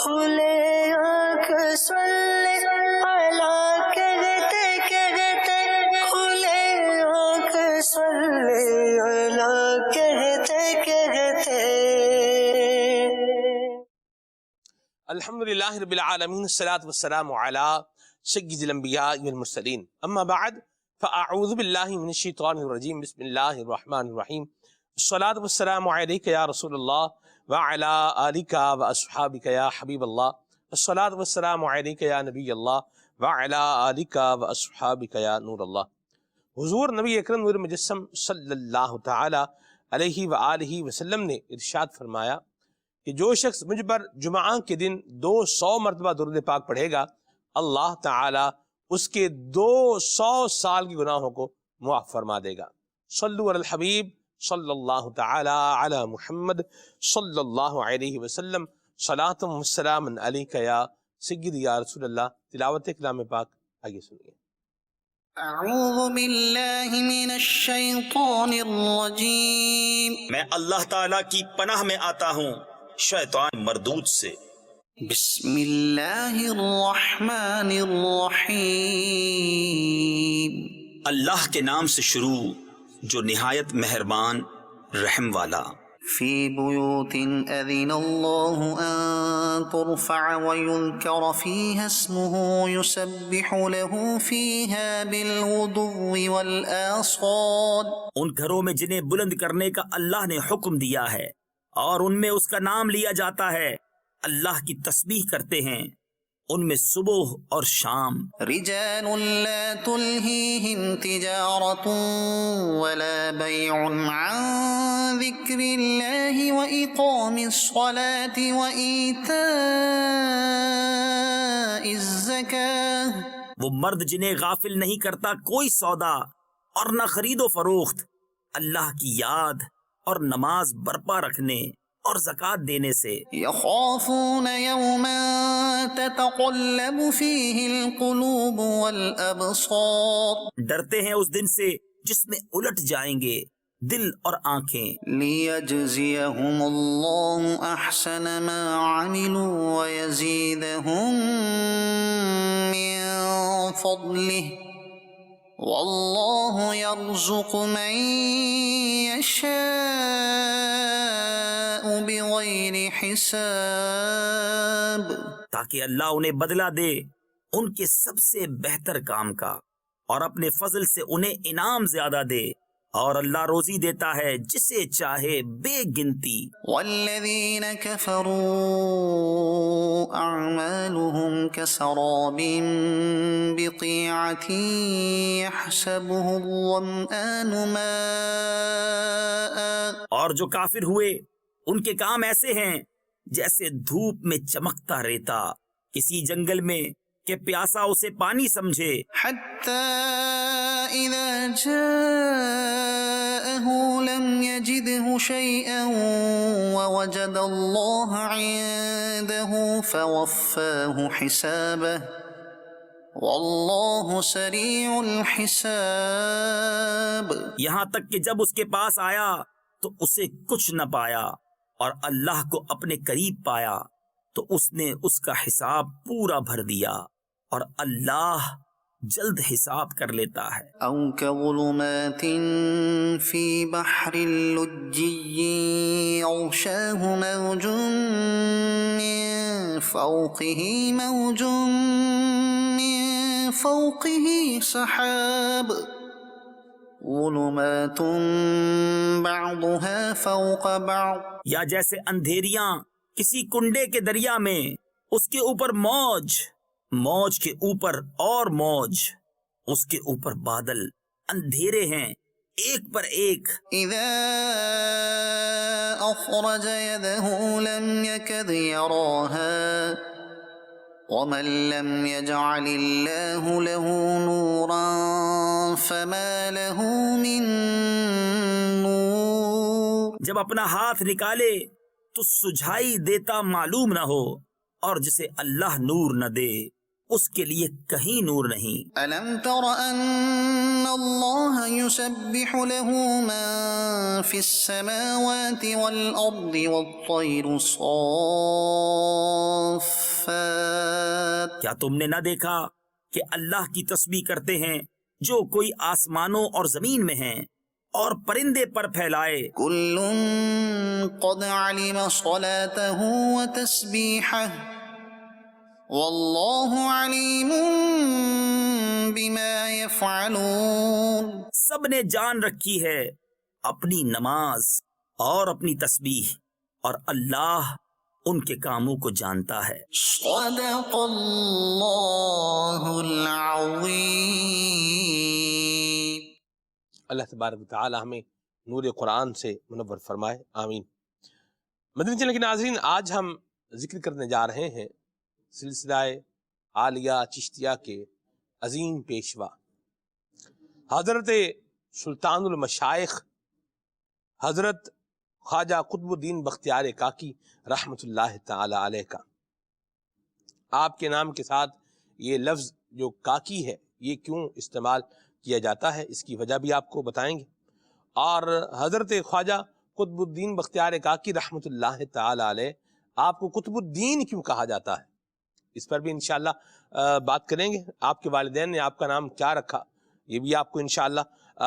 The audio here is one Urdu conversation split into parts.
کھلے آنکھ سلے اعلیٰ کہتے کہتے، کھلے آنکھ سلے اعلیٰ کہتے کہتے۔ الحمدللہ رب العالمین، الصلاۃ والسلام علی سید الانبیاء والمرسلین، اما بعد فاعوذ باللہ من الشیطان الرجیم، بسم اللہ الرحمن الرحیم، الصلاۃ والسلام علیک یا رسول اللہ وعلی آلک واصحابک یا حبیب اللہ، الصلاۃ والسلام علیک یا نبی اللہ وعلی آلک واصحابک یا نور اللہ۔ حضور نبی اکرم نور مجسم صلی اللہ تعالی علیہ وآلہ وسلم نے ارشاد فرمایا کہ جو شخص مجھ پر جمعہ کے دن 200 مرتبہ درود پاک پڑھے گا، اللہ تعالی اس کے 200 سال کے گناہوں کو معاف فرما دے گا۔ صلو علی الحبیب صلی اللہ تعالی علی محمد صلی اللہ علیہ وسلم، صلاۃ و سلام علیک یا سید یا رسول اللہ۔ تلاوت کلام پاک آگے سنیے۔ اعوذ باللہ من الشیطان الرجیم، میں اللہ تعالیٰ کی پناہ میں آتا ہوں شیطان مردود سے۔ بسم اللہ الرحمن الرحیم، اللہ کے نام سے شروع جو نہایت مہربان رحم والا۔ فی بیوت اذن اللہ ان ترفع ویذکر فیہا اسمہ یسبح له فیہا بالغدو والآصال، ان گھروں میں جنہیں بلند کرنے کا اللہ نے حکم دیا ہے اور ان میں اس کا نام لیا جاتا ہے، اللہ کی تسبیح کرتے ہیں ان میں صبح اور شام۔ رجال لا تلہیہم تجارت ولا بیع عن ذکر اللہ واقام الصلاة وایتاء الزکاة، وہ مرد جنہیں غافل نہیں کرتا کوئی سودا اور نہ خرید و فروخت اللہ کی یاد اور نماز برپا رکھنے اور زکوٰۃ دینے سے۔ یخافون یوما تتقلب فیہ القلوب والابصار، ڈرتے ہیں اس دن سے جس میں الٹ جائیں گے دل اور آنکھیں۔ لیجزیہم اللہ احسن ما عملوا ویزیدہم من فضلہ واللہ یرزق من یشاء بغیر حساب، تاکہ اللہ انہیں بدلہ دے ان کے سب سے بہتر کام کا اور اپنے فضل سے انہیں انعام زیادہ دے، اور اللہ روزی دیتا ہے جسے چاہے بے گنتی۔ والذین کفروا اعمالهم کسراب بقیعة یحسبه الظمآن ماء، اور جو کافر ہوئے ان کے کام ایسے ہیں جیسے دھوپ میں چمکتا ریتا کسی جنگل میں کہ پیاسا اسے پانی سمجھے۔ حتی اذا جاءه لم يجده شيئا ووجد الله عنده فوفاه حسابه واللہ سریع الحساب، یہاں تک کہ جب اس کے پاس آیا تو اسے کچھ نہ پایا اور اللہ کو اپنے قریب پایا تو اس نے اس کا حساب پورا بھر دیا، اور اللہ جلد حساب کر لیتا ہے۔ او كظلمات فی بحر لجی یغشاہ موج من فوقه موج من فوقه سحاب، ظلمات بعضها فوق بعض، یا جیسے اندھیریاں کسی کنڈے کے دریا میں، اس کے اوپر موج، موج کے اوپر اور موج، اس کے اوپر بادل، اندھیرے ہیں ایک پر ایک۔ اذا اخرج يده لم يكد يراها ومن لم يجعل الله له نورا فما له من نور، جب اپنا ہاتھ نکالے تو سجھائی دیتا معلوم نہ ہو، اور جسے اللہ نور نہ دے اس کے لیے کہیں نور نہیں۔ ألم تر أن الله يسبح له من في السماوات والأرض والطير صافات کیا تم نے نہ دیکھا کہ اللہ کی تسبیح کرتے ہیں جو کوئی آسمانوں اور زمین میں ہیں اور پرندے پر پھیلائے؟ كل قد علم صلاته وتسبيحه والله عليم بما يفعلون. سب نے جان رکھی ہے اپنی نماز اور اپنی تسبیح، اور اللہ ان کے کاموں کو جانتا ہے۔ صدق اللہ العظیم۔ اللہ تبارک و تعالی ہمیں نور قرآن سے منور فرمائے، آمین۔ مدنی چینل کے ناظرین، آج ہم ذکر کرنے جا رہے ہیں سلسلہ عالیہ چشتیہ کے عظیم پیشوا حضرت سلطان المشائخ حضرت خواجہ قطب الدین بختیار کاکی رحمۃ اللہ تعالی علیہ کا۔ آپ کے نام کے ساتھ یہ لفظ جو کاکی ہے یہ کیوں استعمال کیا جاتا ہے، اس کی وجہ بھی آپ کو بتائیں گے، اور حضرت خواجہ قطب الدین بختیار کاکی رحمۃ اللہ تعالی علیہ آپ کو قطب الدین کیوں کہا جاتا ہے، اس پر بھی انشاءاللہ بات کریں گے۔ آپ کے والدین نے آپ کا نام کیا رکھا یہ بھی آپ کو انشاءاللہ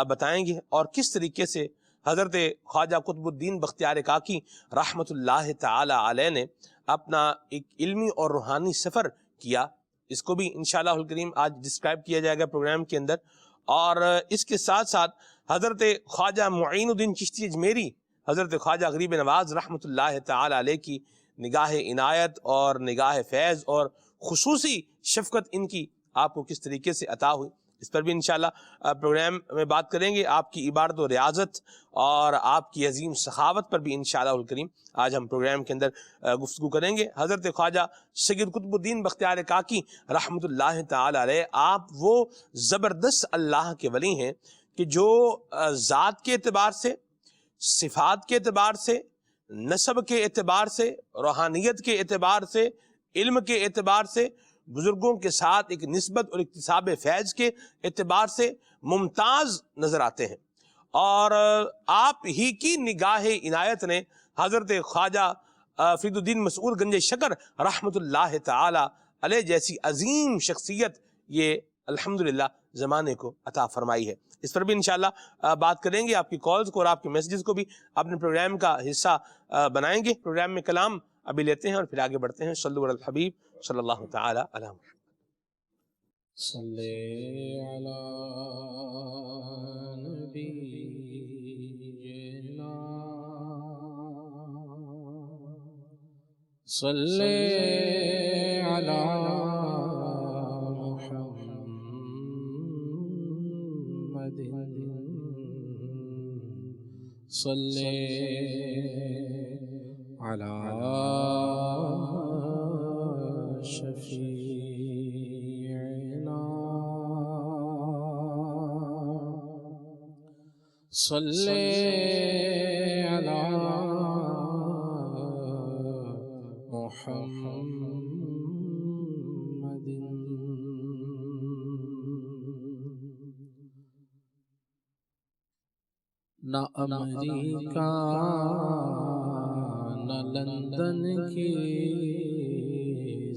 بتائیں گے، اور کس طریقے سے حضرت خواجہ قطب الدین بختیار کاکی رحمۃ اللہ تعالی علیہ نے اپنا ایک علمی اور روحانی سفر کیا، اس کو بھی انشاءاللہ الکریم آج ڈسکرائب کیا جائے گا پروگرام کے اندر۔ اور اس کے ساتھ ساتھ حضرت خواجہ معین الدین چشتی اجمیری حضرت خواجہ غریب نواز رحمۃ اللہ تعالی علیہ کی نگاہ عنایت اور نگاہ فیض اور خصوصی شفقت ان کی آپ کو کس طریقے سے عطا ہوئی، اس پر بھی انشاءاللہ پروگرام میں بات کریں گے۔ آپ کی عبادت و ریاضت اور آپ کی عظیم سخاوت پر بھی انشاءاللہ الکریم آج ہم پروگرام کے اندر گفتگو کریں گے۔ حضرت خواجہ سید قطب الدین بختیار کاکی رحمۃ اللہ تعالی علیہ آپ وہ زبردست اللہ کے ولی ہیں کہ جو ذات کے اعتبار سے، صفات کے اعتبار سے، نسب کے اعتبار سے، روحانیت کے اعتبار سے، علم کے اعتبار سے، بزرگوں کے ساتھ ایک نسبت اور اکتساب فیض کے اعتبار سے ممتاز نظر آتے ہیں، اور آپ ہی کی نگاہ عنایت نے حضرت خواجہ فرید الدین مسعود گنج شکر رحمۃ اللہ تعالی علیہ جیسی عظیم شخصیت یہ الحمدللہ زمانے کو عطا فرمائی ہے۔ اس پر بھی انشاءاللہ بات کریں گے، آپ کی کالز کو اور آپ کے میسیجز کو بھی اپنے پروگرام کا حصہ بنائیں گے۔ پروگرام میں کلام ابھی لیتے ہیں اور پھر آگے بڑھتے ہیں۔ صلو علی الحبیب صلی اللہ تعالی علیہ وسلم۔ صلی علی نبینا صلی علی محمد صلی علی شفیعنا صلی علی محمد۔ نہ امریکہ نہ لندن کی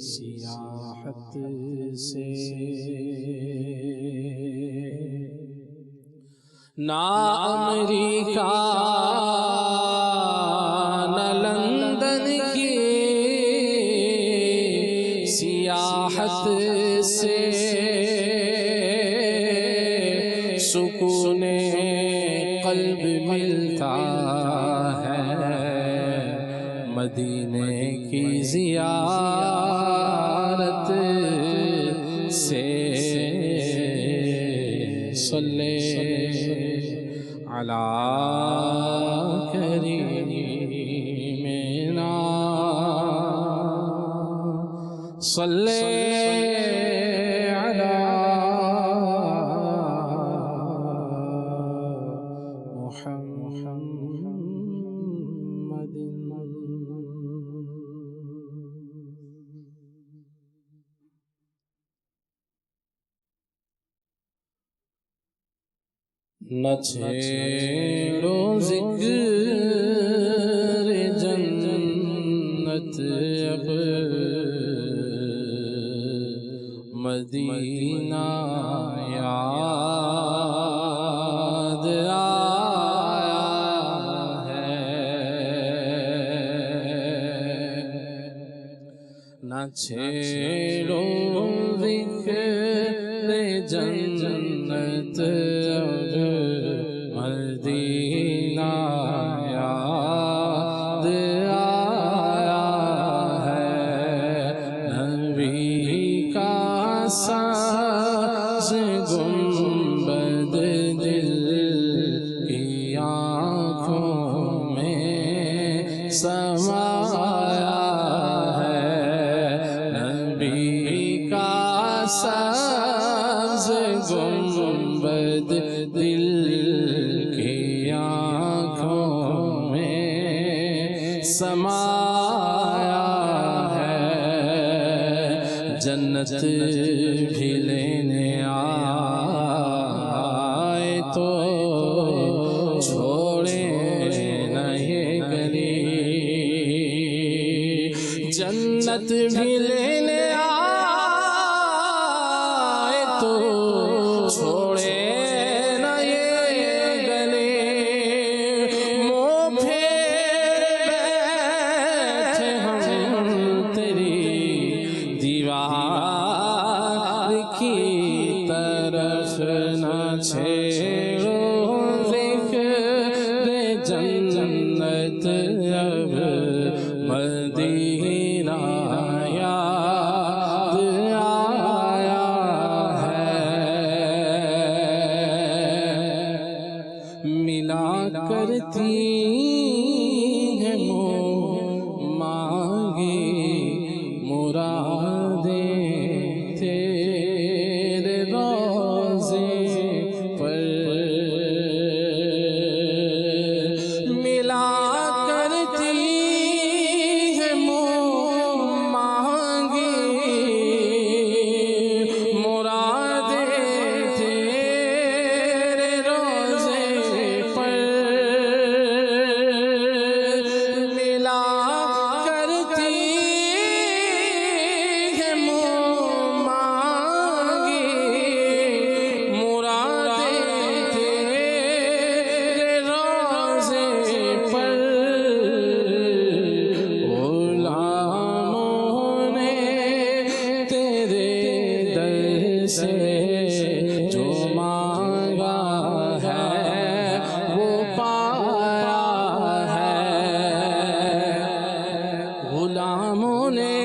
سیاحت سے، نہ امریکہ نہ لندن کی سیاحت سے سکون قلب ملتا ہے، مدینے کی زیارت سے۔ صلی علی کریمنا صلی علی محمد۔ نہ چھیڑو ذکر جنت اب مدینہ یاد آیا ہے نہ چھیڑو ذکر جنت مدینہ یاد آیا ہے نبی کا ساز گنبد دل کی آنکھوں میں سمایا ہے نبی کا ساز گنبد دل کی آنکھوں میں سمایا ہے جنت بھی لینے آئے تو چھوڑے نہ یہ گلی جنت بھی لینے آئے تو چھوڑے نہ یہ گلی منہ پھیر بیٹھے ہم تیری دیوار کی طرف نہ چھیڑو ذکر جنت اب مدینہ یاد آیا ہے ملا کرتی ہے مانگی مرادیں تیرے روزے پر ملا کرتی ہے مانگی مرادیں تیرے روزے پر ملا کرتی ہے مانگی مرادیں تیرے روزے پر غلاموں نے تیرے در سے جو مانگا ہے وہ پایا ہے غلاموں نے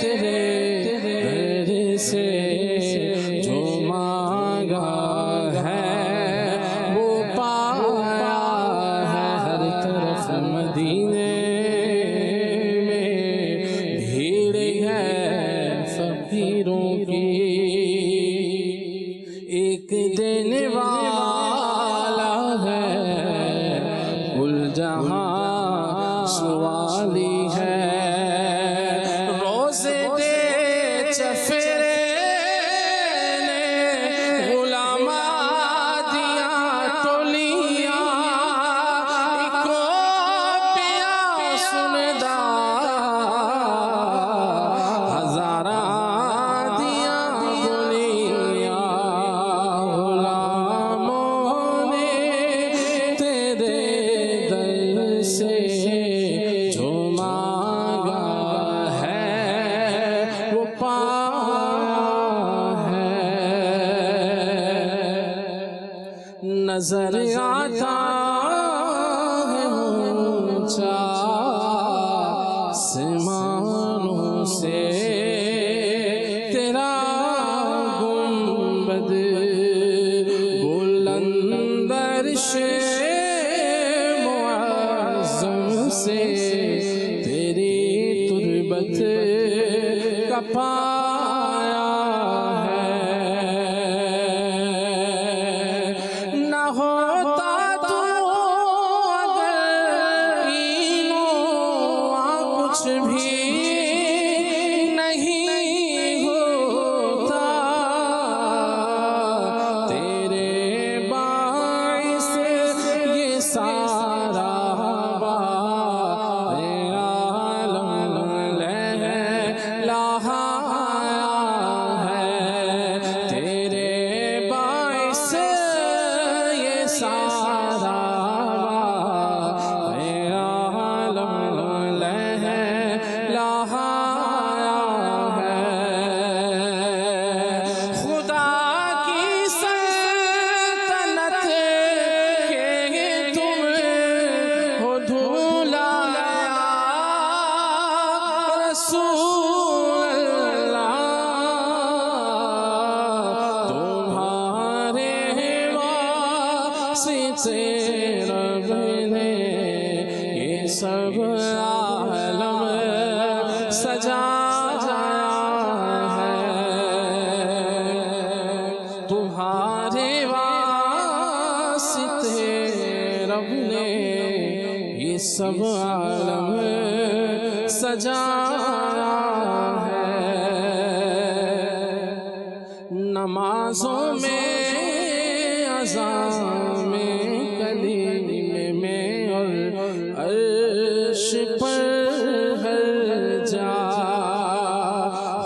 تیرے در سے جو مانگا ہے وہ پایا ہے ہر طرف مدینے میں بھیڑ ہے فقیروں کی ایک دینے والا ہے کل جہاں سوالی ہے روزے دے چفیرے نے غلامہ دیا تو لیا ایکو پیا سندا ہزاراں دیا بولیاں غلاموں نے تیرے در سے جو مانگا ہے وہ پایا ہے نظر آتا ہے اونچا آسمانوں سے تیرا گنبد بلند عرش معظم سے تیری تربت کا پایا ہے نہ ہوتا تو اگر کچھ بھی نہیں ہوتا تیرے باعث یہ سارا عالم لہا لہایا ہے خدا کی سلطنت کے تم ہو دھولایا رسول اللہ تمہارے واسطے رب نے یہ سب عالم سجایا ہے تمہارے واسطے رب نے یہ سب عالم سجایا ہے نمازوں میں اذان میں کلمے میں اور عرش پر ہر جا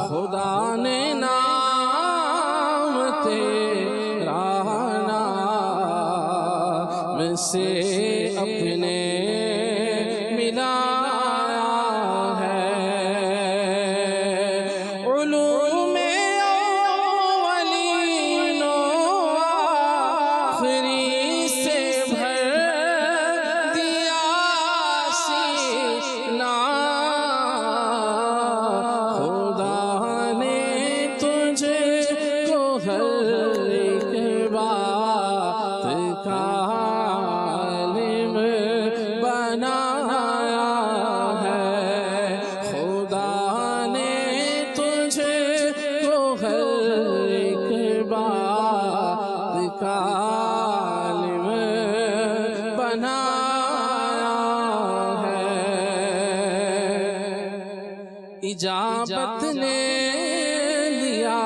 خدا نے نام تیرا نام سے اپنے ملایا ہے علوم اولین و آخری سے بھر دیا سینہ خدا نے تجھے کو ہر ایک بات کا عالم بنایا ہے خدا نے تجھے کو ہر ایک بات کا عالم بنایا ہے اجابت نے لیا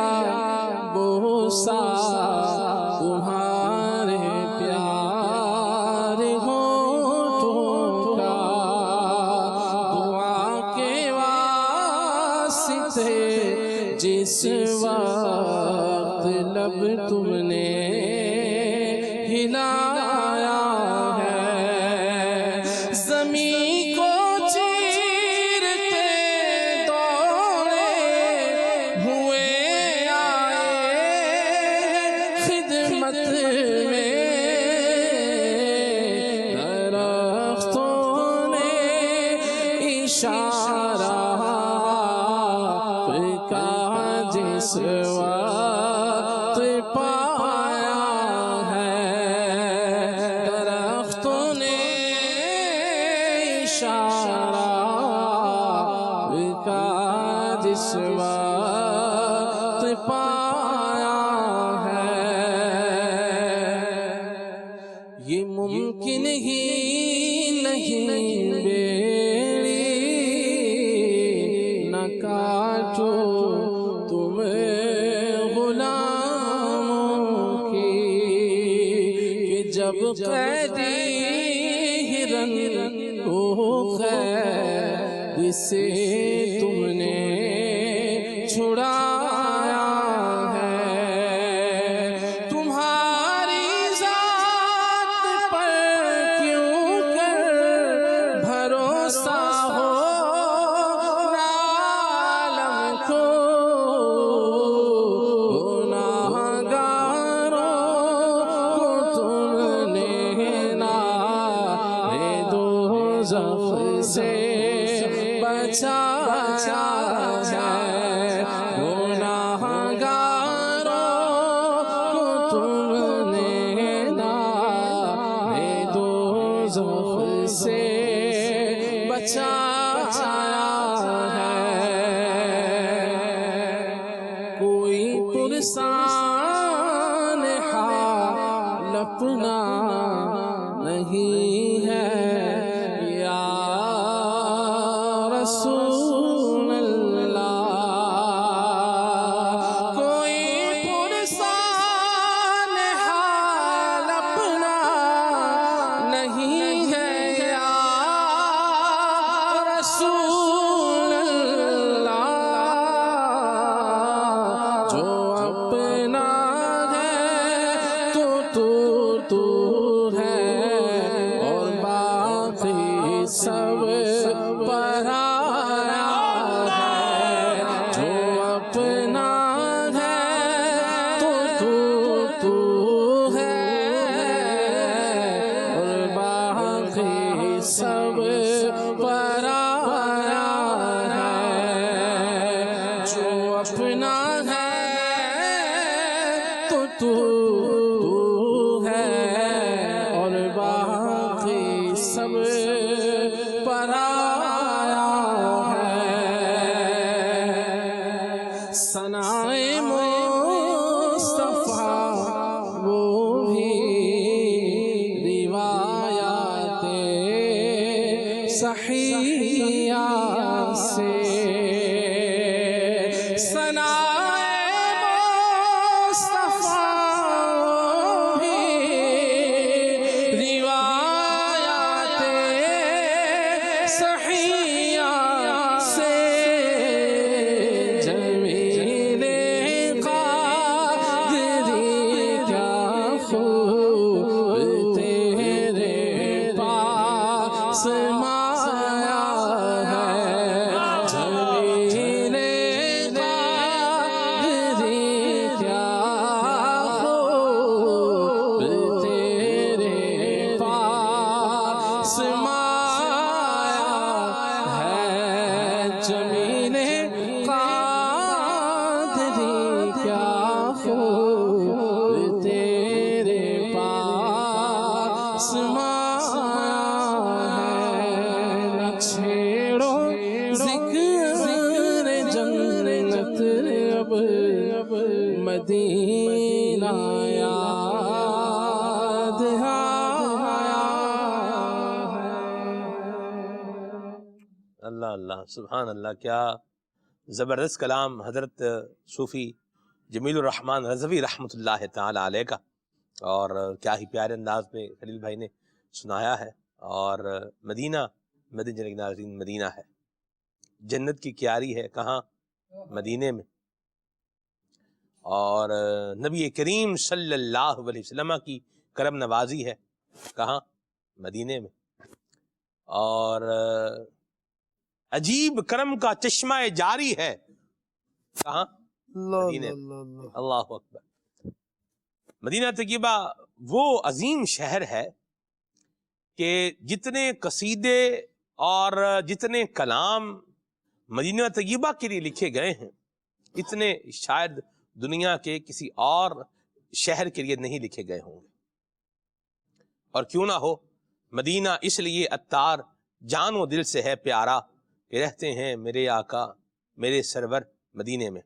بوسا تمہارے پیار ہونٹوں کا دعا کے واسطے جس وقت لب تم نے ہلایا ہے زمین کو چیرتے دوڑے ہوئے آئے خدمت میں درختوں نے اشارہ کا جس وقت پایا ہے درختوں نے اشارہ کا جس وقت پایا ہے یہ ممکن ہی نہیں بیڑی نہ کاٹو تم غلاموں کی کہ جب قیدی ہرن کو قید سے تم نے چھڑایا ہے تمہاری ذات پر کیوں کر بھروسہ ہو عالم کو گناہگاروں کو تم نے نار دوزخ سے بچایا ہے گناہگاروں کو تم نے نار دوزخ سے بچایا ہے کوئی پرسان حال اپنا نہیں ہے یا رسول اللہ کوئی پرسان حال اپنا نہیں ہے یا رسول اللہ جو اپنا تو ہے اور باقی سب پرایا ہے ثنائے مصطفیٰ وہ بھی روایات صحیحہ سے مدینہ یاد اللہ اللہ سبحان اللہ، کیا زبردست کلام حضرت صوفی جمیل الرحمن رضوی رحمۃ اللہ تعالی علیہ کا، اور کیا ہی پیارے انداز میں خلیل بھائی نے سنایا ہے۔ اور مدینہ مدینہ ناظرین مدینہ ہے، جنت کی کیاری ہے کہاں؟ مدینے میں، اور نبی کریم صلی اللہ علیہ وسلم کی کرم نوازی ہے کہاں؟ مدینے میں، اور عجیب کرم کا چشمہ جاری ہے کہاں؟ مدینے میں۔ اللہ اکبر۔ مدینہ طیبہ وہ عظیم شہر ہے کہ جتنے قصیدے اور جتنے کلام مدینہ طیبہ کے لیے لکھے گئے ہیں، اتنے شاید دنیا کے کسی اور شہر کے لیے نہیں لکھے گئے ہوں گے۔ اور کیوں نہ ہو، مدینہ اس لیے عطار جان و دل سے ہے پیارا کہ رہتے ہیں میرے آقا میرے سرور مدینے میں۔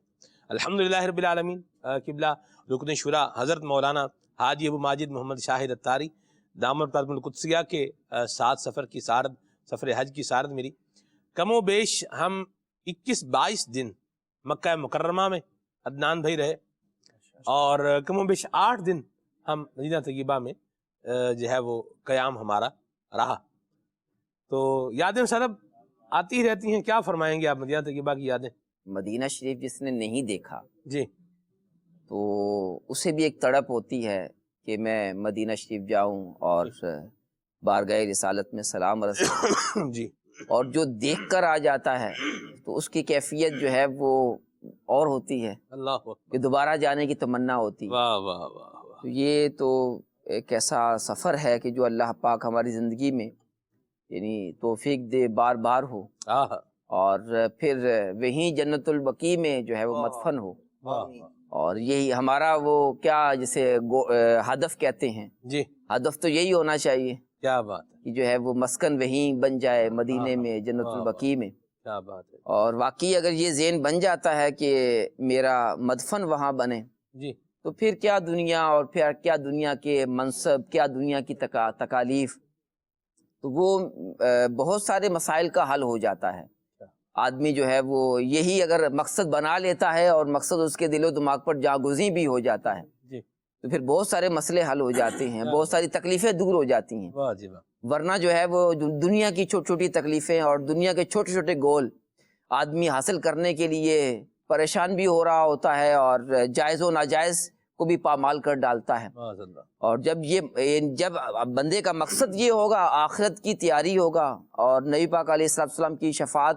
الحمدللہ رب العالمین۔ قبلہ رکن شورا حضرت مولانا حاجی ابو ماجد محمد شاہد عطاری دامت برکاتہ القدسیہ کے ساتھ سفر کی سارد، سفر حج کی سارد میری، کم و بیش ہم 21-22 دن مکہ مکرمہ میں عدنان بھائی رہے، اور کم و بیش 8 دن ہم مدینہ طیبہ میں جو ہے وہ قیام ہمارا رہا۔ تو یادیں سرب آتی ہی رہتی ہیں، کیا فرمائیں گے آپ مدینہ طیبہ کی یادیں؟ مدینہ شریف جس نے نہیں دیکھا جی تو اسے بھی ایک تڑپ ہوتی ہے کہ میں مدینہ شریف جاؤں اور بارگاہ رسالت میں سلام رسوں جی، اور جو دیکھ کر آ جاتا ہے تو اس کی کیفیت جو ہے وہ اور ہوتی ہے اللہ اکبر، کہ دوبارہ جانے کی تمنا ہوتی ہے۔ واہ واہ واہ واہ، تو یہ تو ایک ایسا سفر ہے کہ جو اللہ پاک ہماری زندگی میں یعنی توفیق دے بار بار ہو، آہا، اور پھر وہیں جنت البقیع میں جو ہے وہ مدفن ہو۔ واہ واہ، اور یہی ہمارا وہ کیا جسے ہدف کہتے ہیں، جی ہدف تو یہی ہونا چاہیے کیا بات ہے، کہ جو ہے وہ مسکن وہیں بن جائے مدینے میں جنت واہ البقیع میں۔ کیا بات ہے، اور واقعی اگر یہ ذہن بن جاتا ہے کہ میرا مدفن وہاں بنے جی تو پھر کیا دنیا، اور پھر کیا دنیا کے منصب، کیا دنیا کی تکالیف، تو وہ بہت سارے مسائل کا حل ہو جاتا ہے۔ آدمی جو ہے وہ یہی اگر مقصد بنا لیتا ہے اور مقصد اس کے دل و دماغ پر جاگزیں بھی ہو جاتا ہے جی، تو پھر بہت سارے مسئلے حل ہو جاتے ہیں، بہت ساری تکلیفیں دور ہو جاتی ہیں۔ واہ جی واہ، ورنہ جو ہے وہ دنیا کی چھوٹی چھوٹی تکلیفیں اور دنیا کے چھوٹے چھوٹے گول آدمی حاصل کرنے کے لیے پریشان بھی ہو رہا ہوتا ہے، اور جائز و ناجائز کو بھی پامال کر ڈالتا ہے۔ ماشاء اللہ، اور جب بندے کا مقصد یہ ہوگا، آخرت کی تیاری ہوگا اور نبی پاک علیہ السلام کی شفاعت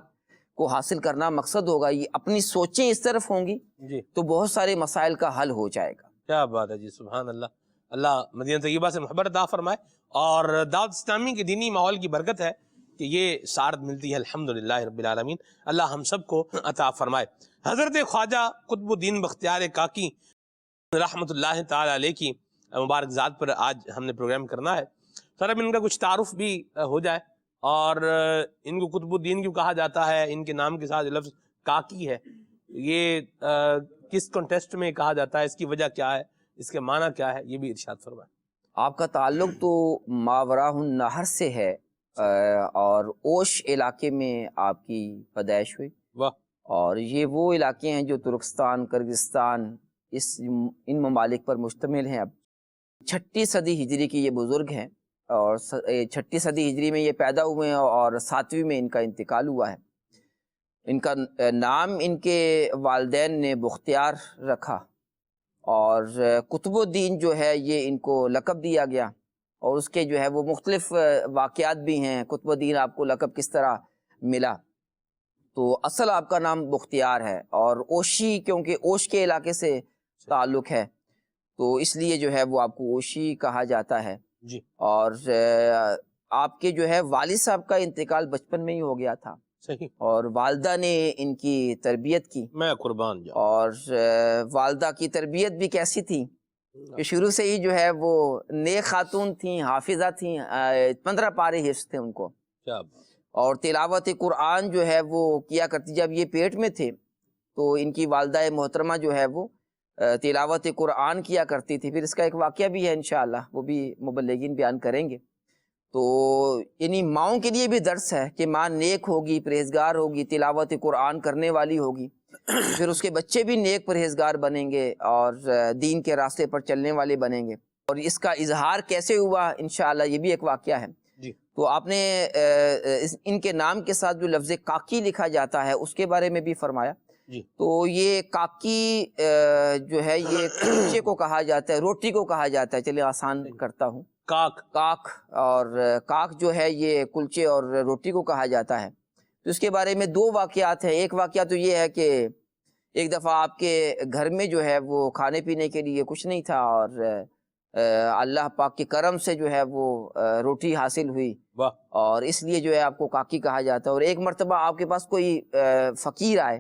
کو حاصل کرنا مقصد ہوگا، یہ اپنی سوچیں اس طرف ہوں گی جی تو بہت سارے مسائل کا حل ہو جائے گا۔ کیا بات ہے جی، سبحان اللہ۔ اللہ مدینہ طیبہ سے محبت عطا فرمائے، اور دعوت اسلامی کے دینی ماحول کی برکت ہے کہ یہ سعادت ملتی ہے، الحمدللہ رب العالمین۔ اللہ ہم سب کو عطا فرمائے۔ حضرت خواجہ قطب الدین بختیار کاکی رحمۃ اللہ تعالی علیہ کی مبارک ذات پر آج ہم نے پروگرام کرنا ہے. سر اب ان کا کچھ تعارف بھی ہو جائے, اور ان کو قطب الدین کیوں کہا جاتا ہے, ان کے نام کے ساتھ لفظ کاکی ہے, یہ کس کانٹیکسٹ میں کہا جاتا ہے, اس کی وجہ کیا ہے, اس کے معنی کیا ہے, یہ بھی ارشاد فرمائیں. آپ کا تعلق تو ماوراء النہر سے ہے, اور اوش علاقے میں آپ کی پیدائش ہوئی. واہ. اور یہ وہ علاقے ہیں جو ترکستان, کرغستان, ان ممالک پر مشتمل ہیں. اب 6 صدی ہجری کی یہ بزرگ ہیں, اور 6 صدی ہجری میں یہ پیدا ہوئے ہیں, اور 7ویں میں ان کا انتقال ہوا ہے. ان کا نام ان کے والدین نے بختیار رکھا, اور قطب الدین جو ہے یہ ان کو لقب دیا گیا, اور اس کے جو ہے وہ مختلف واقعات بھی ہیں. قطب الدین آپ کو لقب کس طرح ملا, تو اصل آپ کا نام بختیار ہے, اور اوشی کیونکہ اوش کے علاقے سے تعلق ہے تو اس لیے جو ہے وہ آپ کو اوشی کہا جاتا ہے. جی. اور آپ کے جو ہے والد صاحب کا انتقال بچپن میں ہی ہو گیا تھا, صحیح, اور والدہ نے ان کی تربیت کی. میں قربان جاؤں. اور والدہ کی تربیت بھی کیسی تھی کہ شروع سے ہی جو ہے وہ نیک خاتون تھیں, حافظہ تھیں, 15 پارے حفظ تھے ان کو, کیا بات. اور تلاوت قرآن جو ہے وہ کیا کرتی. جب یہ پیٹ میں تھے تو ان کی والدہ محترمہ جو ہے وہ تلاوت قرآن کیا کرتی تھی. پھر اس کا ایک واقعہ بھی ہے انشاءاللہ, وہ بھی مبلغین بیان کریں گے. تو یعنی ماؤں کے لیے بھی درس ہے کہ ماں نیک ہوگی, پرہیزگار ہوگی, تلاوت قرآن کرنے والی ہوگی, پھر اس کے بچے بھی نیک پرہیزگار بنیں گے اور دین کے راستے پر چلنے والے بنیں گے. اور اس کا اظہار کیسے ہوا انشاءاللہ یہ بھی ایک واقعہ ہے. جی. تو آپ نے ان کے نام کے ساتھ جو لفظ کاکی لکھا جاتا ہے اس کے بارے میں بھی فرمایا. جی. تو یہ کاکی جو ہے یہ کلچے کو کہا جاتا ہے, روٹی کو کہا جاتا ہے. چلیے آسان کرتا ہوں, کاک, اور کاک جو ہے یہ کلچے اور روٹی کو کہا جاتا ہے. تو اس کے بارے میں 2 واقعات ہیں. ایک واقعہ تو یہ ہے کہ ایک دفعہ آپ کے گھر میں جو ہے وہ کھانے پینے کے لیے کچھ نہیں تھا, اور اللہ پاک کے کرم سے جو ہے وہ روٹی حاصل ہوئی, اور اس لیے جو ہے آپ کو کاکی کہا جاتا ہے. اور ایک مرتبہ آپ کے پاس کوئی فقیر آئے,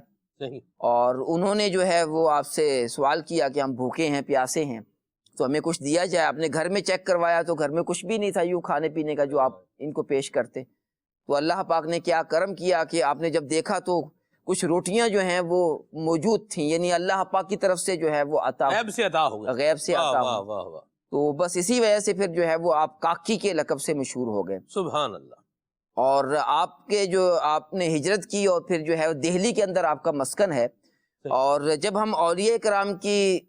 اور انہوں نے جو ہے وہ آپ سے سوال کیا کہ ہم بھوکے ہیں, پیاسے ہیں, تو ہمیں کچھ دیا جائے. آپ نے گھر میں چیک کروایا تو گھر میں کچھ بھی نہیں تھا یوں کھانے پینے کا جو آپ ان کو پیش کرتے. تو اللہ پاک نے کیا کرم کیا کہ آپ نے جب دیکھا تو کچھ روٹیاں جو ہیں وہ موجود تھیں, یعنی اللہ پاک کی طرف سے جو ہے وہ غیب سے عطا ہو گیا. تو بس اسی وجہ سے پھر جو ہے وہ آپ کاکی کے لقب سے مشہور ہو گئے. سبحان اللہ. اور آپ کے جو آپ نے ہجرت کی اور پھر جو ہے دہلی کے اندر آپ کا مسکن ہے. اور جب ہم اولیاء کرام کی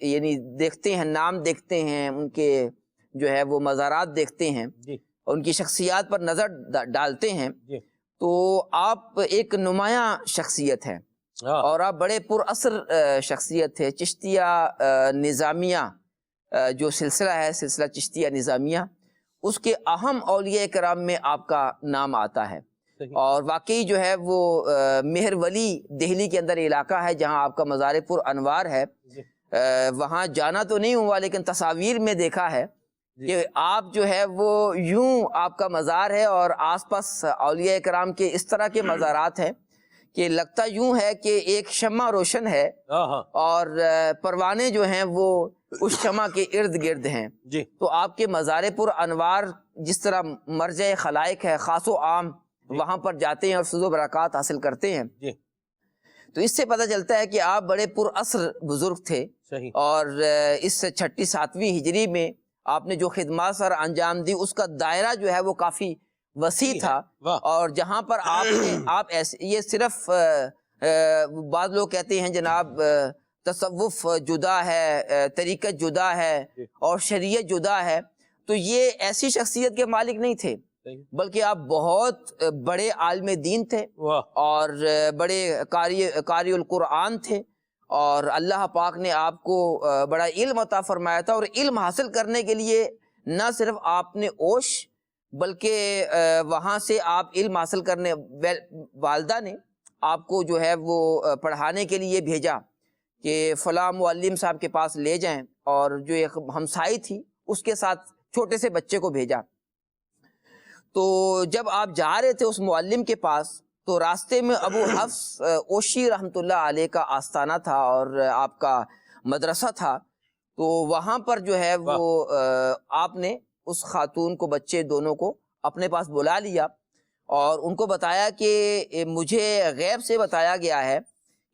یعنی دیکھتے ہیں, نام دیکھتے ہیں, ان کے جو ہے وہ مزارات دیکھتے ہیں, ان کی شخصیات پر نظر ڈالتے ہیں, تو آپ ایک نمایاں شخصیت ہیں, اور آپ بڑے پر اثر شخصیت تھے. چشتیہ نظامیہ جو سلسلہ ہے, سلسلہ چشتیہ نظامیہ, اس کے اہم اولیاء کرام میں آپ کا نام آتا ہے. اور واقعی جو ہے وہ مہر ولی دہلی کے اندر علاقہ ہے جہاں آپ کا مزار پر انوار ہے. وہاں جانا تو نہیں ہوا, لیکن تصاویر میں دیکھا ہے کہ آپ جو ہے وہ یوں آپ کا مزار ہے, اور آس پاس اولیاء کرام کے اس طرح کے مزارات ہیں کہ لگتا یوں ہے کہ ایک شمع روشن ہے, اور پروانے جو ہیں وہ اس شمع کے ارد گرد ہیں. تو آپ کے مزار پر انوار جس طرح مرجع خلائق ہے, خاص و عام وہاں پر جاتے ہیں اور فضل و برکات حاصل کرتے ہیں. تو اس سے پتہ چلتا ہے کہ آپ بڑے پر اثر بزرگ تھے. اور اس 6-7ویں ہجری میں آپ نے جو خدمات سر انجام دی اس کا دائرہ جو ہے وہ کافی وسیع تھا. اور جہاں پر آپ ایسے, یہ صرف بعض لوگ کہتے ہیں جناب تصوف جدا ہے, طریقت جدا ہے, اور شریعت جدا ہے, تو یہ ایسی شخصیت کے مالک نہیں تھے, بلکہ آپ بہت بڑے عالم دین تھے, اور بڑے قاری القرآن تھے, اور اللہ پاک نے آپ کو بڑا علم عطا فرمایا تھا. اور علم حاصل کرنے کے لیے نہ صرف آپ نے اوش, بلکہ وہاں سے آپ علم حاصل کرنے, والدہ نے آپ کو جو ہے وہ پڑھانے کے لیے بھیجا کہ فلاں معلم صاحب کے پاس لے جائیں, اور جو ایک ہمسائی تھی اس کے ساتھ چھوٹے سے بچے کو بھیجا. تو جب آپ جا رہے تھے اس معلم کے پاس تو راستے میں ابو حفص اوشی رحمۃ اللہ علیہ کا آستانہ تھا, اور آپ کا مدرسہ تھا، تو وہاں پر جو ہے وہ آپ نے اس خاتون کو، بچے دونوں کو اپنے پاس بلا لیا اور ان کو بتایا کہ مجھے غیب سے بتایا گیا ہے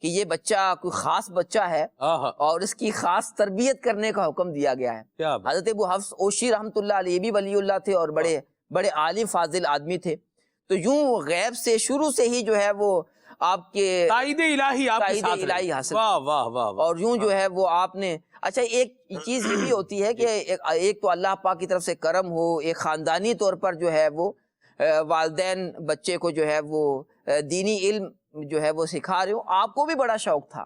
کہ یہ بچہ کوئی خاص بچہ ہے اور اس کی خاص تربیت کرنے کا حکم دیا گیا ہے۔ حضرت ابو حفص اوشی رحمۃ اللہ علیہ بھی ولی اللہ تھے اور بڑے بڑے عالم فاضل آدمی تھے، تو یوں غیب سے شروع سے ہی جو ہے وہ آپ کے تائید الہی آپ کے تائید ساتھ الہی حاصل، واہ واہ واہ واہ۔ اور یوں جو ہے وہ آپ نے، اچھا ایک چیز یہ بھی ہوتی ہے کہ ایک تو اللہ پاک کی طرف سے کرم ہو، ایک خاندانی طور پر جو ہے وہ والدین بچے کو جو ہے وہ دینی علم جو ہے وہ سکھا رہے ہو، آپ کو بھی بڑا شوق تھا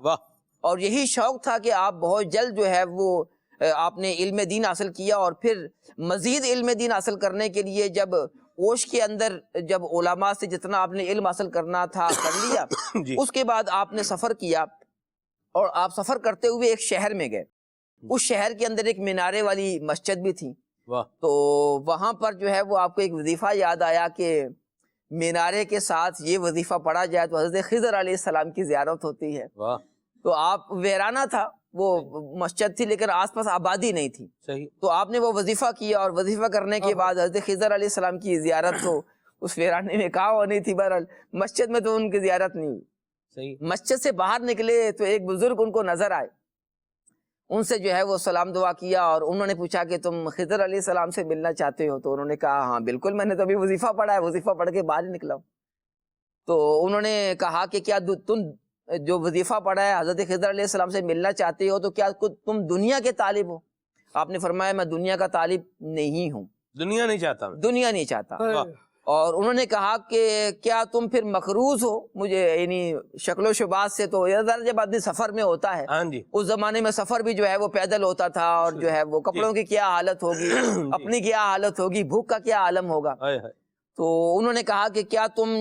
اور یہی شوق تھا کہ آپ بہت جلد جو ہے وہ آپ نے علم دین حاصل کیا، اور پھر مزید علم دین حاصل کرنے کے لیے جب اوش کے اندر جب علماء سے جتنا آپ نے علم حاصل کرنا تھا کر لیا، اس کے بعد آپ نے سفر کیا اور آپ سفر کرتے ہوئے ایک شہر میں گئے، اس شہر کے اندر ایک مینارے والی مسجد بھی تھی، تو وہاں پر جو ہے وہ آپ کو ایک وظیفہ یاد آیا کہ مینارے کے ساتھ یہ وظیفہ پڑھا جائے تو حضرت خضر علیہ السلام کی زیارت ہوتی ہے۔ تو آپ ویرانہ تھا، وہ مسجد تھی لیکن آس پاس آبادی نہیں تھی، تو آپ نے وہ وظیفہ کیا اور وظیفہ کرنے کے بعد حضرت خضر علیہ السلام کی زیارت تو اس ویرانے میں کہاں ہونی تھی، بہرحال مسجد میں تو ان کی زیارت نہیں ہوئی۔ مسجد سے باہر نکلے تو ایک بزرگ ان کو نظر آئے، ان سے جو ہے وہ سلام دعا کیا اور انہوں نے پوچھا کہ تم خضر علیہ السلام سے ملنا چاہتے ہو؟ تو انہوں نے کہا ہاں بالکل، میں نے تو ابھی وظیفہ پڑھا ہے، وظیفہ پڑھ کے باہر نکلا ہوں۔ تو انہوں نے کہا کہ کیا تم جو وظیفہ پڑھا ہے حضرت خضر علیہ السلام سے ملنا چاہتے ہو تو کیا تم دنیا کے طالب ہو؟ آپ نے فرمایا میں دنیا کا طالب نہیں ہوں، دنیا نہیں چاہتا، دنیا نہیں چاہتا۔ اور انہوں نے کہا کہ کیا تم پھر مقروض ہو مجھے، یعنی شکل و شباہت سے تو جب آدمی سفر میں ہوتا ہے، اس زمانے میں سفر بھی جو ہے وہ پیدل ہوتا تھا، اور جو ہے وہ کپڑوں کی کیا حالت ہوگی، اپنی کیا حالت ہوگی، بھوک کا کیا عالم ہوگا۔ تو انہوں نے کہا کہ کیا تم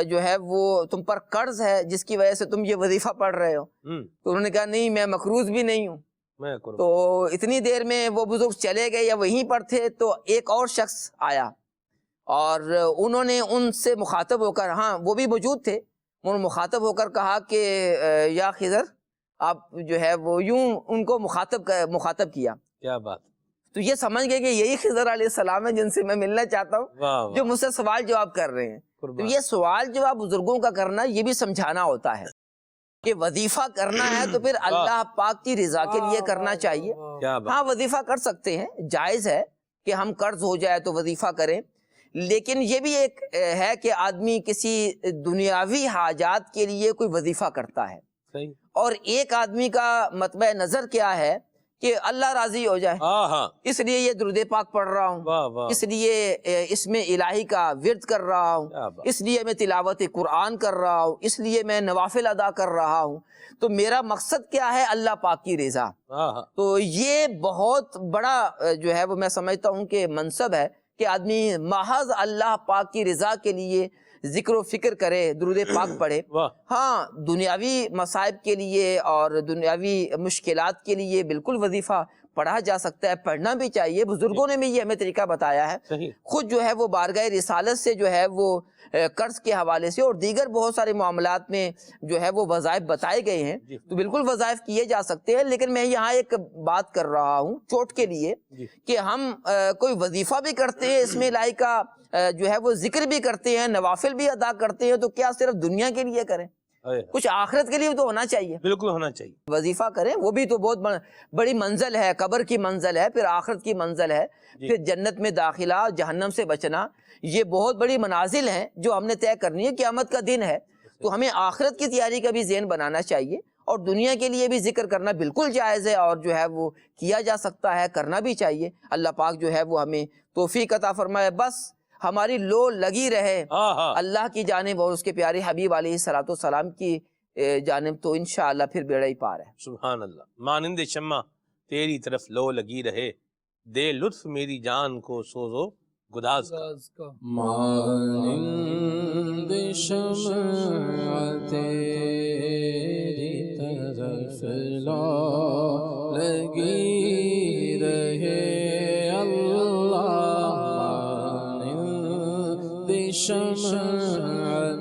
جو ہے وہ تم پر قرض ہے جس کی وجہ سے تم یہ وظیفہ پڑھ رہے ہو؟ تو انہوں نے کہا نہیں، میں مقروض بھی نہیں ہوں۔ تو اتنی دیر میں وہ بزرگ چلے گئے یا وہیں پر تھے تو ایک اور شخص آیا اور انہوں نے ان سے مخاطب ہو کر، ہاں وہ بھی موجود تھے، انہوں نے مخاطب ہو کر کہا کہ یا خضر، آپ جو ہے وہ یوں ان کو مخاطب کیا۔ کیا بات! تو یہ سمجھ گئے کہ یہی خضر علیہ السلام ہے جن سے میں ملنا چاہتا ہوں، جو مجھ سے سوال جواب کر رہے ہیں۔ تو یہ سوال جواب بزرگوں کا کرنا یہ بھی سمجھانا ہوتا ہے کہ وظیفہ کرنا ہے تو پھر اللہ پاک کی رضا کے لیے کرنا چاہیے۔ ہاں وظیفہ کر سکتے ہیں، جائز ہے کہ ہم قرض ہو جائے تو وظیفہ کریں، لیکن یہ بھی ایک ہے کہ آدمی کسی دنیاوی حاجات کے لیے کوئی وظیفہ کرتا ہے، اور ایک آدمی کا مطمع نظر کیا ہے کہ اللہ راضی ہو جائے، اس لیے یہ درود پاک پڑھ رہا ہوں، اس لیے اس میں الہی کا ورد کر رہا ہوں، اس لیے میں تلاوت قرآن کر رہا ہوں، اس لیے میں نوافل ادا کر رہا ہوں، تو میرا مقصد کیا ہے؟ اللہ پاک کی رضا۔ تو یہ بہت بڑا جو ہے وہ میں سمجھتا ہوں کہ منصب ہے کہ آدمی محض اللہ پاک کی رضا کے لیے ذکر و فکر کرے، درود پاک پڑھے۔ ہاں دنیاوی مصائب کے لیے اور دنیاوی مشکلات کے لیے بالکل وظیفہ پڑھا جا سکتا ہے، پڑھنا بھی چاہیے، بزرگوں نے بھی یہ ہمیں طریقہ بتایا ہے۔ خود جو ہے وہ بارگاہ رسالت سے جو ہے وہ قرض کے حوالے سے اور دیگر بہت سارے معاملات میں جو ہے وہ وظائف بتائے گئے ہیں، تو بالکل وظائف کیے جا سکتے ہیں، لیکن میں یہاں ایک بات کر رہا ہوں چوٹ کے لیے کہ ہم کوئی وظیفہ بھی کرتے ہیں، اس میں الہی کا جو ہے وہ ذکر بھی کرتے ہیں، نوافل بھی ادا کرتے ہیں، تو کیا صرف دنیا کے لیے کریں؟ کچھ آخرت کے لیے تو ہونا چاہیے، بالکل ہونا چاہیے۔ وظیفہ کریں، وہ بھی تو بہت بڑی منزل ہے، قبر کی منزل ہے، پھر آخرت کی منزل ہے، پھر جنت میں داخلہ، جہنم سے بچنا، یہ بہت بڑی منازل ہیں جو ہم نے طے کرنی ہے۔ قیامت کا دن ہے تو ہمیں آخرت کی تیاری کا بھی ذہن بنانا چاہیے، اور دنیا کے لیے بھی ذکر کرنا بالکل جائز ہے، اور جو ہے وہ کیا جا سکتا ہے، کرنا بھی چاہیے۔ اللہ پاک جو ہے وہ ہمیں توفیق عطا فرمائے، بس ہماری لو لگی رہے اللہ کی جانب اور اس کے پیارے حبیب علیہ الصلوۃ والسلام کی جانب، تو انشاءاللہ پھر بیڑا ہی پار ہے۔ سبحان اللہ۔ مانند شمع تیری طرف لو لگی رہے، دے لطف میری جان کو سوزو گداز کا۔ مانند شمع تیری طرف لو لگی رہے اللہ، مانند شمع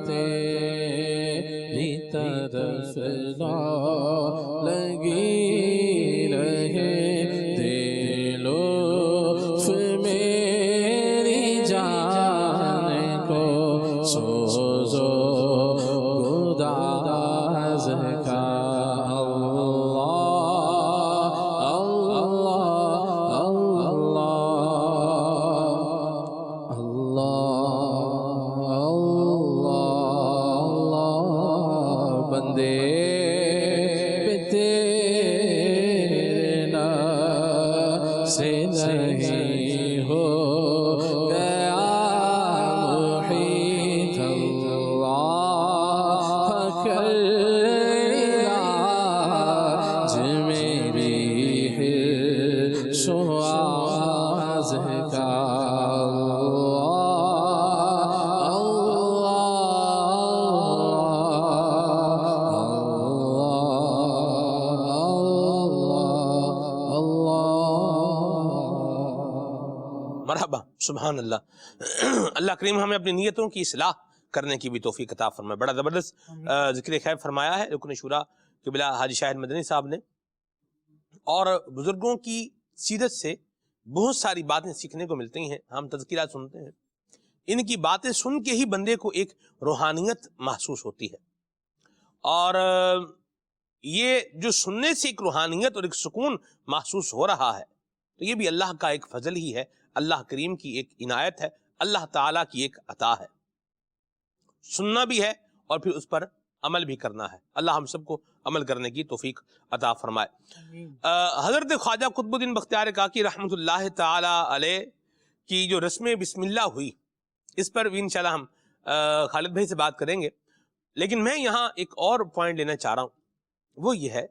تیری طرف طرف لگی رہے دلوف میری جان کو سوز و گداز کا مرحبا سبحان اللہ. اللہ کریم ہمیں اپنی نیتوں کی اصلاح کرنے کی بھی توفیق عطا فرمائے. بڑا زبردست ذکر خیر فرمایا ہے رکن شورا قبلہ حاجی شاہد مدنی صاحب نے, اور بزرگوں کی سیرت سے بہت ساری باتیں سیکھنے کو ملتی ہیں. ہم تذکرات سنتے ہیں, ان کی باتیں سن کے ہی بندے کو ایک روحانیت محسوس ہوتی ہے, اور یہ جو سننے سے ایک روحانیت اور ایک سکون محسوس ہو رہا ہے تو یہ بھی اللہ کا ایک فضل ہی ہے, اللہ کریم کی ایک عنایت ہے, اللہ تعالیٰ کی ایک عطا ہے. سننا بھی ہے اور پھر اس پر عمل بھی کرنا ہے. اللہ ہم سب کو عمل کرنے کی توفیق عطا فرمائے. حضرت خواجہ قطب الدین بختیار کاکی رحمۃ اللہ تعالی علیہ کی جو رسم بسم اللہ ہوئی, اس پر بھی انشاءاللہ ہم خالد بھائی سے بات کریں گے, لیکن میں یہاں ایک اور پوائنٹ لینا چاہ رہا ہوں. وہ یہ ہے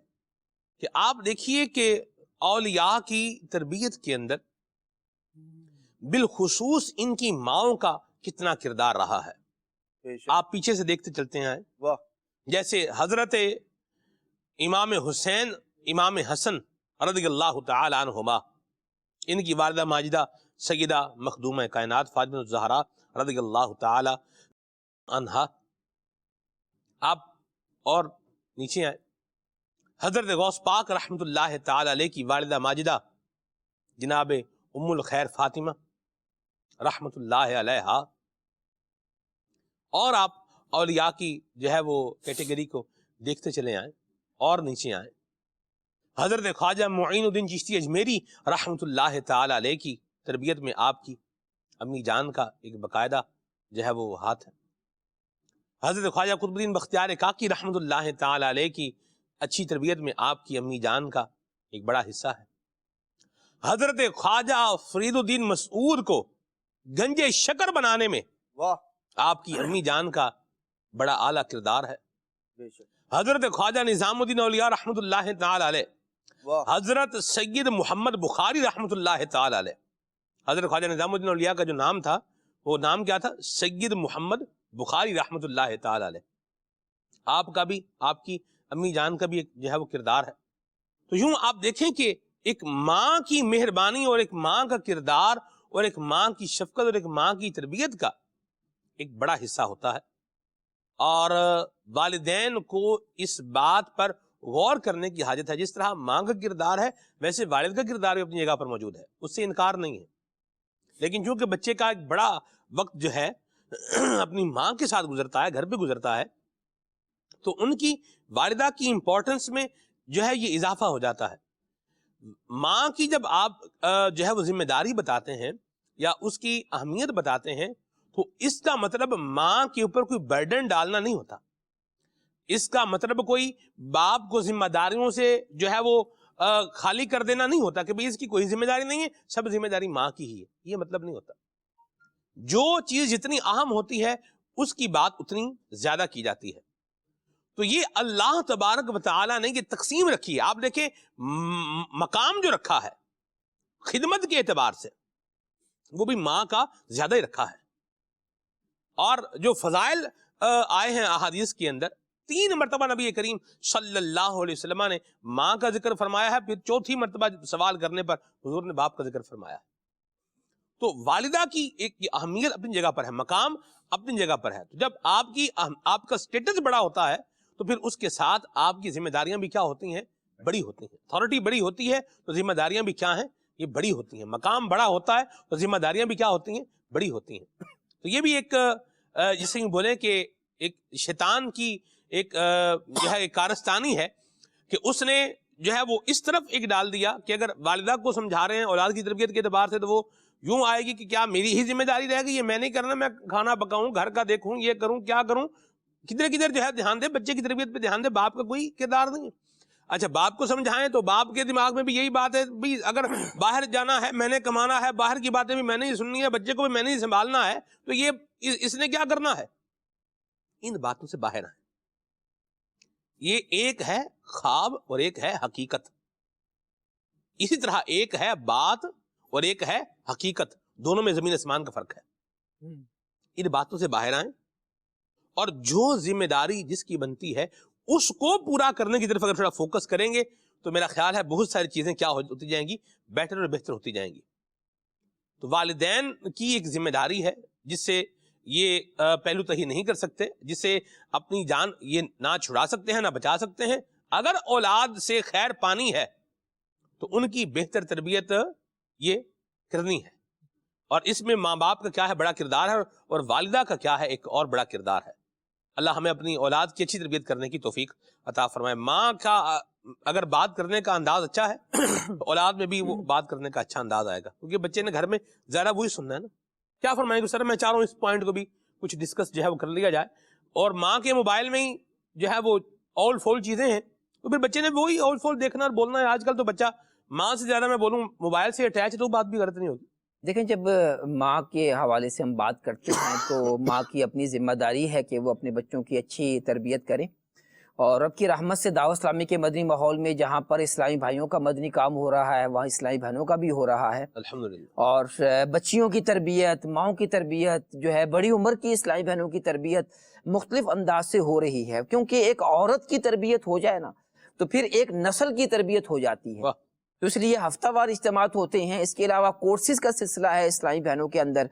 کہ آپ دیکھیے کہ اولیاء کی تربیت کے اندر بالخصوص ان کی ماؤں کا کتنا کردار رہا ہے. آپ پیچھے سے دیکھتے چلتے ہیں, جیسے حضرت امام حسین امام حسن رضی اللہ تعالی عنہما, ان کی والدہ ماجدہ سیدہ مخدومہ کائنات فاطمہ الزہرا رضی اللہ تعالی عنہا. آپ اور نیچے آئے, حضرت غوث پاک رحمت اللہ تعالی علیہ کی والدہ ماجدہ جناب ام الخیر فاطمہ رحمت اللہ علیہا, اور آپ اولیاء کی جو ہے وہ کیٹیگری کو دیکھتے چلے آئیں اور نیچے آئیں. حضرت خواجہ معین الدین چشتی اجمیری رحمت اللہ تعالی علیہ کی تربیت میں آپ کی امی جان کا ایک باقاعدہ جو ہے وہ ہاتھ ہے. حضرت خواجہ قطب الدین بختیار کاکی رحمت اللہ تعالی علیہ کی اچھی تربیت میں آپ کی امی جان کا ایک بڑا حصہ ہے. حضرت خواجہ فرید الدین مسعود کو گنجے شکر بنانے میں آپ کی امی جان کا بڑا اعلیٰ کردار ہے. حضرت خواجہ نظام الدین اولیاء رحمت اللہ تعالی علیہ, حضرت سید محمد بخاری رحمت اللہ تعالی علیہ, حضرت خواجہ نظام الدین اولیاء کا جو نام تھا وہ نام کیا تھا؟ سید محمد بخاری رحمت اللہ تعالی علیہ. آپ کا بھی, آپ کی امی جان کا بھی ایک جو ہے وہ کردار ہے. تو یوں آپ دیکھیں کہ ایک ماں کی مہربانی اور ایک ماں کا کردار اور ایک ماں کی شفقت اور ایک ماں کی تربیت کا ایک بڑا حصہ ہوتا ہے, اور والدین کو اس بات پر غور کرنے کی حاجت ہے. جس طرح ماں کا کردار ہے ویسے والد کا کردار بھی اپنی جگہ پر موجود ہے, اس سے انکار نہیں ہے. لیکن چونکہ بچے کا ایک بڑا وقت جو ہے اپنی ماں کے ساتھ گزرتا ہے, گھر پہ گزرتا ہے, تو ان کی والدہ کی امپورٹنس میں جو ہے یہ اضافہ ہو جاتا ہے. ماں کی جب آپ جو ہے وہ ذمہ داری بتاتے ہیں یا اس کی اہمیت بتاتے ہیں تو اس کا مطلب ماں کے اوپر کوئی برڈن ڈالنا نہیں ہوتا. اس کا مطلب کوئی باپ کو ذمہ داریوں سے جو ہے وہ خالی کر دینا نہیں ہوتا کہ بھئی اس کی کوئی ذمہ داری نہیں ہے, سب ذمہ داری ماں کی ہی ہے, یہ مطلب نہیں ہوتا. جو چیز جتنی اہم ہوتی ہے اس کی بات اتنی زیادہ کی جاتی ہے. تو یہ اللہ تبارک و تعالیٰ نے یہ تقسیم رکھی ہے. آپ دیکھیں مقام جو رکھا ہے خدمت کے اعتبار سے وہ بھی ماں کا زیادہ ہی رکھا ہے. اور جو فضائل آئے ہیں احادیث کے اندر, 3 مرتبہ نبی کریم صلی اللہ علیہ وسلم نے ماں کا ذکر فرمایا ہے, پھر 4تھی مرتبہ سوال کرنے پر حضور نے باپ کا ذکر فرمایا ہے. تو والدہ کی ایک اہمیت اپنی جگہ پر ہے, مقام اپنی جگہ پر ہے. تو جب آپ کا سٹیٹس بڑا ہوتا ہے تو پھر اس کے ساتھ آپ کی ذمہ داریاں بھی کیا ہوتی ہیں؟ بڑی ہوتی ہیں. اتھارٹی بڑی ہوتی ہے تو ذمہ داریاں بھی کیا ہیں؟ یہ بڑی ہوتی ہیں. مقام بڑا ہوتا ہے تو ذمہ داریاں بھی کیا ہوتی ہیں؟ بڑی ہوتی ہیں. تو یہ بھی ایک جسے یوں بولیں کہ ایک شیطان کی ایک جو ہے ایک کارستانی ہے کہ اس نے جو ہے وہ اس طرف ایک ڈال دیا کہ اگر والدہ کو سمجھا رہے ہیں اولاد کی تربیت کے اعتبار سے تو وہ یوں آئے گی کہ کیا میری ہی ذمہ داری رہے گی، یہ میں نہیں کرنا، میں کھانا پکاؤں، گھر کا دیکھوں، یہ کروں، کیا کروں، کدھر کدھر جو ہے دھیان دے، بچے کی تربیت پہ دھیان دے. باپ کا کوئی کردار نہیں ہے. اچھا باپ کو سمجھائیں تو باپ کے دماغ میں بھی یہی بات ہے بھی اگر باہر جانا ہے، میں نے کمانا ہے، باہر کی باتیں بھی میں نے ہی سننی ہے، بچے کو بھی میں نے ہی سنبھالنا ہے، تو یہ اس نے کیا کرنا ہے؟ ان باتوں سے باہر آئیں. یہ ایک ہے خواب اور ایک ہے حقیقت. اسی طرح ایک ہے بات اور ایک ہے حقیقت، دونوں میں زمین آسمان کا فرق ہے. ان باتوں سے باہر آئیں اور جو ذمہ داری جس کی بنتی ہے اس کو پورا کرنے کی طرف اگر تھوڑا فوکس کریں گے تو میرا خیال ہے بہت ساری چیزیں کیا ہوتی جائیں گی؟ بیٹر اور بہتر ہوتی جائیں گی. تو والدین کی ایک ذمہ داری ہے جس سے یہ پہلو تہی نہیں کر سکتے، جس سے اپنی جان یہ نہ چھڑا سکتے ہیں نہ بچا سکتے ہیں. اگر اولاد سے خیر پانی ہے تو ان کی بہتر تربیت یہ کرنی ہے، اور اس میں ماں باپ کا کیا ہے؟ بڑا کردار ہے، اور والدہ کا کیا ہے؟ ایک اور بڑا کردار ہے. اللہ ہمیں اپنی اولاد کی اچھی تربیت کرنے کی توفیق عطا فرمائے. ماں کا اگر بات کرنے کا انداز اچھا ہے تو اولاد میں بھی وہ بات کرنے کا اچھا انداز آئے گا، کیونکہ بچے نے گھر میں زیادہ وہی سننا ہے نا. کیا فرمائیں گے سر؟ میں چاہ رہا ہوں اس پوائنٹ کو بھی کچھ ڈسکس جو ہے وہ کر لیا جائے. اور ماں کے موبائل میں ہی جو ہے وہ اول فول چیزیں ہیں تو پھر بچے نے وہی اول فول دیکھنا اور بولنا ہے. آج کل تو بچہ ماں سے زیادہ میں بولوں موبائل سے اٹیچ ہے تو بات بھی غلط نہیں ہوگی. دیکھیں جب ماں کے حوالے سے ہم بات کرتے ہیں تو ماں کی اپنی ذمہ داری ہے کہ وہ اپنے بچوں کی اچھی تربیت کریں، اور رب کی رحمت سے دعوت اسلامی کے مدنی ماحول میں جہاں پر اسلامی بھائیوں کا مدنی کام ہو رہا ہے وہاں اسلامی بہنوں کا بھی ہو رہا ہے. الحمدللہ. اور بچیوں کی تربیت، ماؤں کی تربیت جو ہے، بڑی عمر کی اسلامی بہنوں کی تربیت مختلف انداز سے ہو رہی ہے. کیونکہ ایک عورت کی تربیت ہو جائے نا تو پھر ایک نسل کی تربیت ہو جاتی ہے. تو اس لیے ہفتہ وار اجتماعات ہوتے ہیں. اس کے علاوہ کورسز کا سلسلہ ہے اسلامی بہنوں کے اندر،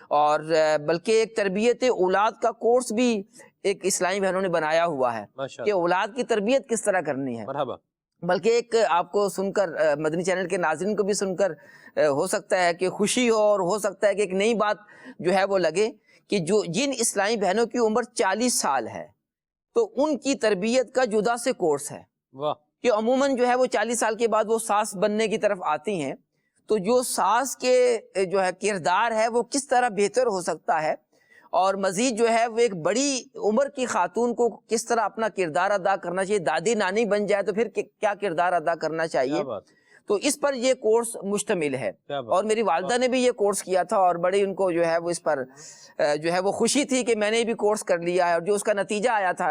اور بلکہ ایک تربیت اولاد کا کورس بھی ایک اسلامی بہنوں نے بنایا ہوا ہے کہ اولاد کی تربیت کس طرح کرنی ہے. مرحبا. بلکہ ایک آپ کو سن کر مدنی چینل کے ناظرین کو بھی سن کر ہو سکتا ہے کہ خوشی ہو، اور ہو سکتا ہے کہ ایک نئی بات جو ہے وہ لگے کہ جن اسلامی بہنوں کی عمر 40 سال ہے تو ان کی تربیت کا جدا سے کورس ہے. واہ. کہ عموماً جو ہے وہ 40 سال کے بعد وہ ساس بننے کی طرف آتی ہیں، تو جو ساس کے جو ہے کردار ہے وہ کس طرح بہتر ہو سکتا ہے، اور مزید جو ہے وہ ایک بڑی عمر کی خاتون کو کس طرح اپنا کردار ادا کرنا چاہیے، دادی نانی بن جائے تو پھر کیا کردار ادا کرنا چاہیے. تو اس پر یہ کورس مشتمل ہے. اور میری والدہ نے بھی یہ کورس کیا تھا، اور بڑی ان کو جو ہے وہ اس پر جو ہے وہ خوشی تھی کہ میں نے بھی کورس کر لیا ہے. اور جو اس کا نتیجہ آیا تھا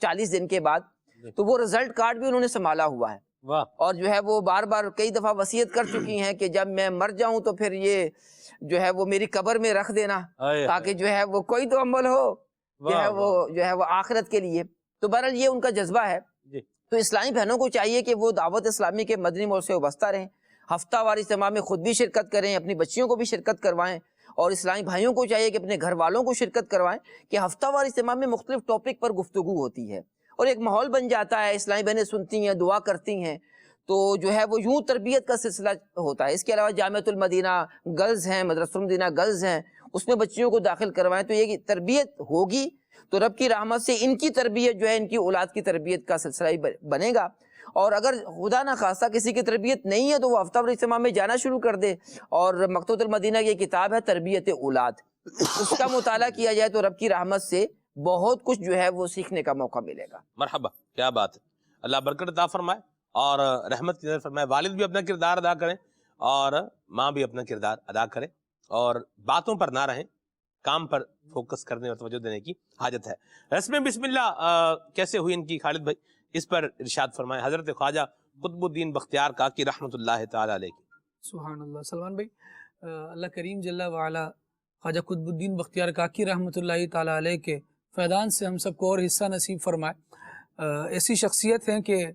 40 دن کے بعد، تو وہ رزلٹ کارڈ بھی انہوں نے سنبھالا ہوا ہے. اور جو ہے وہ بار بار کئی دفعہ وصیت کر چکی ہیں کہ جب میں مر جاؤں تو پھر یہ جو ہے وہ میری قبر میں رکھ دینا، تاکہ جو ہے وہ کوئی تو عمل ہو جو ہے وہ آخرت کے لیے. تو بہرحال یہ ان کا جذبہ ہے. تو اسلامی بہنوں کو چاہیے کہ وہ دعوت اسلامی کے مدنی موضوع سے وابستہ رہیں، ہفتہ وار اجتماع میں خود بھی شرکت کریں، اپنی بچیوں کو بھی شرکت کروائیں، اور اسلامی بھائیوں کو چاہیے کہ اپنے گھر والوں کو شرکت کروائیں کہ ہفتہ وار اجتماع میں مختلف ٹاپک پر گفتگو ہوتی ہے، اور ایک ماحول بن جاتا ہے. اسلامی بہنیں سنتی ہیں، دعا کرتی ہیں، تو جو ہے وہ یوں تربیت کا سلسلہ ہوتا ہے. اس کے علاوہ جامعۃ المدینہ گرلز ہیں، مدرسۃ المدینہ گرلز ہیں، اس میں بچیوں کو داخل کروائیں. تو یہ تربیت ہوگی تو رب کی رحمت سے ان کی تربیت جو ہے، ان کی اولاد کی تربیت کا سلسلہ ہی بنے گا. اور اگر خدا نہ خواستہ کسی کی تربیت نہیں ہے تو وہ ہفتہ وار اجتماع میں جانا شروع کر دے، اور مکتبۃ المدینہ کی کتاب ہے تربیت اولاد، اس کا مطالعہ کیا جائے تو رب کی رحمت سے بہت کچھ جو ہے وہ سیکھنے کا موقع ملے گا. مرحبا. کیا بات ہے. اللہ برکت عطا فرمائے اور رحمت کی نظر فرمائے. والد بھی اپنا کردار ادا کریں اور ماں بھی اپنا کردار ادا کرے، اور باتوں پر نہ رہیں، کام پر فوکس کرنے اور توجہ دینے کی حاجت ہے. رسم بسم اللہ کیسے ہوئی ان کی خالد بھائی، اس پر ارشاد فرمائے. حضرت خواجہ قطب الدین بختیار کاکی رحمۃ اللہ تعالی علیہ کی. سبحان اللہ. سلمان بھائی، اللہ کریم جل وعلا خواجہ قطب الدین بختیار کاکی رحمۃ اللہ تعالی علیہ کے فیضان سے ہم سب کو اور حصہ نصیب فرمائے. ایسی شخصیت ہیں کہ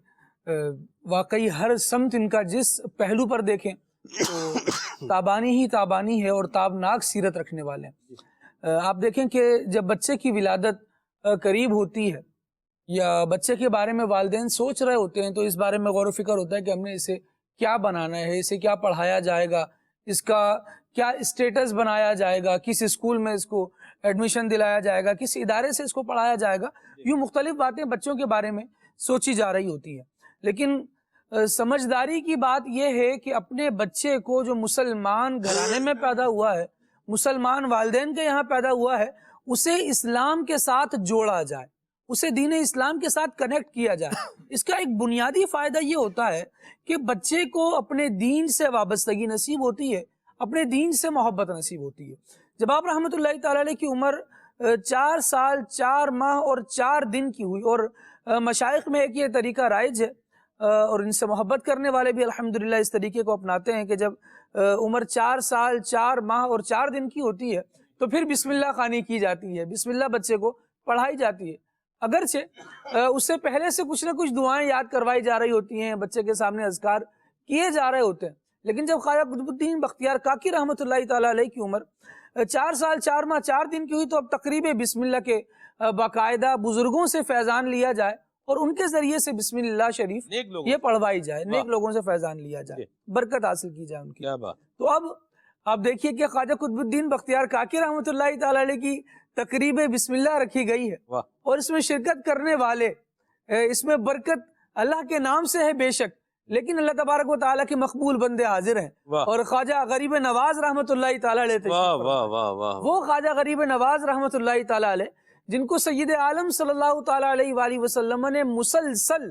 واقعی ہر سمت ان کا جس پہلو پر دیکھیں تو تابانی ہی تابانی ہے، اور تابناک سیرت رکھنے والے ہیں. آپ دیکھیں کہ جب بچے کی ولادت قریب ہوتی ہے یا بچے کے بارے میں والدین سوچ رہے ہوتے ہیں تو اس بارے میں غور و فکر ہوتا ہے کہ ہم نے اسے کیا بنانا ہے، اسے کیا پڑھایا جائے گا، اس کا کیا اسٹیٹس بنایا جائے گا، کس اسکول میں اس کو ایڈمیشن دلایا جائے گا، کس ادارے سے اس کو پڑھایا جائے گا. یوں مختلف باتیں بچوں کے بارے میں سوچی جا رہی ہوتی ہیں. لیکن سمجھداری کی بات یہ ہے کہ اپنے بچے کو جو مسلمان گھرانے میں پیدا ہوا ہے، مسلمان والدین کے یہاں پیدا ہوا ہے، اسے اسلام کے ساتھ جوڑا جائے، اسے دین اسلام کے ساتھ کنیکٹ کیا جائے. اس کا ایک بنیادی فائدہ یہ ہوتا ہے کہ بچے کو اپنے دین سے وابستگی نصیب ہوتی ہے، اپنے دین سے محبت نصیب ہوتی ہے. جب آپ رحمۃ اللہ تعالی علیہ کی عمر 4 سال 4 ماہ اور 4 دن کی ہوئی، اور مشائخ میں ایک یہ طریقہ رائج ہے اور ان سے محبت کرنے والے بھی الحمدللہ اس طریقے کو اپناتے ہیں کہ جب عمر 4 سال 4 ماہ اور 4 دن کی ہوتی ہے تو پھر بسم اللہ خوانی کی جاتی ہے، بسم اللہ بچے کو پڑھائی جاتی ہے. اگرچہ اس سے پہلے سے کچھ نہ کچھ دعائیں یاد کروائی جا رہی ہوتی ہیں، بچے کے سامنے اذکار کیے جا رہے ہوتے ہیں. لیکن جب خواجہ قطب الدین بختیار کاکی رحمۃ اللہ تعالیٰ علیہ کی عمر 4 سال 4 ماہ 4 دن کی ہوئی تو اب تقریب بسم اللہ کے باقاعدہ بزرگوں سے فیضان لیا جائے اور ان کے ذریعے سے بسم اللہ شریف یہ پڑھوائی جائے، نیک لوگوں سے فیضان لیا جائے، برکت حاصل کی جائے ان کی. تو اب آپ دیکھیے کہ خواجہ قطب الدین بختیار کاکی رحمۃ اللہ تعالیٰ علیہ کی تقریب بسم اللہ رکھی گئی ہے اور اس میں شرکت کرنے والے، اس میں برکت اللہ کے نام سے ہے بے شک، لیکن اللہ تبارک و تعالیٰ کے مقبول بندے حاضر ہیں. اور خواجہ غریب نواز رحمۃ اللہ تعالیٰ علیہ، وہ خواجہ غریب نواز رحمۃ اللہ تعالیٰ علیہ جن کو سید عالم صلی اللہ تعالیٰ علیہ وآلہ وسلم نے مسلسل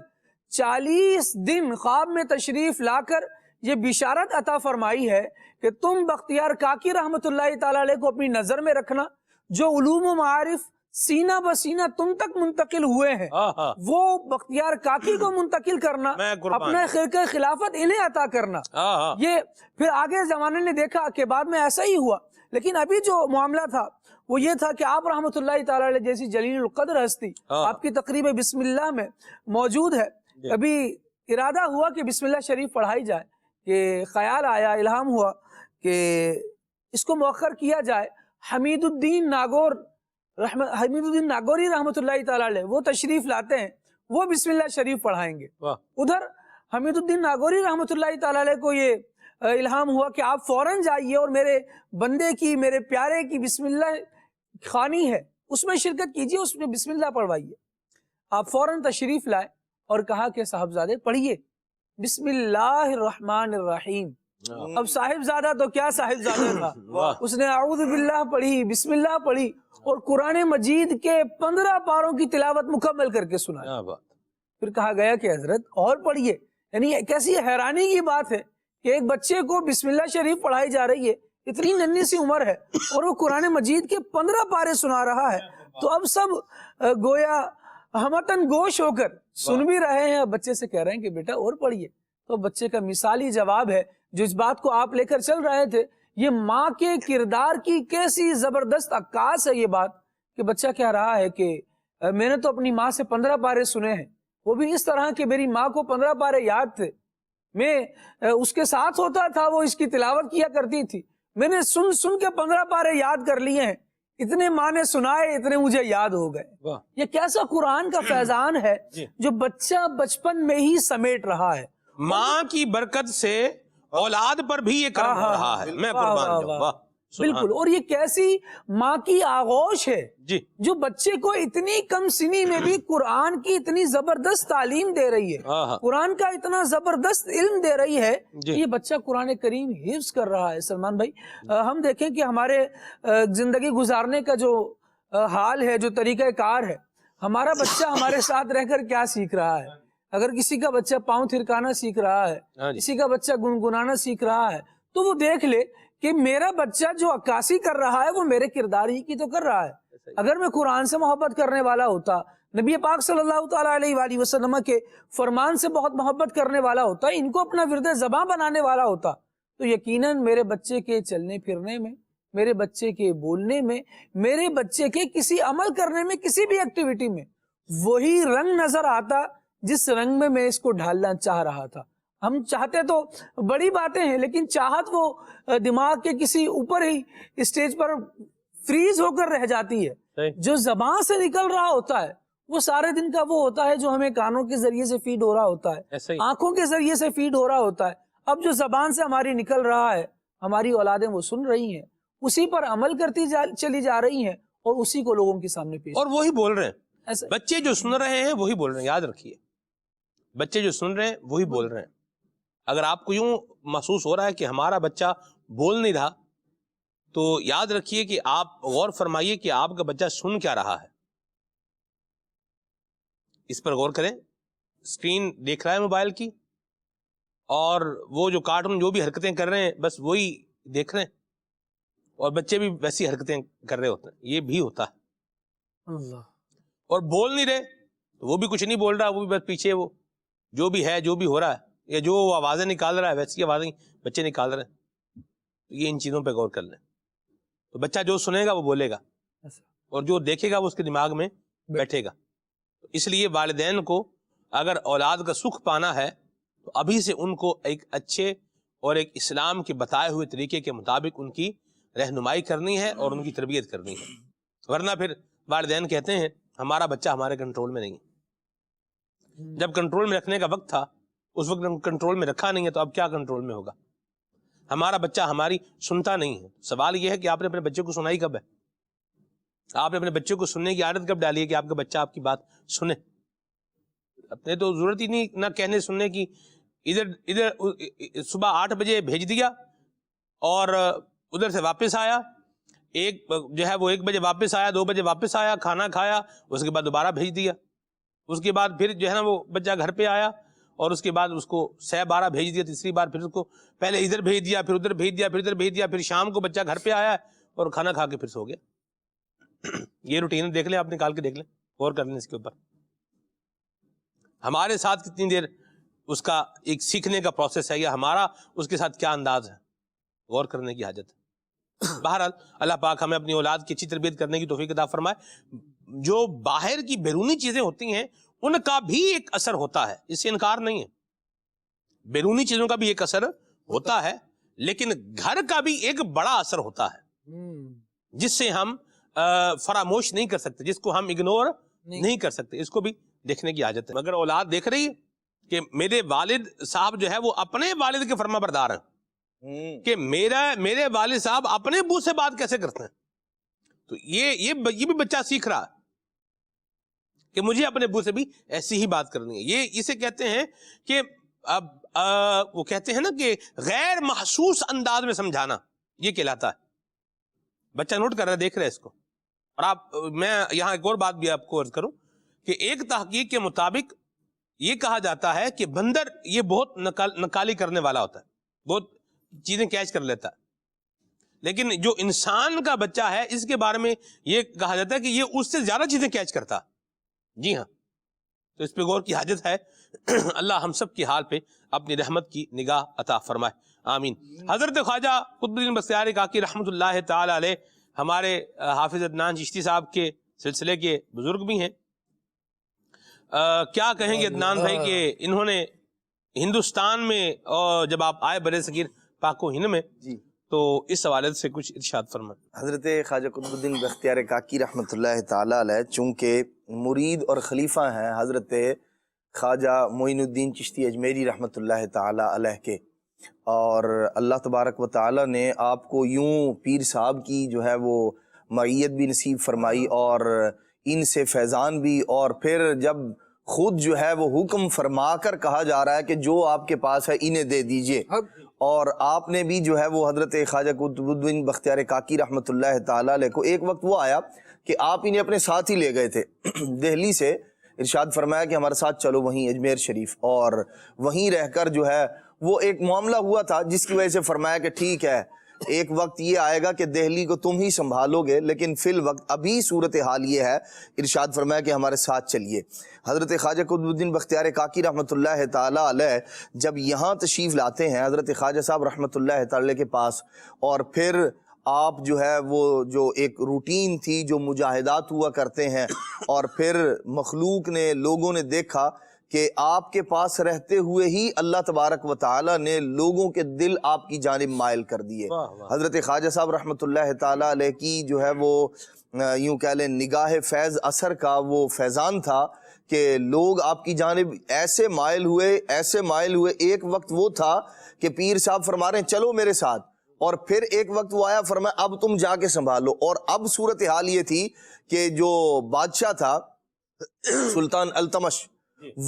40 دن خواب میں تشریف لا کر یہ بشارت عطا فرمائی ہے کہ تم بختیار کاکی رحمۃ اللہ تعالیٰ علیہ کو اپنی نظر میں رکھنا، جو علوم و معارف سینہ بسینہ تم تک منتقل ہوئے ہیں وہ بختیار کاکی کو منتقل کرنا، اپنا خرقہ خلافت انہیں عطا کرنا. یہ پھر آگے زمانے نے دیکھا کہ بعد میں ایسا ہی ہوا، لیکن ابھی جو معاملہ تھا وہ یہ تھا کہ آپ رحمۃ اللہ تعالیٰ علیہ جیسی جلیل القدر ہستی آپ کی تقریب بسم اللہ میں موجود ہے. ابھی ارادہ ہوا کہ بسم اللہ شریف پڑھائی جائے، کہ خیال آیا، الہام ہوا کہ اس کو مؤخر کیا جائے. حمید الدین ناگوری رحمۃ اللہ تعالیٰ علیہ وہ تشریف لاتے ہیں، وہ بسم اللہ شریف پڑھائیں گے. ادھر حمید الدین ناگوری رحمۃ اللہ تعالیٰ علیہ کو یہ الہام ہوا کہ آپ فوراً جائیے اور میرے بندے کی، میرے پیارے کی بسم اللہ خوانی ہے، اس میں شرکت کیجیے، اس میں بسم اللہ پڑھوائیے. آپ فوراً تشریف لائے اور کہا کہ صاحبزادے پڑھیے بسم اللہ الرحمن الرحیم. اب صاحبزادہ تو کیا صاحبزادہ تھا، اس نے اعوذ باللہ پڑھی، بسم اللہ پڑھی اور قرآن مجید کے 15 پاروں کی تلاوت مکمل کر کے سنا. پھر کہا گیا کہ حضرت اور پڑھیے. یعنی کیسی حیرانی کی بات ہے کہ ایک بچے کو بسم اللہ شریف پڑھائی جا رہی ہے، اتنی ننھی سی عمر ہے اور وہ قرآن مجید کے 15 پارے سنا رہا ہے. تو اب سب گویا ہمتن گوش ہو کر سن بھی رہے ہیں، بچے سے کہہ رہے ہیں کہ بیٹا اور پڑھیے. تو بچے کا مثالی جواب ہے جو اس بات کو آپ لے کر چل رہے تھے. یہ ماں کے کردار کی کیسی زبردست عکاس ہے یہ بات کہ بچہ کہہ رہا ہے کہ میں نے تو اپنی ماں سے 15 پارے سنے ہیں، وہ بھی اس طرح کہ میری ماں کو 15 پارے یاد تھے، میں اس کے ساتھ ہوتا تھا، وہ اس کی تلاوت کیا کرتی تھی، میں نے سن کے 15 پارے یاد کر لیے ہیں، اتنے ماں نے سنائے، اتنے مجھے یاد ہو گئے. یہ کیسا قرآن کا فیضان ہے جو بچہ بچپن میں ہی سمیٹ رہا ہے. ماں کی برکت سے اولاد پر بھی یہ کرم ہو رہا ہے. میں قربان جاؤں. بالکل. اور یہ کیسی ماں کی آغوش ہے جو بچے کو اتنی کم سنی میں بھی قرآن کی اتنی زبردست تعلیم دے رہی ہے، قرآن کا اتنا زبردست علم دے رہی ہے کہ یہ بچہ قرآن کریم حفظ کر رہا ہے. سلمان بھائی، ہم دیکھیں کہ ہمارے زندگی گزارنے کا جو حال ہے، جو طریقہ کار ہے، ہمارا بچہ ہمارے ساتھ رہ کر کیا سیکھ رہا ہے. اگر کسی کا بچہ پاؤں تھرکانا سیکھ رہا ہے، کسی کا بچہ گنگنانا سیکھ رہا ہے، تو وہ دیکھ لے کہ میرا بچہ جو عکاسی کر رہا ہے وہ میرے کردار ہی کی تو کر رہا ہے. اگر میں قرآن سے محبت کرنے والا ہوتا، نبی پاک صلی اللہ تعالیٰ علیہ وآلہ وسلم کے فرمان سے بہت محبت کرنے والا ہوتا، ان کو اپنا ورد زباں بنانے والا ہوتا، تو یقیناً میرے بچے کے چلنے پھرنے میں، میرے بچے کے بولنے میں، میرے بچے کے کسی عمل کرنے میں، کسی بھی ایکٹیویٹی میں وہی رنگ نظر آتا جس رنگ میں اس کو ڈھالنا چاہ رہا تھا. ہم چاہتے تو بڑی باتیں ہیں، لیکن چاہت وہ دماغ کے کسی اوپر ہی اسٹیج پر فریز ہو کر رہ جاتی ہے. جو زبان سے نکل رہا ہوتا ہے وہ سارے دن کا وہ ہوتا ہے جو ہمیں کانوں کے ذریعے سے فیڈ ہو رہا ہوتا ہے, ایسا ہی آنکھوں کے ذریعے سے فیڈ ہو رہا ہوتا ہے. اب جو زبان سے ہماری نکل رہا ہے, ہماری اولادیں وہ سن رہی ہیں, اسی پر عمل کرتی چلی جا رہی ہیں اور اسی کو لوگوں کے سامنے پیش. اور وہی بول رہے ہیں. ایسا بچے جو سن رہے ہیں وہی بول رہے ہیں, یاد رکھیے, بچے جو سن رہے ہیں وہی بول رہے ہیں. اگر آپ کو یوں محسوس ہو رہا ہے کہ ہمارا بچہ بول نہیں رہا, تو یاد رکھیے کہ آپ غور فرمائیے کہ آپ کا بچہ سن کیا رہا ہے. اس پر غور کریں. اسکرین دیکھ رہا ہے موبائل کی, اور وہ جو کارٹون جو بھی حرکتیں کر رہے ہیں بس وہی دیکھ رہے ہیں, اور بچے بھی ویسی حرکتیں کر رہے ہوتے ہیں. یہ بھی ہوتا ہے. اللہ. اور بول نہیں رہے تو وہ بھی کچھ نہیں بول رہا, وہ بھی بس پیچھے وہ جو بھی ہے, جو بھی ہو رہا ہے, یا جو آوازیں نکال رہا ہے ویسی آوازیں بچے نکال رہے ہیں. تو یہ ان چیزوں پہ غور کر لیں. تو بچہ جو سنے گا وہ بولے گا, اور جو دیکھے گا وہ اس کے دماغ میں بیٹھے گا. تو اس لیے والدین کو اگر اولاد کا سکھ پانا ہے تو ابھی سے ان کو ایک اچھے اور ایک اسلام کے بتائے ہوئے طریقے کے مطابق ان کی رہنمائی کرنی ہے اور ان کی تربیت کرنی ہے. ورنہ پھر والدین کہتے ہیں ہمارا بچہ ہمارے کنٹرول میں نہیں ہے. جب کنٹرول میں رکھنے کا وقت تھا اس وقت کنٹرول میں رکھا نہیں ہے, تو اب کیا کنٹرول میں ہوگا. ہمارا بچہ ہماری سنتا نہیں ہے. سوال یہ ہے کہ آپ نے اپنے بچے کو سنائی کب ہے؟ آپ نے اپنے بچے کو سننے کی عادت کب ڈالی ہے کہ آپ کا بچہ آپ کی بات سنے؟ اپنے تو ضرورت ہی نہیں نہ کہنے سننے کی. ادھر صبح 8 بجے بھیج دیا اور ادھر سے واپس آیا, ایک جو ہے وہ 1 بجے واپس آیا, 2 بجے واپس آیا, کھانا کھایا, اس کے بعد دوبارہ بھیج دیا. اس کے بعد پھر جو ہے نا وہ بچہ گھر پہ آیا, اور اس کے بعد اس کو 12:30 بھیج دیا. تیسری بار پھر اس کو پہلے ادھر بھیج دیا, پھر ادھر بھیج دیا, پھر ادھر بھیج دیا, پھر شام کو بچہ گھر پہ آیا اور کھانا کھا کے پھر سو گیا. یہ روٹین دیکھ لیں, آپ نکال کے دیکھ لیں, غور کر لیں اس کے اوپر. ہمارے ساتھ کتنی دیر اس کا ایک سیکھنے کا پروسیس ہے, یا ہمارا اس کے ساتھ کیا انداز ہے, غور کرنے کی حاجت ہے. بہرحال اللہ پاک ہمیں اپنی اولاد کی اچھی تربیت کرنے کی توفیق عطا فرمائے. جو باہر کی بیرونی چیزیں ہوتی ہیں ان کا بھی ایک اثر ہوتا ہے, اس سے انکار نہیں ہے. بیرونی چیزوں کا بھی ایک اثر ہوتا ہے, لیکن گھر کا بھی ایک بڑا اثر ہوتا ہے جس سے ہم فراموش نہیں کر سکتے, جس کو ہم اگنور نہیں کر سکتے. اس کو بھی دیکھنے کی حاجت ہے. مگر اولاد دیکھ رہی ہے کہ میرے والد صاحب جو ہے وہ اپنے والد کے فرما بردار ہیں, کہ میرے والد صاحب اپنے ابو سے بات کیسے کرتے ہیں. تو یہ بھی بچہ سیکھ رہا ہے کہ مجھے اپنے ابو سے بھی ایسی ہی بات کرنی ہے. یہ اسے کہتے ہیں کہ وہ کہتے ہیں نا کہ غیر محسوس انداز میں سمجھانا, یہ کہلاتا ہے. بچہ نوٹ کر رہا ہے, دیکھ رہا ہے اس کو. اور میں یہاں ایک اور بات بھی آپ کو عرض کروں کہ ایک تحقیق کے مطابق یہ کہا جاتا ہے کہ بندر یہ بہت نکالی کرنے والا ہوتا ہے, بہت چیزیں کیچ کر لیتا ہے. لیکن جو انسان کا بچہ ہے اس کے بارے میں یہ کہا جاتا ہے کہ یہ اس سے زیادہ چیزیں کیچ کرتا. جی ہاں, تو اس پہ غور کی حاجت ہے. اللہ ہم سب کی حال پہ اپنی رحمت کی نگاہ عطا فرمائے, آمین. حضرت خواجہ قطب الدین بختیار کاکی رحمۃ اللہ تعالی علیہ ہمارے حافظ عدنان چشتی صاحب کے سلسلے کے بزرگ بھی ہیں. کیا کہیں گے عدنان بھائی کہ انہوں نے ہندوستان میں جب آپ آئے برِ صغیر پاک و ہند میں, تو اس حوالے سے کچھ ارشاد فرمائیں. حضرت خواجہ قطب الدین بختیار کاکی رحمۃ اللہ تعالی علیہ چونکہ مرید اور خلیفہ ہیں حضرت خواجہ معین الدین چشتی اجمیری رحمۃ اللہ تعالی علیہ کے, اور اللہ تبارک و تعالی نے آپ کو یوں پیر صاحب کی جو ہے وہ معیت بھی نصیب فرمائی اور ان سے فیضان بھی, اور پھر جب خود جو ہے وہ حکم فرما کر کہا جا رہا ہے کہ جو آپ کے پاس ہے انہیں دے دیجئے, اور آپ نے بھی جو ہے وہ حضرت خواجہ قطب الدین بختیار کاکی رحمۃ اللہ تعالی علیہ کو ایک وقت وہ آیا کہ آپ انہیں اپنے ساتھ ہی لے گئے تھے دہلی سے, ارشاد فرمایا کہ ہمارے ساتھ چلو وہیں اجمیر شریف, اور وہیں رہ کر جو ہے وہ ایک معاملہ ہوا تھا جس کی وجہ سے فرمایا کہ ٹھیک ہے ایک وقت یہ آئے گا کہ دہلی کو تم ہی سنبھالو گے, لیکن فی الوقت ابھی صورتحال یہ ہے, ارشاد فرمایا کہ ہمارے ساتھ چلیے. حضرت خواجہ قطب الدین بختیار کاکی رحمۃ اللہ تعالی علیہ جب یہاں تشریف لاتے ہیں حضرت خواجہ صاحب رحمۃ اللہ تعالی کے پاس, اور پھر آپ جو ہے وہ جو ایک روٹین تھی, جو مجاہدات ہوا کرتے ہیں, اور پھر مخلوق نے لوگوں نے دیکھا کہ آپ کے پاس رہتے ہوئے ہی اللہ تبارک و تعالی نے لوگوں کے دل آپ کی جانب مائل کر دیے. حضرت خواجہ صاحب رحمۃ اللہ تعالی علیہ کی جو ہے وہ یوں کہہ لیں نگاہ فیض اثر کا وہ فیضان تھا کہ لوگ آپ کی جانب ایسے مائل ہوئے. ایک وقت وہ تھا کہ پیر صاحب فرما رہے ہیں چلو میرے ساتھ، اور پھر ایک وقت وہ آیا فرمایا اب تم جا کے سنبھالو. اور اب صورتحال یہ تھی کہ جو بادشاہ تھا سلطان التمش،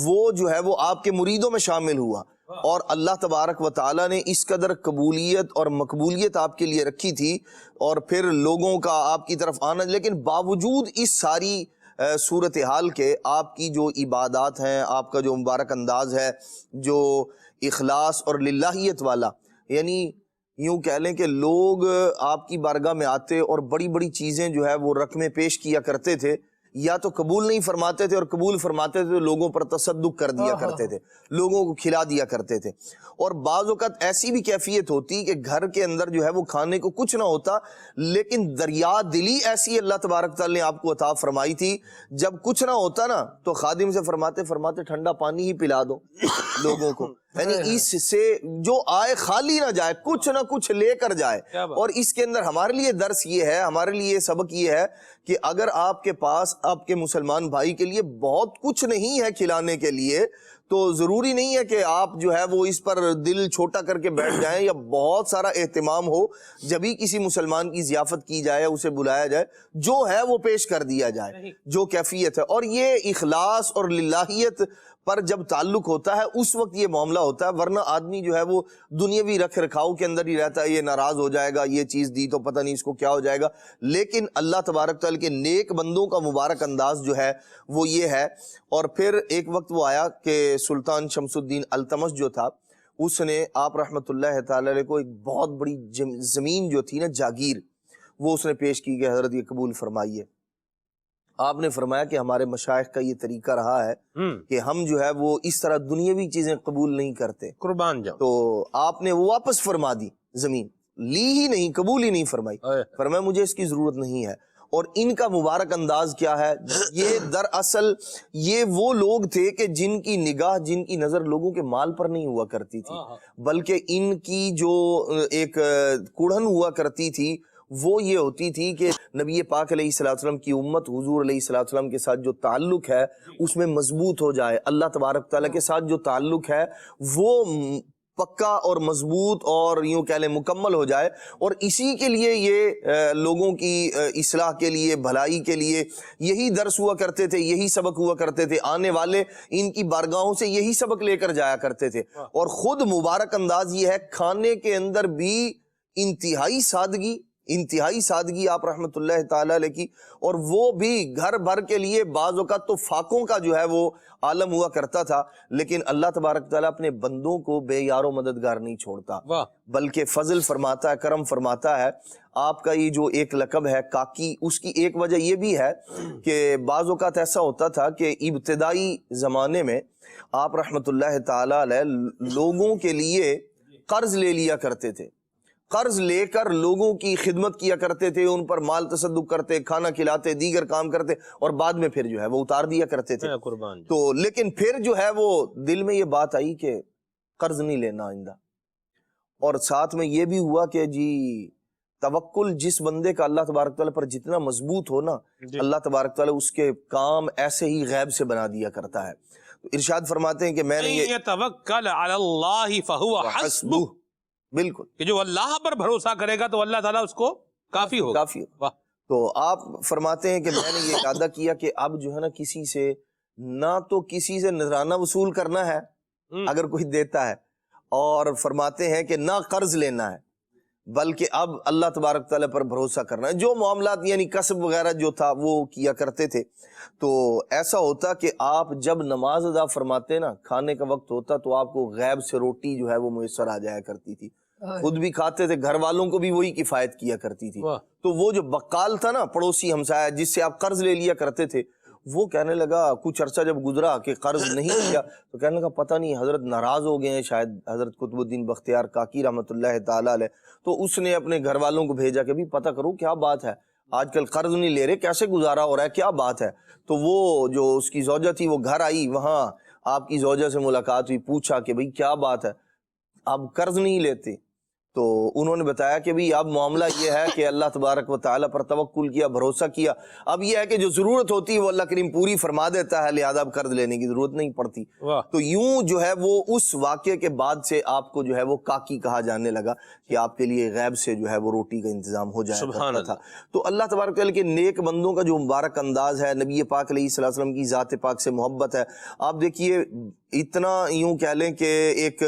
وہ جو ہے وہ آپ کے مریدوں میں شامل ہوا، اور اللہ تبارک و تعالیٰ نے اس قدر قبولیت اور مقبولیت آپ کے لیے رکھی تھی، اور پھر لوگوں کا آپ کی طرف آنا. لیکن باوجود اس ساری صورتحال کے آپ کی جو عبادات ہیں، آپ کا جو مبارک انداز ہے، جو اخلاص اور للہیت والا، یعنی یوں کہہ لیں کہ لوگ آپ کی بارگاہ میں آتے اور بڑی بڑی چیزیں جو ہے وہ رقمیں پیش کیا کرتے تھے، یا تو قبول نہیں فرماتے تھے، اور قبول فرماتے تھے تو لوگوں پر تصدق کر دیا کرتے تھے، لوگوں کو کھلا دیا کرتے تھے. اور بعض اوقات ایسی بھی کیفیت ہوتی کہ گھر کے اندر جو ہے وہ کھانے کو کچھ نہ ہوتا، لیکن دریا دلی ایسی اللہ تبارک تعالیٰ نے آپ کو عطا فرمائی تھی، جب کچھ نہ ہوتا نا تو خادم سے فرماتے ٹھنڈا پانی ہی پلا دو لوگوں کو. یعنی اس سے جو آئے خالی نہ جائے، کچھ نہ کچھ لے کر جائے. اور اس کے اندر ہمارے لیے درس یہ ہے، ہمارے لیے سبق یہ ہے کہ اگر آپ کے پاس آپ کے مسلمان بھائی کے لیے بہت کچھ نہیں ہے کھلانے کے لیے، تو ضروری نہیں ہے کہ آپ جو ہے وہ اس پر دل چھوٹا کر کے بیٹھ جائیں، یا بہت سارا اہتمام ہو جب ہی کسی مسلمان کی ضیافت کی جائے، اسے بلایا جائے، جو ہے وہ پیش کر دیا جائے، جو کیفیت ہے. اور یہ اخلاص اور للہیت پر جب تعلق ہوتا ہے اس وقت یہ معاملہ ہوتا ہے. ورنہ آدمی جو ہے وہ دنیاوی رکھ رکھاؤ کے اندر ہی رہتا ہے، یہ ناراض ہو جائے گا، یہ چیز دی تو پتہ نہیں اس کو کیا ہو جائے گا. لیکن اللہ تبارک تعالیٰ کے نیک بندوں کا مبارک انداز جو ہے وہ یہ ہے. اور پھر ایک وقت وہ آیا کہ سلطان شمس الدین التمش جو تھا، اس نے آپ رحمۃ اللہ تعالی علیہ کو ایک بہت بڑی زمین جو تھی نا جاگیر، وہ اس نے پیش کی کہ حضرت یہ قبول فرمائیے. آپ نے فرمایا کہ ہمارے مشائخ کا یہ طریقہ رہا ہے کہ ہم جو ہے وہ اس طرح دنیاوی چیزیں قبول نہیں کرتے، قربان جاؤ. تو آپ نے وہ واپس فرما دی، زمین لی ہی نہیں، قبول ہی نہیں فرمائی. فرمایا مجھے اس کی ضرورت نہیں ہے. اور ان کا مبارک انداز کیا ہے، یہ دراصل یہ وہ لوگ تھے کہ جن کی نگاہ، جن کی نظر لوگوں کے مال پر نہیں ہوا کرتی تھی، بلکہ ان کی جو ایک کڑھن ہوا کرتی تھی وہ یہ ہوتی تھی کہ نبی پاک علیہ الصلوۃ والسلام کی امت حضور علیہ الصلوۃ والسلام کے ساتھ جو تعلق ہے اس میں مضبوط ہو جائے، اللہ تبارک تعالیٰ کے ساتھ جو تعلق ہے وہ پکا اور مضبوط اور یوں کہہ لیں مکمل ہو جائے. اور اسی کے لیے یہ لوگوں کی اصلاح کے لیے، بھلائی کے لیے یہی درس ہوا کرتے تھے، یہی سبق ہوا کرتے تھے. آنے والے ان کی بارگاہوں سے یہی سبق لے کر جایا کرتے تھے. اور خود مبارک انداز یہ ہے، کھانے کے اندر بھی انتہائی سادگی آپ رحمت اللہ تعالی علیہ کی، اور وہ بھی گھر بھر کے لیے. بعض اوقات تو فاقوں کا جو ہے وہ عالم ہوا کرتا تھا، لیکن اللہ تبارک تعالیٰ اپنے بندوں کو بے یار و مددگار نہیں چھوڑتا، بلکہ فضل فرماتا ہے، کرم فرماتا ہے. آپ کا یہ جو ایک لقب ہے کاکی، اس کی ایک وجہ یہ بھی ہے کہ بعض اوقات ایسا ہوتا تھا کہ ابتدائی زمانے میں آپ رحمت اللہ تعالی علیہ لوگوں کے لیے قرض لے لیا کرتے تھے. قرض لے کر لوگوں کی خدمت کیا کرتے تھے، ان پر مال تصدق کرتے، کھانا کھلاتے، دیگر کام کرتے، اور بعد میں پھر جو ہے وہ اتار دیا کرتے تھے. تو لیکن پھر جو ہے وہ دل میں یہ بات آئی کہ قرض نہیں لینا آئندہ. اور ساتھ میں یہ بھی ہوا کہ جی توکل جس بندے کا اللہ تبارک تعالیٰ پر جتنا مضبوط ہو نا، اللہ تبارک تعالیٰ اس کے کام ایسے ہی غیب سے بنا دیا کرتا ہے. تو ارشاد فرماتے ہیں کہ میں نے یہ یتوکل علی اللہ فہو حسبہ، بالکل کہ جو اللہ پر بھروسہ کرے گا تو اللہ تعالیٰ اس کو کافی ہوگا. تو آپ فرماتے ہیں کہ میں نے یہ ارادہ کیا کہ اب جو ہے نا کسی سے نہ تو کسی سے نذرانہ وصول کرنا ہے اگر کوئی دیتا ہے، اور فرماتے ہیں کہ نہ قرض لینا ہے، بلکہ اب اللہ تبارک تعالیٰ پر بھروسہ کرنا ہے. جو معاملات یعنی کسب وغیرہ جو تھا وہ کیا کرتے تھے. تو ایسا ہوتا کہ آپ جب نماز ادا فرماتے نا، کھانے کا وقت ہوتا تو آپ کو غیب سے روٹی جو ہے وہ میسر آ جایا کرتی تھی. خود بھی کھاتے تھے، گھر والوں کو بھی وہی کفایت کیا کرتی تھی. تو وہ جو بقال تھا نا، پڑوسی ہمسایہ جس سے آپ قرض لے لیا کرتے تھے، وہ کہنے لگا کچھ عرصہ جب گزرا کہ قرض نہیں کیا، تو کہنے لگا پتہ نہیں حضرت ناراض ہو گئے ہیں شاید، حضرت قطب الدین بختیار کاکی رحمۃ اللہ تعالی علیہ. تو اس نے اپنے گھر والوں کو بھیجا کہ بھی پتہ کرو کیا بات ہے، آج کل قرض نہیں لے رہے، کیسے گزارا ہو رہا ہے، کیا بات ہے. تو وہ جو اس کی زوجہ تھی وہ گھر آئی، وہاں آپ کی زوجہ سے ملاقات ہوئی, پوچھا کہ بھئی کیا بات ہے, آپ قرض نہیں لیتے؟ تو انہوں نے بتایا کہ بھئی اب معاملہ یہ ہے کہ اللہ تبارک و تعالیٰ پر توکل کیا, بھروسہ کیا, اب یہ ہے کہ جو ضرورت ہوتی ہے وہ اللہ کریم پوری فرما دیتا ہے, لہذا اب قرض لینے کی ضرورت نہیں پڑتی. تو یوں جو ہے وہ اس واقعے کے بعد سے آپ کو جو ہے وہ کاکی کہا جانے لگا کہ آپ کے لیے غیب سے جو ہے وہ روٹی کا انتظام ہو جایا کرتا تھا. تو اللہ تبارک و تعالیٰ کے نیک بندوں کا جو مبارک انداز ہے, نبی پاک علیہ الصلوۃ والسلام کی ذات پاک سے محبت ہے. آپ دیکھیے اتنا یوں کہہ لیں کہ ایک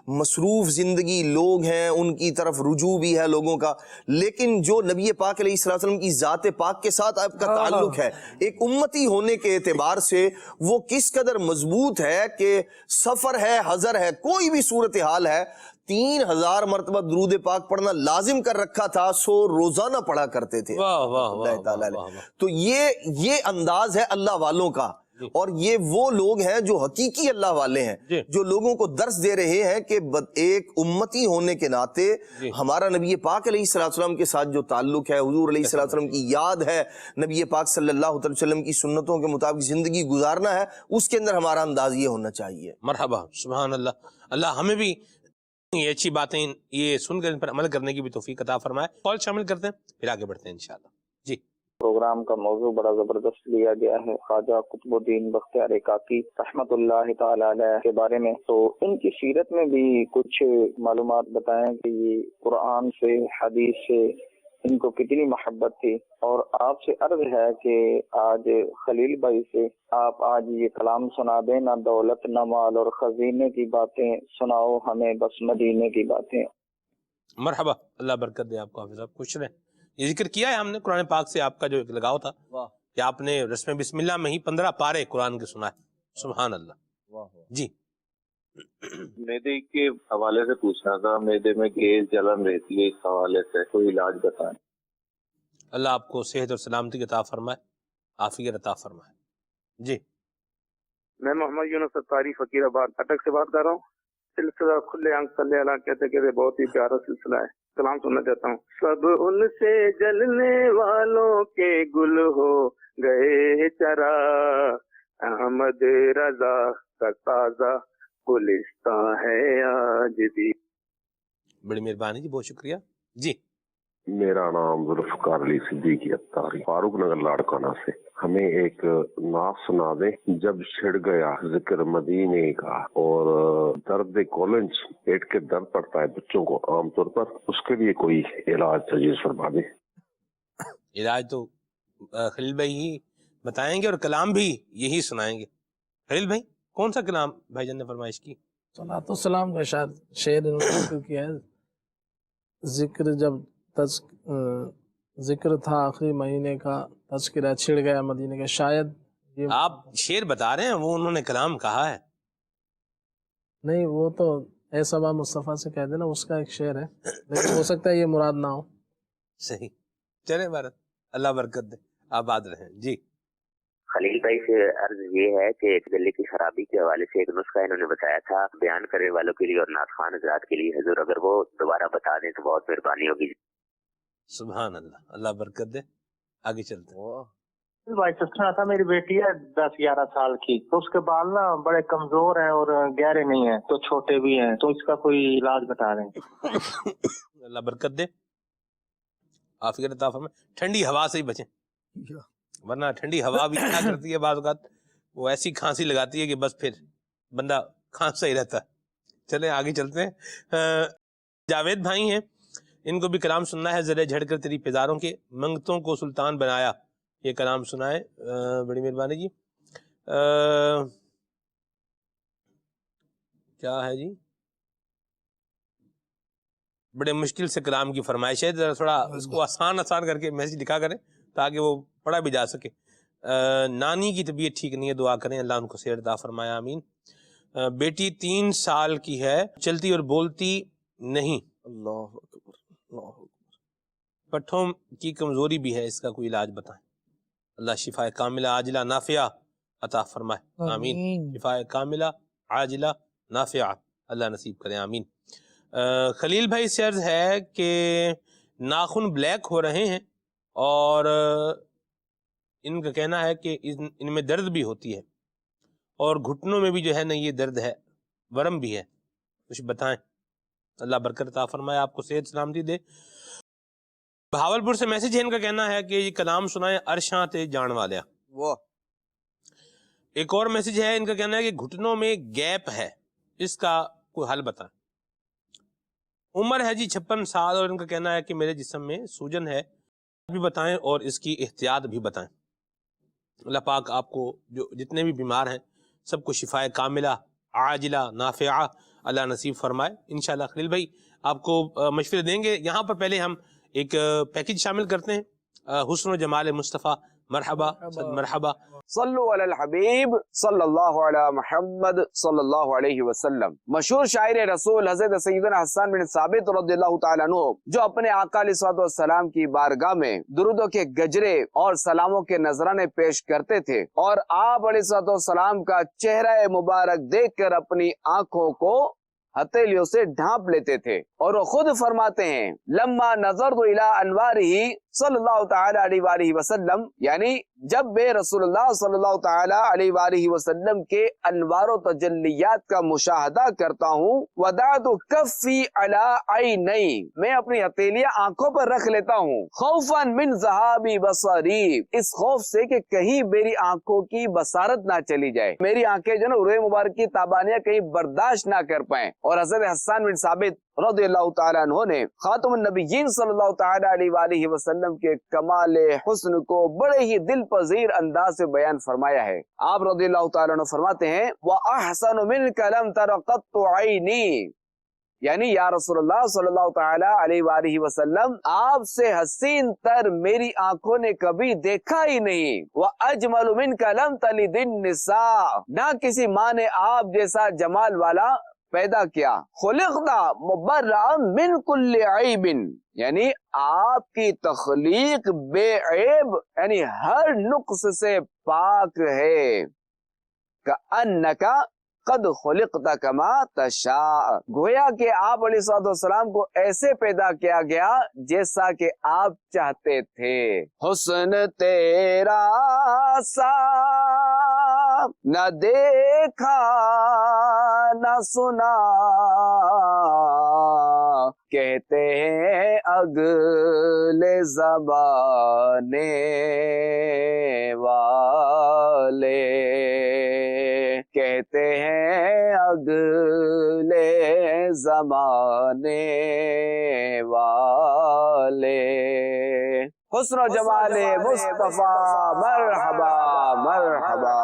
مصروف زندگی لوگ ہیں, ان کی طرف رجوع بھی ہے لوگوں کا, لیکن جو نبی پاک علیہ الصلوۃ والسلام کی ذات پاک کے ساتھ آپ کا تعلق ہے ایک امتی ہونے کے اعتبار سے, وہ کس قدر مضبوط ہے کہ سفر ہے, حضر ہے, کوئی بھی صورتحال ہے, 3000 مرتبہ درود پاک پڑھنا لازم کر رکھا تھا, سو روزانہ پڑھا کرتے تھے. اللہ تعالیٰ نے. تو یہ انداز ہے اللہ والوں کا, اور یہ وہ لوگ ہیں جو حقیقی اللہ والے ہیں, جو لوگوں کو درس دے رہے ہیں کہ ایک امتی ہونے کے ناطے ہمارا نبی پاک علیہ الصلوۃ والسلام کے ساتھ جو تعلق ہے, حضور علیہ الصلوۃ والسلام کی یاد ہے, نبی پاک صلی اللہ علیہ وسلم کی سنتوں کے مطابق زندگی گزارنا ہے, اس کے اندر ہمارا انداز یہ ہونا چاہیے. مرحبا, سبحان اللہ. اللہ ہمیں بھی یہ اچھی باتیں یہ سن کر ان پر عمل کرنے کی بھی توفیق عطا فرمائے. کال شامل کرتے ہیں, پھر آگے بڑھتے ہیں انشاءاللہ. جی, پروگرام کا موضوع بڑا زبردست لیا گیا ہے, خواجہ قطب الدین بختیار کاکی رحمت اللہ تعالی علیہ کے بارے میں. تو ان کی سیرت میں بھی کچھ معلومات بتائیں کہ یہ قرآن سے, حدیث سے ان کو کتنی محبت تھی. اور آپ سے عرض ہے کہ آج خلیل بھائی سے آپ آج یہ کلام سنا دیں, نہ دولت نہ مال اور خزینے کی باتیں سناؤ ہمیں, بس مدینے کی باتیں. مرحبا, اللہ برکت دے آپ کو. حافظ صاحب خوش رہیں. یہ ذکر کیا ہے ہم نے قرآن پاک سے, آپ کا جو ایک لگاؤ تھا کہ آپ نے رسم بسم اللہ میں ہی 15 پارے قرآن کے سنا ہے. سبحان اللہ. جی, معدے کے حوالے سے پوچھنا تھا, معدے میں گیس جلن رہتی ہے, اس حوالے سے کوئی علاج بتائیں. اللہ آپ کو صحت اور سلامتی عطا فرمائے, عافیت عطا فرمائے. جی, میں محمد یونس ستاری فقیر آباد اٹک سے بات کر رہا ہوں. سلسلہ کھلے آنکھ صلی اللہ کہتے کہتے بہت ہی پیارا سلسلہ ہے, کلام سننا چاہتا ہوں. سب ان سے جلنے والوں کے گل ہو گئے چرا, احمد رضا کا تازہ گلستان ہے آج بھی. بڑی مہربانی جی, بہت شکریہ. جی, میرا نام ذوالفقار علی صدیقی اتاری, فاروق نگر لاڑکانہ سے. ہمیں ایک نعت سنا دیں, جب چھڑ گیا ذکر مدینے کا, اور درد کولنج, پیٹ کے درد پڑتا ہے بچوں کو عام طور پر, اس کے لیے کوئی علاج تجویز فرما دیں. علاج تو خلیل بھائی ہی بتائیں گے اور کلام بھی یہی سنائیں گے. خلیل بھائی, کون سا کلام بھائی جان نے فرمائش کی؟ صلاۃ والسلام کا شاید شعر انہوں نے کیا ہے, ذکر جب ذکر تھا آخری مہینے کا, تذکرہ چھڑ گیا مدینے کا. شاید آپ شعر بتا رہے ہیں, وہ انہوں نے کلام کہا ہے. نہیں, وہ تو اے صبا مصطفیٰ سے کہہ دینا, اس کا ایک شعر ہے, لیکن ہو سکتا ہے یہ مراد نہ ہو. صحیح, چلے بھارت, اللہ برکت دے, آباد رہیں. جی, خلیل بھائی سے عرض یہ ہے کہ گلے کی خرابی کے حوالے سے ایک نسخہ انہوں نے بتایا تھا بیان کرنے والوں کے لیے اور نعت خوان حضرات کے لیے. حضور اگر وہ دوبارہ بتا دیں تو بہت مہربانی ہوگی. سبحان اللہ, اللہ برکت دے. آگے چلتے ہیں. بھائی سنا تھا, میری بیٹی ہے 10-11 سال کی, تو اس کے بال نا بڑے کمزور ہیں اور گہرے نہیں ہیں, تو چھوٹے بھی ہیں, تو اس کا کوئی علاج بتا دیں. اللہ برکت دے, عافیت عطا فرمائے. ٹھنڈی ہوا سے ہی بچیں, ورنہ ٹھنڈی ہوا بھی کیا کرتی ہے بعض اوقات, وہ ایسی کھانسی لگاتی ہے کہ بس پھر بندہ کھانسا ہی رہتا ہے. چلیں آگے چلتے ہیں. جاوید بھائی ہیں, ان کو بھی کلام سننا ہے. زرے جھڑ کر تیری پیزاروں کے منگتوں کو سلطان بنایا, یہ کلام سنائے. بڑی مہربانی جی. کیا ہے جی, بڑے مشکل سے کلام کی فرمائش ہے, ذرا تھوڑا اس کو آسان کر کے میسج لکھا کریں تاکہ وہ پڑھا بھی جا سکے. نانی کی طبیعت ٹھیک نہیں ہے, دعا کریں اللہ ان کو صحت عطا فرمائے, آمین. بیٹی 3 سال کی ہے, چلتی اور بولتی نہیں, اللہ اکبر, اللہ اکبر. پٹھوں کی کمزوری بھی ہے, اس کا کوئی علاج بتائیں. اللہ شفا کاملہ عاجلہ نافعہ عطا فرمائے, آمین. شفا کاملہ عاجلہ نافعہ اللہ نصیب کرے, آمین. خلیل بھائی سے عرض ہے کہ ناخن بلیک ہو رہے ہیں اور ان کا کہنا ہے کہ ان میں درد بھی ہوتی ہے اور گھٹنوں میں بھی جو ہے نا یہ درد ہے، ورم بھی ہے، کچھ بتائیں، اللہ برکت عطا فرمائے، آپ کو صحت سلامتی دے۔ بہاولپور سے میسج ہے، ان کا کہنا ہے کہ یہ کلام سنائیں عرشاں تے جان والیا۔ وہ ایک اور میسج ہے، ان کا کہنا ہے کہ گھٹنوں میں گیپ ہے، اس کا کوئی حل بتائیں۔ عمر ہے جی 56 سال، اور ان کا کہنا ہے کہ میرے جسم میں سوجن ہے، بھی بتائیں اور اس کی احتیاط بھی بتائیں۔ اللہ پاک آپ کو جو جتنے بھی بیمار ہیں سب کو شفاء کاملہ عاجلہ نافعہ اللہ نصیب فرمائے انشاءاللہ۔ خلیل بھائی آپ کو مشورے دیں گے، یہاں پر پہلے ہم ایک پیکج شامل کرتے ہیں، حسن و جمال مصطفیٰ، مرحبا صد مرحبا۔ صلو علی الحبیب صلی اللہ علی محمد صلی اللہ علیہ وسلم۔ مشہور شاعر رسول حضرت سیدنا حسان بن ثابت رضی اللہ تعالیٰ عنہ جو اپنے آقا علیہ الصلوۃ والسلام کی بارگاہ میں درودوں کے گجرے اور سلاموں کے نذرانے پیش کرتے تھے، اور آپ علیہ الصلوۃ والسلام کا چہرہ مبارک دیکھ کر اپنی آنکھوں کو ہتھیلیوں سے ڈھانپ لیتے تھے، اور وہ خود فرماتے ہیں لما نظرت الی انوارہ صلی اللہ تعالی علیہ وآلہ وسلم، یعنی جب میں رسول اللہ صلی اللہ تعالی علیہ وآلہ وسلم کے انوار و تجلیات کا مشاہدہ کرتا ہوں، وضعت کفی علی عینی، میں اپنی ہتھیلیاں آنکھوں پر رکھ لیتا ہوں، خوفا من ذہاب بصری، اس خوف سے کہ کہیں میری آنکھوں کی بصارت نہ چلی جائے، میری آنکھیں جو نا روئے مبارک کی تابانیاں کہیں برداشت نہ کر پائیں۔ اور حضرت حسان بن ثابت رضی اللہ تعالیٰ عنہ نے خاتم النبیین صلی اللہ تعالی علیہ وآلہ وسلم کے کمال حسن کو بڑے ہی دل پذیر انداز سے بیان فرمایا ہے۔ آپ رضی اللہ تعالیٰ عنہ فرماتے ہیں وَأَحْسَنُ مِنْكَ لَمْ تَرَ قَطُّ عَيْنِي، یعنی یا رسول اللہ صلی اللہ تعالی علیہ وآلہ وسلم آپ سے حسین تر میری آنکھوں نے کبھی دیکھا ہی نہیں۔ وَأَجْمَلُ مِنْكَ لَمْ تَلِدِ النِّسَاء، نہ کسی ماں نے آپ جیسا جمال والا پیدا کیا۔ خلقت مبرأ من کل عیب، یعنی آپ کی تخلیق بے عیب، یعنی ہر نقص سے پاک ہے۔ کأنک قد خلقت کما تشاء، گویا کہ آپ علیہ الصلوۃ والسلام کو ایسے پیدا کیا گیا جیسا کہ آپ چاہتے تھے۔ حسن تیرا سا نہ دیکھا نہ سنا، کہتے ہیں اگلے زمانے والے، کہتے ہیں اگلے زمانے والے، حسن و جمال مصطفیٰ مرحبا مرحبا۔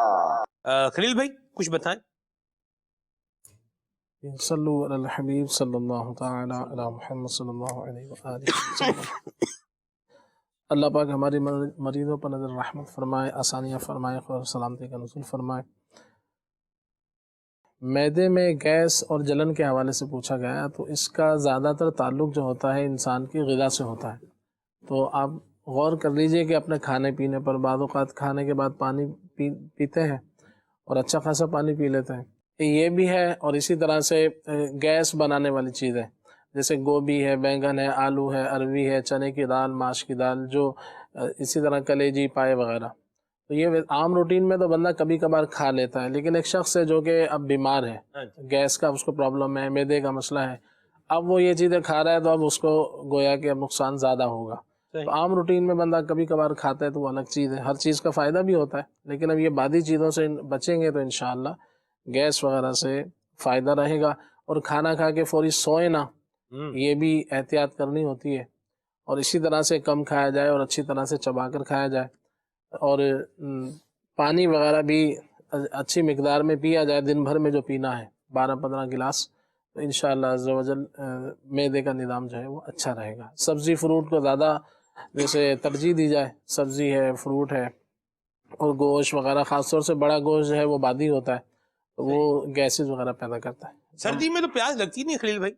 خلیل بھائی کچھ بتائیں۔ صلو علی الحبیب صلی اللہ تعالی علی محمد صلی اللہ علیہ وآلہ وسلم۔ اللہ پاک ہماری مریضوں پر نظر رحمت فرمائے، آسانیاں فرمائے، خیر و سلامتی کا نزول فرمائے۔ معدے میں گیس اور جلن کے حوالے سے پوچھا گیا ہے، تو اس کا زیادہ تر تعلق جو ہوتا ہے انسان کی غذا سے ہوتا ہے، تو آپ غور کر لیجئے کہ اپنے کھانے پینے پر بعض اوقات کھانے کے بعد پانی پیتے ہیں اور اچھا خاصا پانی پی لیتے ہیں، یہ بھی ہے۔ اور اسی طرح سے گیس بنانے والی چیزیں جیسے گوبھی ہے، بینگن ہے، آلو ہے، اروی ہے، چنے کی دال، ماش کی دال، جو اسی طرح کلیجی پائے وغیرہ، تو یہ عام روٹین میں تو بندہ کبھی کبھار کھا لیتا ہے، لیکن ایک شخص ہے جو کہ اب بیمار ہے، گیس کا اس کو پرابلم ہے، معدے کا مسئلہ ہے، اب وہ یہ چیزیں کھا رہا ہے تو اب اس کو گویا کہ اب نقصان زیادہ ہوگا۔ تو عام روٹین میں بندہ کبھی کبھار کھاتا ہے تو وہ الگ چیز ہے، ہر چیز کا فائدہ بھی ہوتا ہے، لیکن اب یہ بعدی چیزوں سے بچیں گے تو انشاءاللہ گیس وغیرہ سے فائدہ رہے گا۔ اور کھانا کھا کے فوری سوئے نہ، یہ بھی احتیاط کرنی ہوتی ہے، اور اسی طرح سے کم کھایا جائے اور اچھی طرح سے چبا کر کھایا جائے، اور پانی وغیرہ بھی اچھی مقدار میں پیا جائے، دن بھر میں جو پینا ہے 12-15 گلاس، تو انشاءاللہ عز و جل معدے کا نظام جو ہے وہ اچھا رہے گا۔ سبزی فروٹ کو زیادہ جیسے ترجیح دی جائے، سبزی ہے، فروٹ ہے، اور گوشت وغیرہ، خاص طور سے بڑا گوشت جو ہے وہ بادی ہوتا ہے، تو وہ گیسز وغیرہ پیدا کرتا ہے۔ سردی میں تو پیاس لگتی نہیں خلیل بھائی،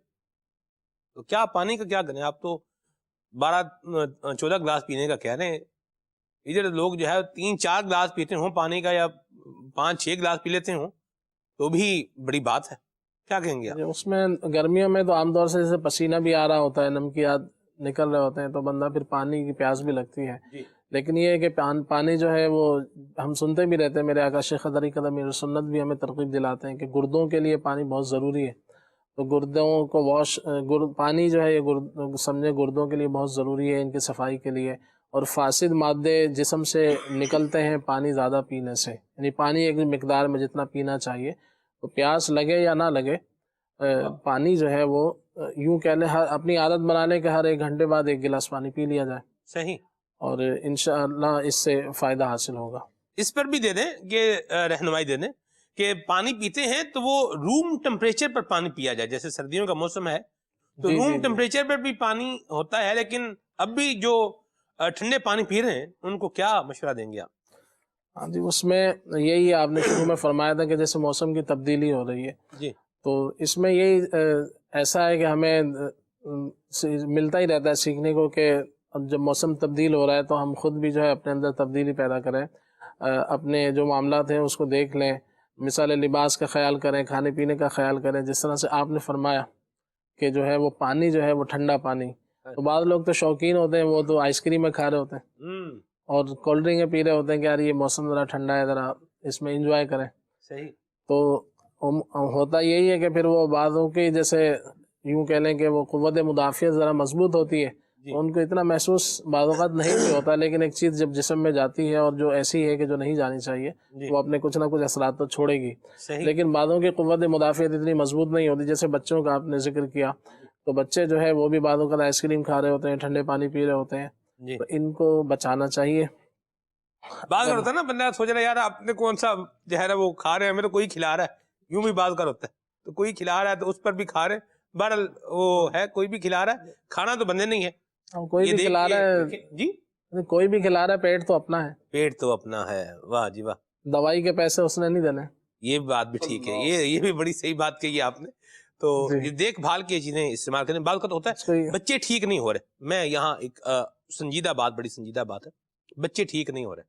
تو کیا پانی کا کیا کریں؟ آپ تو 12-14 گلاس پینے کا کہہ رہے ہیں، ادھر لوگ جو ہے 3-4 گلاس پیتے ہوں پانی کا، یا 5-6 گلاس پی لیتے ہوں، تو بھی بڑی بات ہے، کیا کہیں گے آپ؟ اس میں گرمیوں میں تو عام طور سے جیسے پسینہ بھی آ رہا ہوتا ہے، نمکیات نکل رہے ہوتے ہیں، تو بندہ پھر پانی کی پیاس بھی لگتی ہے، لیکن یہ ہے کہ پانی جو ہے وہ ہم سنتے بھی رہتے ہیں، میرے آقا شیخ طریقت امیر سنت بھی ہمیں ترغیب دلاتے ہیں کہ گردوں کے لیے پانی بہت ضروری ہے، تو گردوں کو پانی جو ہے یہ سمجھے گردوں کے لیے بہت ضروری ہے، ان کی صفائی کے لیے، اور فاسد مادے جسم سے نکلتے ہیں پانی زیادہ پینے سے، یعنی پانی ایک مقدار میں جتنا پینا چاہیے، تو پیاس لگے یا نہ لگے پانی جو ہے وہ یوں کہہ لیں اپنی عادت بنا لیں کہ ہر 1 گھنٹے بعد 1 گلاس پانی پی لیا جائے، صحیح، اور انشاءاللہ اس سے فائدہ حاصل ہوگا۔ اس پر بھی دے دیں کہ رہنمائی دے دیں کہ پانی پیتے ہیں تو وہ روم ٹمپریچر پر پانی پیا جائے، جیسے سردیوں کا موسم ہے تو روم ٹمپریچر پر بھی پانی ہوتا ہے، لیکن اب بھی جو ٹھنڈے پانی پی رہے ہیں ان کو کیا مشورہ دیں گے آپ؟ ہاں جی، اس میں یہی آپ نے شروع میں فرمایا تھا کہ جیسے موسم کی تبدیلی ہو رہی ہے، جی، تو اس میں یہی ایسا ہے کہ ہمیں ملتا ہی رہتا ہے سیکھنے کو کہ اب جب موسم تبدیل ہو رہا ہے تو ہم خود بھی جو ہے اپنے اندر تبدیلی پیدا کریں، اپنے جو معاملات ہیں اس کو دیکھ لیں، مثال لباس کا خیال کریں، کھانے پینے کا خیال کریں، جس طرح سے آپ نے فرمایا کہ جو ہے وہ پانی جو ہے وہ ٹھنڈا پانی، تو بعض لوگ تو شوقین ہوتے ہیں، وہ تو آئس کریم میں کھا رہے ہوتے ہیں اور کولڈ ڈرنک پی رہے ہوتے ہیں کہ یار یہ موسم ذرا ٹھنڈا ہے، ذرا اس میں انجوائے کریں، صحیح، تو ہوتا یہی ہے کہ پھر وہ بعضوں کی جیسے یوں کہہ لیں کہ وہ قوت مدافعت ذرا مضبوط ہوتی ہے، ان کو اتنا محسوس بعض اوقات نہیں بھی ہوتا، لیکن ایک چیز جب جسم میں جاتی ہے اور جو ایسی ہے کہ جو نہیں جانی چاہیے وہ اپنے کچھ نہ کچھ اثرات تو چھوڑے گی، لیکن بعضوں کی قوت مدافعت اتنی مضبوط نہیں ہوتی، جیسے بچوں کا آپ نے ذکر کیا، تو بچے جو ہے وہ بھی بعض اوقات آئس کریم کھا رہے ہوتے ہیں، ٹھنڈے پانی پی رہے ہوتے ہیں، تو ان کو بچانا چاہیے۔ بعض ہوتا ہے نا بندہ سوچ رہا ہے یار آپ نے کون سا جو ہے وہ کھا رہے ہیں، ہمیں تو کوئی کھلا رہا ہے، یوں بھی بعض کا ہوتا ہے تو کوئی کھلا رہا ہے تو اس پر بھی کھا رہے ہیں، بہرحال وہ ہے کوئی بھی کھلا رہا ہے، کھانا تو بندے نہیں ہے، کوئی بھی کھلا رہا ہے، جی کوئی بھی کھلا رہا ہے، پیٹ تو اپنا ہے، پیٹ تو اپنا ہے، واہ جی واہ، دوائی کے پیسے اس نے نہیں دینے، یہ بات بھی ٹھیک ہے، یہ بھی بڑی صحیح بات کہی آپ نے، تو یہ دیکھ بھال کی چیزیں استعمال کریں، بعض کا ہوتا ہے بچے ٹھیک نہیں ہو رہے، میں یہاں ایک سنجیدہ بات، بڑی سنجیدہ بات ہے، بچے ٹھیک نہیں ہو رہے،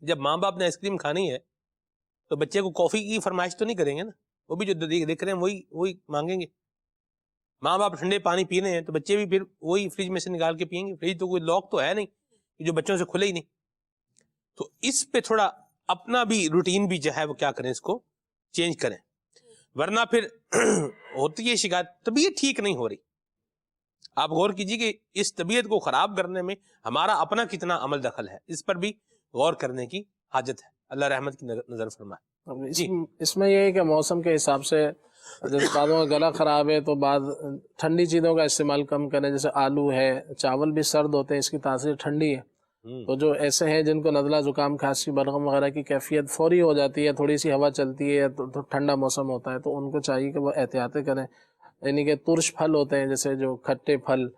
جب ماں باپ نے آئس کریم کھانی ہے تو بچے کو کافی کی فرمائش تو نہیں کریں گے نا، وہ بھی جو دیکھ رہے ہیں وہی مانگیں گے، ماں باپ ٹھنڈے پانی پینے ہیں تو بچے بھی پھر وہی فریج میں سے نکال کے پیئیں گے، فریج تو کوئی لاک تو ہے نہیں جو بچوں سے کھلے ہی نہیں، تو اس پہ تھوڑا اپنا بھی روٹین بھی جو ہے وہ کیا کریں، اس کو چینج کریں، ورنہ پھر ہوتی ہے شکایت طبیعت ٹھیک نہیں ہو رہی، آپ غور کیجیے کہ اس طبیعت کو خراب کرنے میں ہمارا اپنا کتنا عمل دخل ہے، اس پر بھی غور کرنے کی حاجت ہے، اللہ رحمت کی نظر فرمائے۔ اس میں یہ ہے کہ موسم کے حساب سے جب بعضوں کا گلا خراب ہے تو بعض ٹھنڈی چیزوں کا استعمال کم کریں، جیسے آلو ہے، چاول بھی سرد ہوتے ہیں، اس کی تاثیر ٹھنڈی ہے، تو جو ایسے ہیں جن کو نزلہ زکام کھانسی بلغم وغیرہ کی کیفیت فوری ہو جاتی ہے، تھوڑی سی ہوا چلتی ہے تو ٹھنڈا موسم ہوتا ہے، تو ان کو چاہیے کہ وہ احتیاطیں کریں، یعنی کہ ترش پھل ہوتے ہیں جیسے جو کھٹے پھل،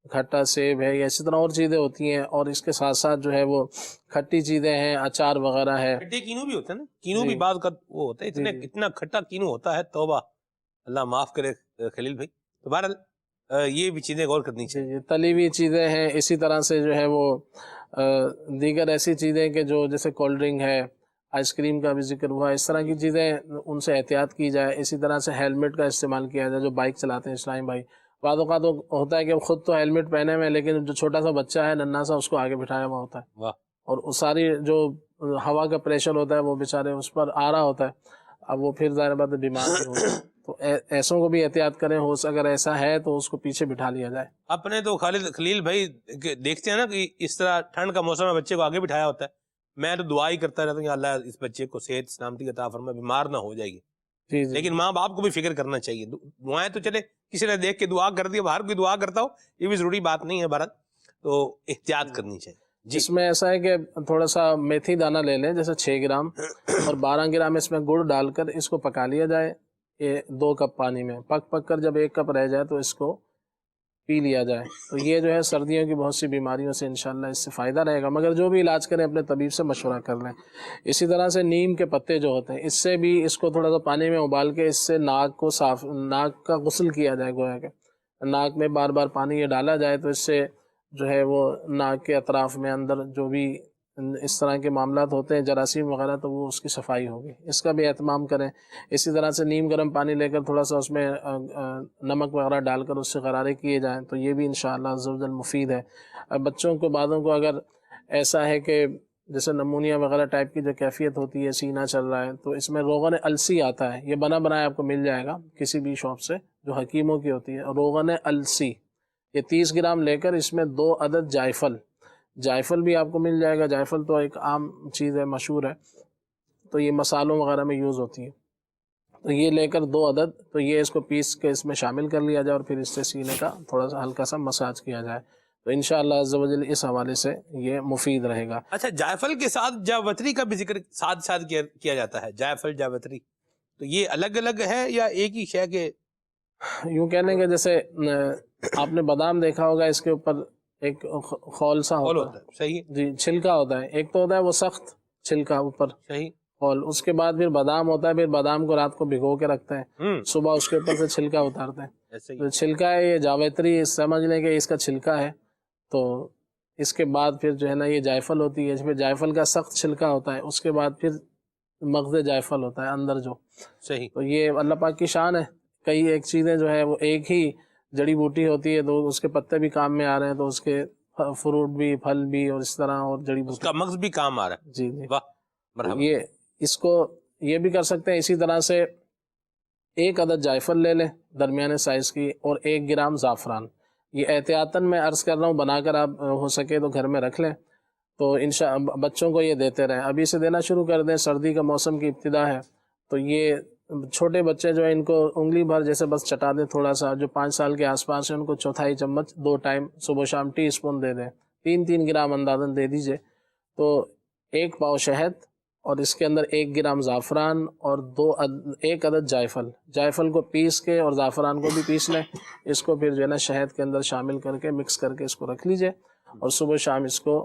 کھٹا سیب ہے، یا اسی طرح اور چیزیں ہوتی ہیں، اور اس کے ساتھ ساتھ جو ہے وہ کھٹی چیزیں ہیں، اچار وغیرہ ہے، کھٹے کینو بھی ہوتا ہے نا، کینو بھی بعض کا وہ ہوتا ہے، اتنا کھٹا کینو ہوتا ہے، توبہ، اللہ معاف کرے خلیل بھائی، تو بہرحال یہ بھی چیزیں غور کرنی چاہیے، تلی ہوئی چیزیں ہیں، اسی طرح سے جو ہے وہ دیگر ایسی چیزیں کہ جو جیسے کولڈ ڈرنک ہے، آئس کریم کا بھی ذکر ہوا، اس طرح کی چیزیں ان سے احتیاط کی جائے، اسی طرح سے ہیلمٹ کا استعمال کیا جائے، جو بائک چلاتے ہیں اسلام بھائی، بعض اوقات ہوتا ہے کہ خود تو ہیلمٹ پہنے ہوئے لیکن جو چھوٹا سا بچہ ہے ننھا سا، اس کو آگے بٹھایا ہوا ہوتا ہے، اور وہ ساری جو ہوا کا پریشر ہوتا ہے وہ بیچارے اس پر آ رہا ہوتا ہے، اب وہ پھر ظاہر بات ہے بیمار بھی ہوتے ہیں، تو ایسوں کو بھی احتیاط کریں، اگر ایسا ہے تو اس کو پیچھے بٹھا لیا جائے۔ اپنے تو خلیل بھائی دیکھتے ہیں نا کہ اس طرح ٹھنڈ کا موسم ہے، بچے کو آگے بٹھایا ہوتا ہے، میں تو دعا ہی کرتا رہتا ہوں کہ اللہ اس بچے کو صحت سلامتی عطا فرمائے، بیمار نہ ہو جائے گی، لیکن ماں باپ کو بھی فکر کرنا چاہیے، دعائیں تو چلے کسی نے دیکھ کے دعا کر دی، باہر کوئی دعا کرتا ہو یہ بھی ضروری بات نہیں ہے، بھارت تو احتیاط کرنی چاہیے۔ جس میں ایسا ہے کہ تھوڑا سا میتھی دانہ لے لیں، جیسے 6 گرام اور 12 گرام اس میں گڑ ڈال کر اس کو پکا لیا جائے، یہ 2 کپ پانی میں پک کر جب 1 کپ رہ جائے تو اس کو پی لیا جائے، تو یہ جو ہے سردیوں کی بہت سی بیماریوں سے انشاءاللہ اس سے فائدہ رہے گا، مگر جو بھی علاج کریں اپنے طبیب سے مشورہ کر لیں۔ اسی طرح سے نیم کے پتے جو ہوتے ہیں، اس سے بھی اس کو تھوڑا سا پانی میں ابال کے اس سے ناک کا غسل کیا جائے، گویا کہ ناک میں بار بار پانی یہ ڈالا جائے، تو اس سے جو ہے وہ ناک کے اطراف میں اندر جو بھی اس طرح کے معاملات ہوتے ہیں جراثیم وغیرہ، تو وہ اس کی صفائی ہوگی، اس کا بھی اہتمام کریں۔ اسی طرح سے نیم گرم پانی لے کر تھوڑا سا اس میں نمک وغیرہ ڈال کر اس سے غرارے کیے جائیں، تو یہ بھی انشاءاللہ عز و جل مفید ہے۔ بچوں کو بعضوں کو اگر ایسا ہے کہ جیسے نمونیا وغیرہ ٹائپ کی جو کیفیت ہوتی ہے، سینہ چل رہا ہے، تو اس میں روغن السی آتا ہے، یہ بنا بنایا آپ کو مل جائے گا کسی بھی شاپ سے جو حکیموں کی ہوتی ہے، روغن السی، یہ 30 گرام لے کر اس میں 2 عدد جائفل بھی آپ کو مل جائے گا۔ جائفل تو ایک عام چیز ہے، مشہور ہے، تو یہ مسالوں وغیرہ میں یوز ہوتی ہے، تو یہ لے کر 2 عدد، تو یہ اس کو پیس کے اس میں شامل کر لیا جائے اور پھر اس سے سینے کا تھوڑا سا ہلکا سا مساج کیا جائے، تو انشاءاللہ عز و جل اس حوالے سے یہ مفید رہے گا۔ اچھا، جائفل کے ساتھ جاوتری کا بھی ذکر ساتھ ساتھ کیا جاتا ہے، جائفل جاوتری، تو یہ الگ الگ ہے یا ایک ہی شے کے؟ یوں کہہ لیں کہ جیسے آپ نے بادام دیکھا ہوگا، اس کے اوپر ایک خول سا ہوتا ہے، صحیح، جی، چھلکا ہوتا ہے، ایک تو ہوتا ہے وہ سخت چھلکا اوپر، صحیح، خول، اس کے بعد پھر بادام ہوتا ہے، پھر بادام کو رات کو بھگو کے رکھتے ہیں، صبح اس کے اوپر سے چھلکا اتارتے ہیں، تو چھلکا ہے یہ جاویتری، سمجھ لیں کہ اس کا چھلکا ہے، تو اس کے بعد پھر جو ہے نا یہ جائفل ہوتی ہے، پھر جائفل کا سخت چھلکا ہوتا ہے، اس کے بعد پھر مغز جائفل ہوتا ہے اندر جو، صحیح، تو یہ اللہ پاک کی شان ہے، کئی ایک چیزیں جو ہے وہ ایک ہی جڑی بوٹی ہوتی ہے، تو اس کے پتے بھی کام میں آ رہے ہیں، تو اس کے فروٹ بھی، پھل بھی، اور اس طرح اور جڑی بوٹی، اس کا مغز بھی کام آ رہا ہے، جی جی، واہ، مرحبا، یہ اس کو یہ بھی کر سکتے ہیں۔ اسی طرح سے 1 عدد جائفل لے لیں درمیانے سائز کی، اور 1 گرام زعفران، یہ احتیاطاً میں عرض کر رہا ہوں، بنا کر آپ ہو سکے تو گھر میں رکھ لیں، تو بچوں کو یہ دیتے رہیں، ابھی سے دینا شروع کر دیں، سردی کا موسم کی ابتدا ہے، تو یہ چھوٹے بچے جو ہیں ان کو انگلی بھر جیسے بس چٹا دیں تھوڑا سا، جو 5 سال کے آس پاس ہیں ان کو 1/4 چمچ 2 ٹائم صبح شام ٹی اسپون دے دیں، 3 گرام اندازاً دے دیجئے، تو 1 پاؤ شہد، اور اس کے اندر 1 گرام زعفران، اور 1 عدد جائفل کو پیس کے اور زعفران کو بھی پیس لیں، اس کو پھر جو ہے نا شہد کے اندر شامل کر کے مکس کر کے اس کو رکھ لیجئے، اور صبح شام اس کو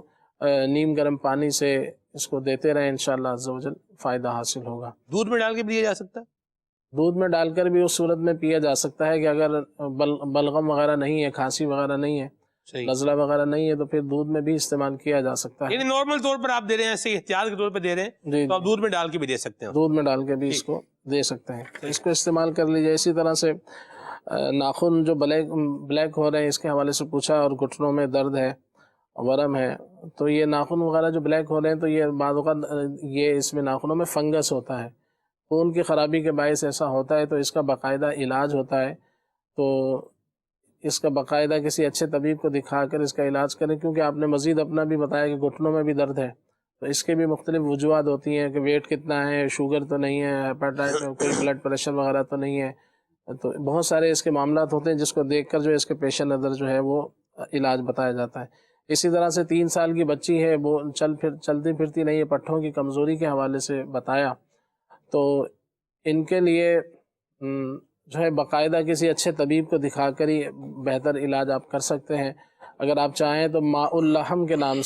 نیم گرم پانی سے اس کو دیتے رہیں، انشاءاللہ عز و جل فائدہ حاصل ہوگا۔ دودھ میں ڈال کے پیا جا سکتا ہے؟ دودھ میں ڈال کر بھی اس صورت میں پیا جا سکتا ہے کہ اگر بلغم وغیرہ نہیں ہے، کھانسی وغیرہ نہیں ہے، نزلہ وغیرہ نہیں ہے، تو پھر دودھ میں بھی استعمال کیا جا سکتا ہے، یعنی نارمل طور پر آپ دے رہے ہیں، ایسے احتیاط کے طور پر دے رہے ہیں، تو آپ دودھ میں ڈال کے بھی دے سکتے ہیں، دودھ میں ڈال کے بھی اس کو دے سکتے ہیں، اس کو استعمال کر لیجئے۔ اسی طرح سے ناخن جو بلیک ہو رہے ہیں، اس کے حوالے سے پوچھا، اور گھٹنوں میں درد ہے، ورم ہے، تو یہ ناخن وغیرہ جو بلیک ہو رہے ہیں، تو یہ بعض اوقات یہ اس میں ناخنوں میں فنگس ہوتا ہے، خون کی خرابی کے باعث ایسا ہوتا ہے، تو اس کا باقاعدہ علاج ہوتا ہے، تو اس کا باقاعدہ کسی اچھے طبیب کو دکھا کر اس کا علاج کریں، کیونکہ آپ نے مزید اپنا بھی بتایا کہ گھٹنوں میں بھی درد ہے، تو اس کے بھی مختلف وجوہات ہوتی ہیں کہ ویٹ کتنا ہے، شوگر تو نہیں ہے، ہیپاٹائٹس، کوئی بلڈ پریشر وغیرہ تو نہیں ہے، تو بہت سارے اس کے معاملات ہوتے ہیں جس کو دیکھ کر جو اس کے پیش نظر جو ہے وہ علاج بتایا جاتا ہے۔ اسی طرح سے 3 سال کی بچی ہے، وہ چلتی پھرتی نہیں ہے، پٹھوں کی کمزوری کے حوالے سے بتایا، تو ان کے لیے جو ہے باقاعدہ کسی اچھے طبیب کو دکھا کر ہی بہتر علاج آپ کر سکتے ہیں۔ اگر آپ چاہیں تو ماء اللحم کے نام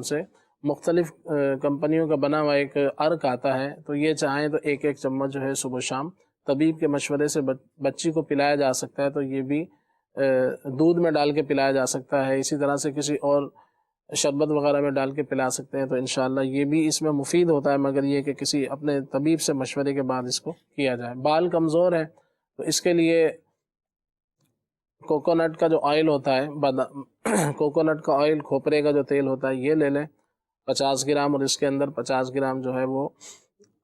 سے مختلف کمپنیوں کا بنا ہوا ایک عرق آتا ہے، تو یہ چاہیں تو 1 چمچ جو ہے صبح شام طبیب کے مشورے سے بچی کو پلایا جا سکتا ہے، تو یہ بھی دودھ میں ڈال کے پلایا جا سکتا ہے، اسی طرح سے کسی اور شربت وغیرہ میں ڈال کے پلا سکتے ہیں، تو انشاءاللہ یہ بھی اس میں مفید ہوتا ہے، مگر یہ کہ کسی اپنے طبیب سے مشورے کے بعد اس کو کیا جائے۔ بال کمزور ہیں تو اس کے لیے کوکونٹ کا جو آئل ہوتا ہے، کوکونٹ کا آئل، کھوپرے کا جو تیل ہوتا ہے، یہ لے لیں 50 گرام، اور اس کے اندر 50 گرام جو ہے وہ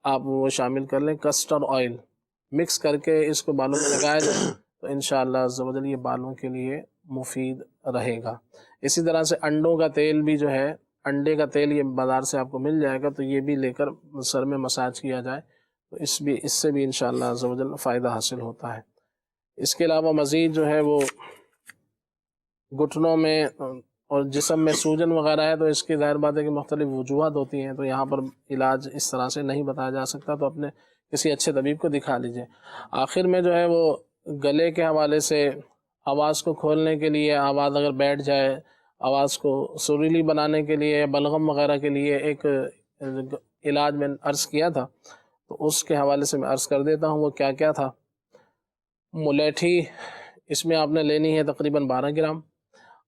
آپ وہ شامل کر لیں، کسٹرڈ آئل مکس کر کے اس کو بالوں میں لگایا جائے، تو انشاءاللہ عز و جل یہ بالوں کے لیے مفید رہے گا۔ اسی طرح سے انڈوں کا تیل بھی جو ہے، انڈے کا تیل یہ بازار سے آپ کو مل جائے گا، تو یہ بھی لے کر سر میں مساج کیا جائے، تو اس سے بھی انشاءاللہ عز و جل فائدہ حاصل ہوتا ہے۔ اس کے علاوہ مزید جو ہے وہ گھٹنوں میں اور جسم میں سوجن وغیرہ ہے، تو اس کی ظاہر بات ہے کہ مختلف وجوہات ہوتی ہیں، تو یہاں پر علاج اس طرح سے نہیں بتایا جا سکتا، تو اپنے کسی اچھے طبیب کو دکھا لیجئے۔ آخر میں جو ہے وہ گلے کے حوالے سے آواز کو کھولنے کے لیے، آواز اگر بیٹھ جائے، آواز کو سریلی بنانے کے لیے، بلغم وغیرہ کے لیے ایک علاج میں عرض کیا تھا، تو اس کے حوالے سے میں عرض کر دیتا ہوں وہ کیا کیا تھا۔ ملیٹھی، اس میں آپ نے لینی ہے تقریباً 12 گرام،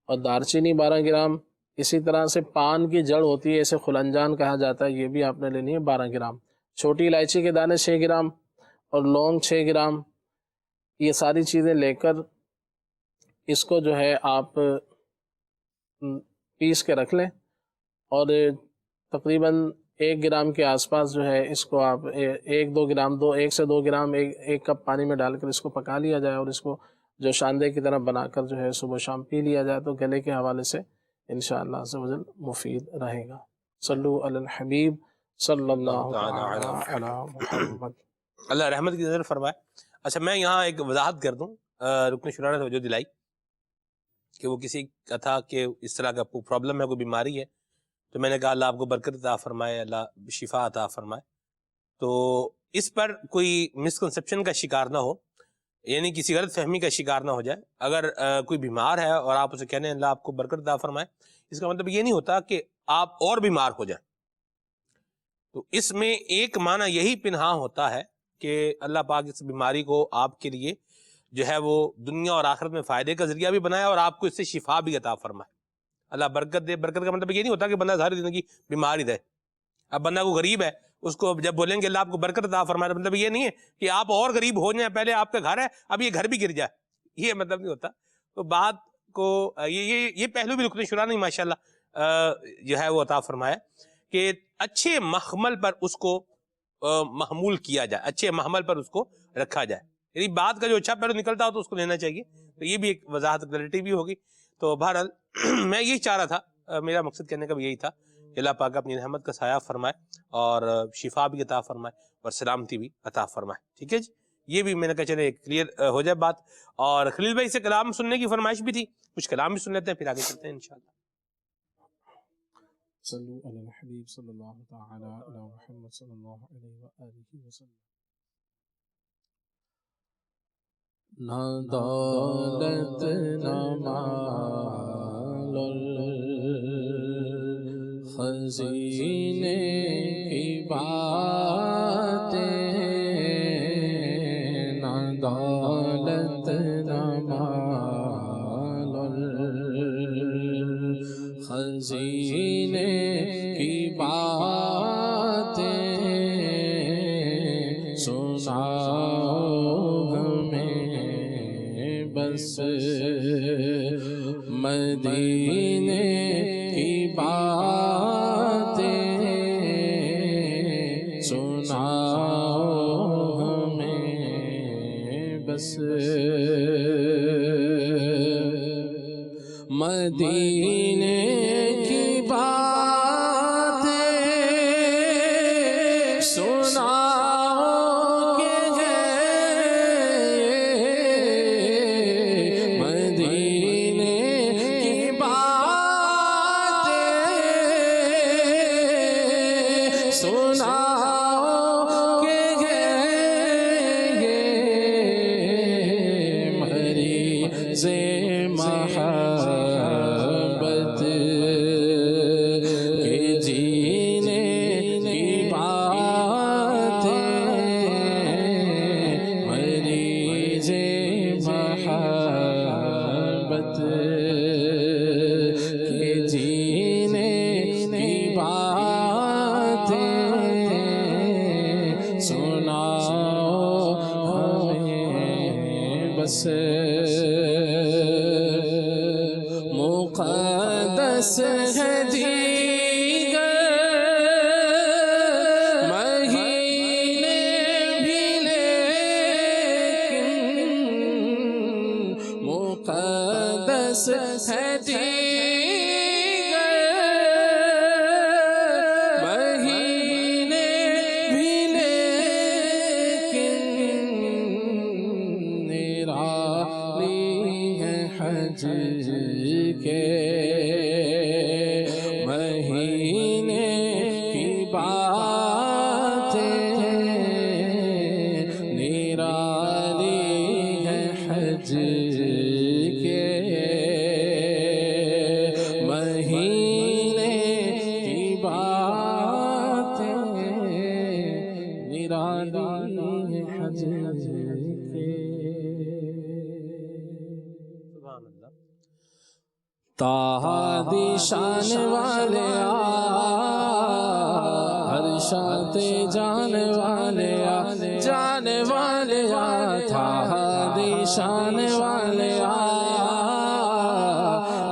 اور دارچینی 12 گرام، اسی طرح سے پان کی جڑ ہوتی ہے، اسے خلنجان کہا جاتا ہے، یہ بھی آپ نے لینی ہے 12 گرام، چھوٹی الائچی کے دانے 6 گرام، اور لونگ 6 گرام، یہ ساری چیزیں لے کر اس کو جو ہے آپ پیس کے رکھ لیں اور تقریباً 1 گرام کے آس پاس جو ہے اس کو آپ 1 سے 2 گرام 1 کپ پانی میں ڈال کر اس کو پکا لیا جائے اور اس کو جو شاندے کی طرح بنا کر جو ہے صبح شام پی لیا جائے تو گلے کے حوالے سے انشاءاللہ عز و جل مفید رہے گا۔ صلو علی الحبیب صلی اللہ تعالی علی محمد۔ اللہ رحمت کی نظر فرمائے۔ اچھا میں یہاں ایک وضاحت کر دوں، رکن شورا نے توجہ دلائی کہ وہ کسی کا تھا کہ اس طرح کا پرابلم ہے، کوئی بیماری ہے، تو میں نے کہا اللہ آپ کو برکت عطا فرمائے، اللہ شفا عطا فرمائے۔ تو اس پر کوئی مسکنسیپشن کا شکار نہ ہو، یعنی کسی غلط فہمی کا شکار نہ ہو جائے۔ اگر کوئی بیمار ہے اور آپ اسے کہنے اللہ آپ کو برکت عطا فرمائے، اس کا مطلب یہ نہیں ہوتا کہ آپ اور بیمار ہو جائیں۔ تو اس میں ایک معنی یہی پنہاں ہوتا ہے کہ اللہ پاک اس بیماری کو آپ کے لیے جو ہے وہ دنیا اور آخرت میں فائدے کا ذریعہ بھی بنائے اور آپ کو اس سے شفا بھی عطا فرمائے۔ اللہ برکت دے۔ برکت کا مطلب یہ نہیں ہوتا کہ بندہ ساری زندگی بیمار ہی رہے۔ اب بندہ کو غریب ہے، اس کو جب بولیں گے اللہ آپ کو برکت عطا فرمائے، مطلب یہ نہیں ہے کہ آپ اور غریب ہو جائیں، پہلے آپ کا گھر ہے اب یہ گھر بھی گر جائے، یہ مطلب نہیں ہوتا۔ تو بات کو یہ پہلو بھی رکن شورا نے ماشاءاللہ جو ہے وہ عطا فرمایا کہ اچھے محمل پر اس کو محمول کیا جائے، اچھے محمل پر اس کو رکھا جائے، یعنی بات کا جو اچھا پہلو نکلتا ہو تو اس کو لینا چاہیے۔ تو یہ بھی ایک وضاحت کلیئرٹی بھی ہوگی۔ تو بہرحال میں یہی چاہ رہا تھا، میرا مقصد کہنے کا بھی یہی تھا کہ اللہ پاک اپنی رحمت کا سایہ فرمائے اور شفا بھی عطا فرمائے اور سلامتی بھی عطا فرمائے۔ ٹھیک ہے جی، یہ بھی میں نے کہا چلے کلیئر ہو جائے بات۔ اور خلیل بھائی سے کلام سننے کی فرمائش بھی تھی، کچھ کلام بھی سن لیتے ہیں پھر آگے چلتے ہیں انشاءاللہ۔ صلو علی الحبیب صلی اللہ تعالی علی محمد صلی اللہ علیہ وآلہ وسلم۔ نہ دولت نہ مال خزینے کی باتیں، نہ دولت نہ مال خزینے کی باتیں، سناؤ ہمیں بس مدینے کی باتیں، سناؤ ہمیں بس مدینے کی باتیں، سناؤ کہ مدینے کی باتیں، سناؤ کہ مریض محبت کے جینے کی باتیں، مریض محبت کے جینے کی باتیں، سناؤ ہمیں بس مقدس ہے دیگر مہینے بھی، لیکن مقدس ہے دیگر مہینے بھی، لیکن نرالی ہے حج کے مہینے کی باتیں، نرالی ہے حج کے مہینے کی باتیں، نرالی ہے حج کے۔ سبحان اللہ۔ طٰہٰ دی شان والے ہر شان جان والے جان والے، طٰہٰ دی شان والے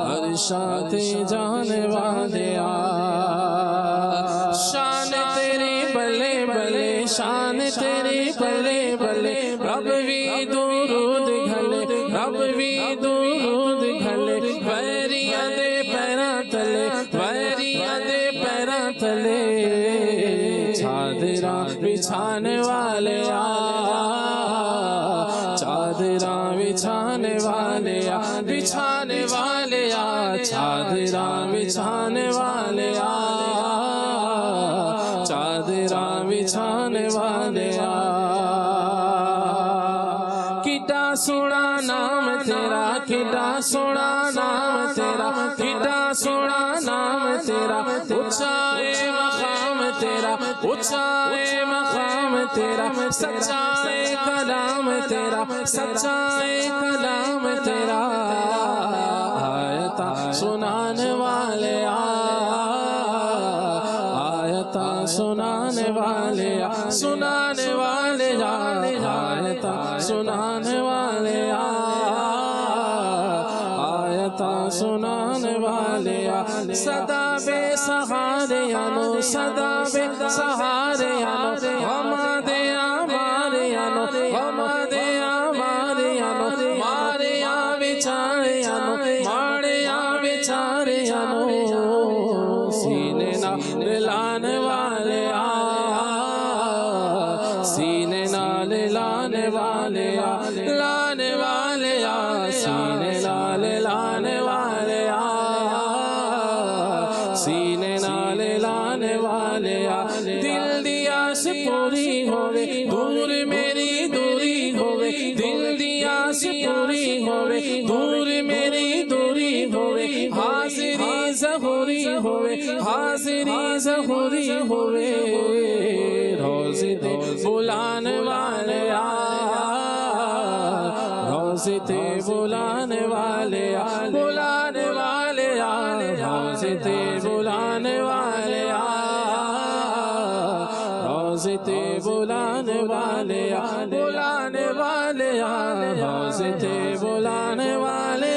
ہر شان جان چادراں بچھانے والے آ بچھانے والے آ چادراں بچھانے والے آ چادراں بچھانے والے آ کڈا سونا نام تیرا کڈا سونا نام تیرا کڈا سونا نام تیرا اونچا اے مقام تیرا اونچا اے مقام تیرا سچا اے کلام تیرا سچا اے کلام تیرا آیتاں سنانے والے آیتاں سنانے والے سنانے والے آیتاں سنانے والے آیتاں سنانے والے صدا بے سہارے آنو صدا بے سہارے آنو ہمارے ہمارے آنو ہمارے ہمارے آنو مارے آ بیچارے آنو مارے آ بیچارے آنو سینے نہ لانے والے سینے نال لانے والے لانے والے سینے نال لانے والے سینے نال لانے والے دل دی آس پوری ہوے دور میری دوری ہوے دل دی آس پوری ہوے دور میری دوری ہوے حاضری ظہوری ہوے حاضری ظہوری ہوے روزے تے بلانے والے روزے تے بلانے والے بلانے والے روزے تے بلانے والے روزے تے بلانے والے بلانے والے روزے تے بلانے والے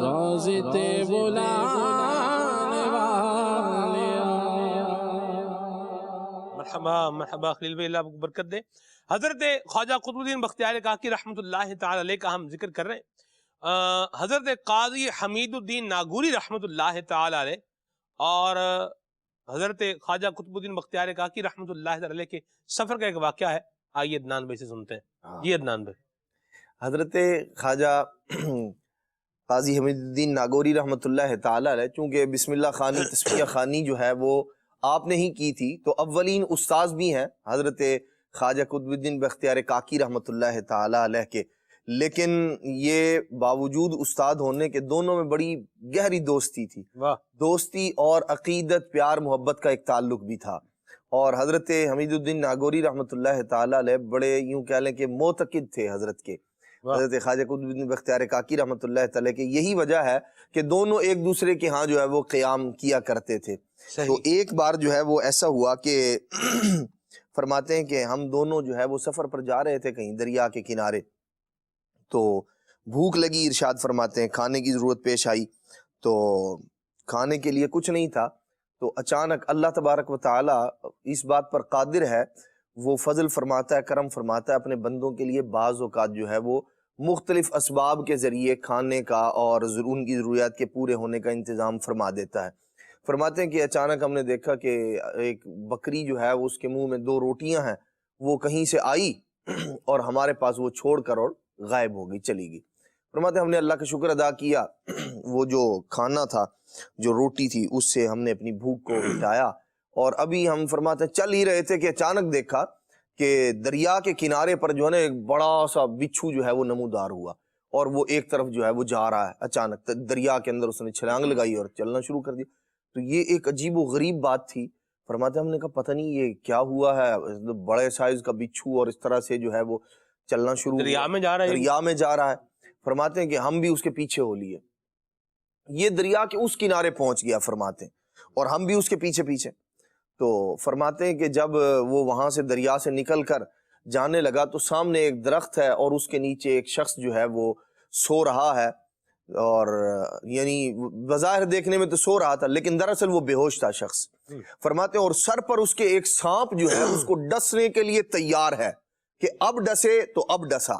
روزے تے بلانے والے مرحبا مرحبا خلیل بھائی، اللہ آپ کو برکت دے۔ حضرت خواجہ قطب الدین بختیار کاکی رحمۃ اللہ تعالی علیہ کا ہم ذکر کر رہے ہیں۔ حضرت قاضی حمید الدین ناگوری رحمۃ اللہ تعالی علیہ اور حضرت خواجہ قطب الدین بختیار کاکی رحمۃ اللہ تعالی علیہ کے سفر کا ایک واقعہ ہے، آئیے عدنان بھائی سے سنتے ہیں۔ جی عدنان بھائی۔ حضرت خواجہ قاضی حمید الدین ناگوری رحمۃ اللہ تعالی علیہ چونکہ بسم اللہ خانی تسمیہ خانی جو ہے وہ آپ نے ہی کی تھی، تو اولین استاذ بھی ہیں حضرت خواجہ قطب الدین بختیار کاکی رحمۃ اللہ تعالی علیہ کے، لیکن یہ باوجود استاد ہونے کے دونوں میں بڑی گہری دوستی تھی، دوستی اور عقیدت پیار محبت کا ایک تعلق بھی تھا۔ اور حضرت حمید الدین ناگوری رحمۃ اللہ تعالی علیہ بڑے یوں کہہ لیں کہ معتقد تھے حضرت کے، حضرت خواجہ قطب الدین بختیار کاکی رحمۃ اللہ تعالی کے۔ یہی وجہ ہے کہ دونوں ایک دوسرے کے ہاں جو ہے وہ قیام کیا کرتے تھے۔ تو ایک بار جو ہے وہ ایسا ہوا کہ فرماتے ہیں کہ ہم دونوں جو ہے وہ سفر پر جا رہے تھے کہیں دریا کے کنارے، تو بھوک لگی، ارشاد فرماتے ہیں کھانے کی ضرورت پیش آئی، تو کھانے کے لیے کچھ نہیں تھا، تو اچانک اللہ تبارک و تعالی اس بات پر قادر ہے، وہ فضل فرماتا ہے، کرم فرماتا ہے اپنے بندوں کے لیے، بعض اوقات جو ہے وہ مختلف اسباب کے ذریعے کھانے کا اور ان کی ضروریات کے پورے ہونے کا انتظام فرما دیتا ہے۔ فرماتے ہیں کہ اچانک ہم نے دیکھا کہ ایک بکری جو ہے اس کے منہ میں 2 روٹیاں ہیں، وہ کہیں سے آئی اور ہمارے پاس وہ چھوڑ کر اور غائب ہو گئی، چلی گئی۔ فرماتے ہیں ہم نے اللہ کا شکر ادا کیا، وہ جو کھانا تھا، جو روٹی تھی، اس سے ہم نے اپنی بھوک کو مٹایا، اور ابھی ہم فرماتے ہیں چل ہی رہے تھے کہ اچانک دیکھا کہ دریا کے کنارے پر جو ہے نا ایک بڑا سا بچھو جو ہے وہ نمودار ہوا، اور وہ ایک طرف جو ہے وہ جا رہا ہے، اچانک دریا کے اندر اس نے چھلانگ لگائی اور چلنا شروع کر دیا۔ تو یہ ایک عجیب و غریب بات تھی۔ فرماتے ہیں ہم نے کہا پتہ نہیں یہ کیا ہوا ہے، بڑے سائز کا بچھو اور اس طرح سے جو ہے وہ چلنا شروع دریا میں جا رہا ہے، دریا میں جا رہا ہے۔ فرماتے ہیں کہ ہم بھی اس کے پیچھے ہو لیے، یہ دریا کے اس کنارے پہنچ گیا فرماتے ہیں، اور ہم بھی اس کے پیچھے پیچھے۔ تو فرماتے ہیں کہ جب وہ وہاں سے دریا سے نکل کر جانے لگا تو سامنے ایک درخت ہے اور اس کے نیچے ایک شخص جو ہے وہ سو رہا ہے، اور یعنی بظاہر دیکھنے میں تو سو رہا تھا لیکن دراصل وہ بے ہوش تھا شخص۔ فرماتے ہیں اور سر پر اس کے ایک سانپ جو ہے اس کو ڈسنے کے لیے تیار ہے کہ اب ڈسے تو اب ڈسا۔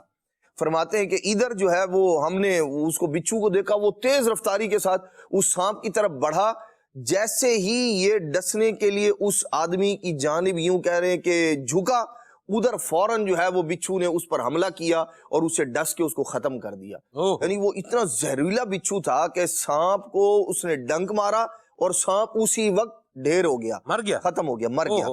فرماتے ہیں کہ ادھر جو ہے وہ ہم نے اس کو بچھو کو دیکھا، وہ تیز رفتاری کے ساتھ اس سانپ کی طرف بڑھا، جیسے ہی یہ ڈسنے کے لیے اس آدمی کی جانب یوں کہہ رہے ہیں کہ جھکا، ادھر فوراً جو ہے وہ بچھو نے اس پر حملہ کیا اور اسے ڈس کے اس کو ختم کر دیا. یعنی وہ اتنا زہریلا بچھو تھا کہ سانپ کو اس نے ڈنک مارا اور سانپ اسی وقت ڈھیر ہو گیا, مر گیا, ختم ہو گیا, مر گیا.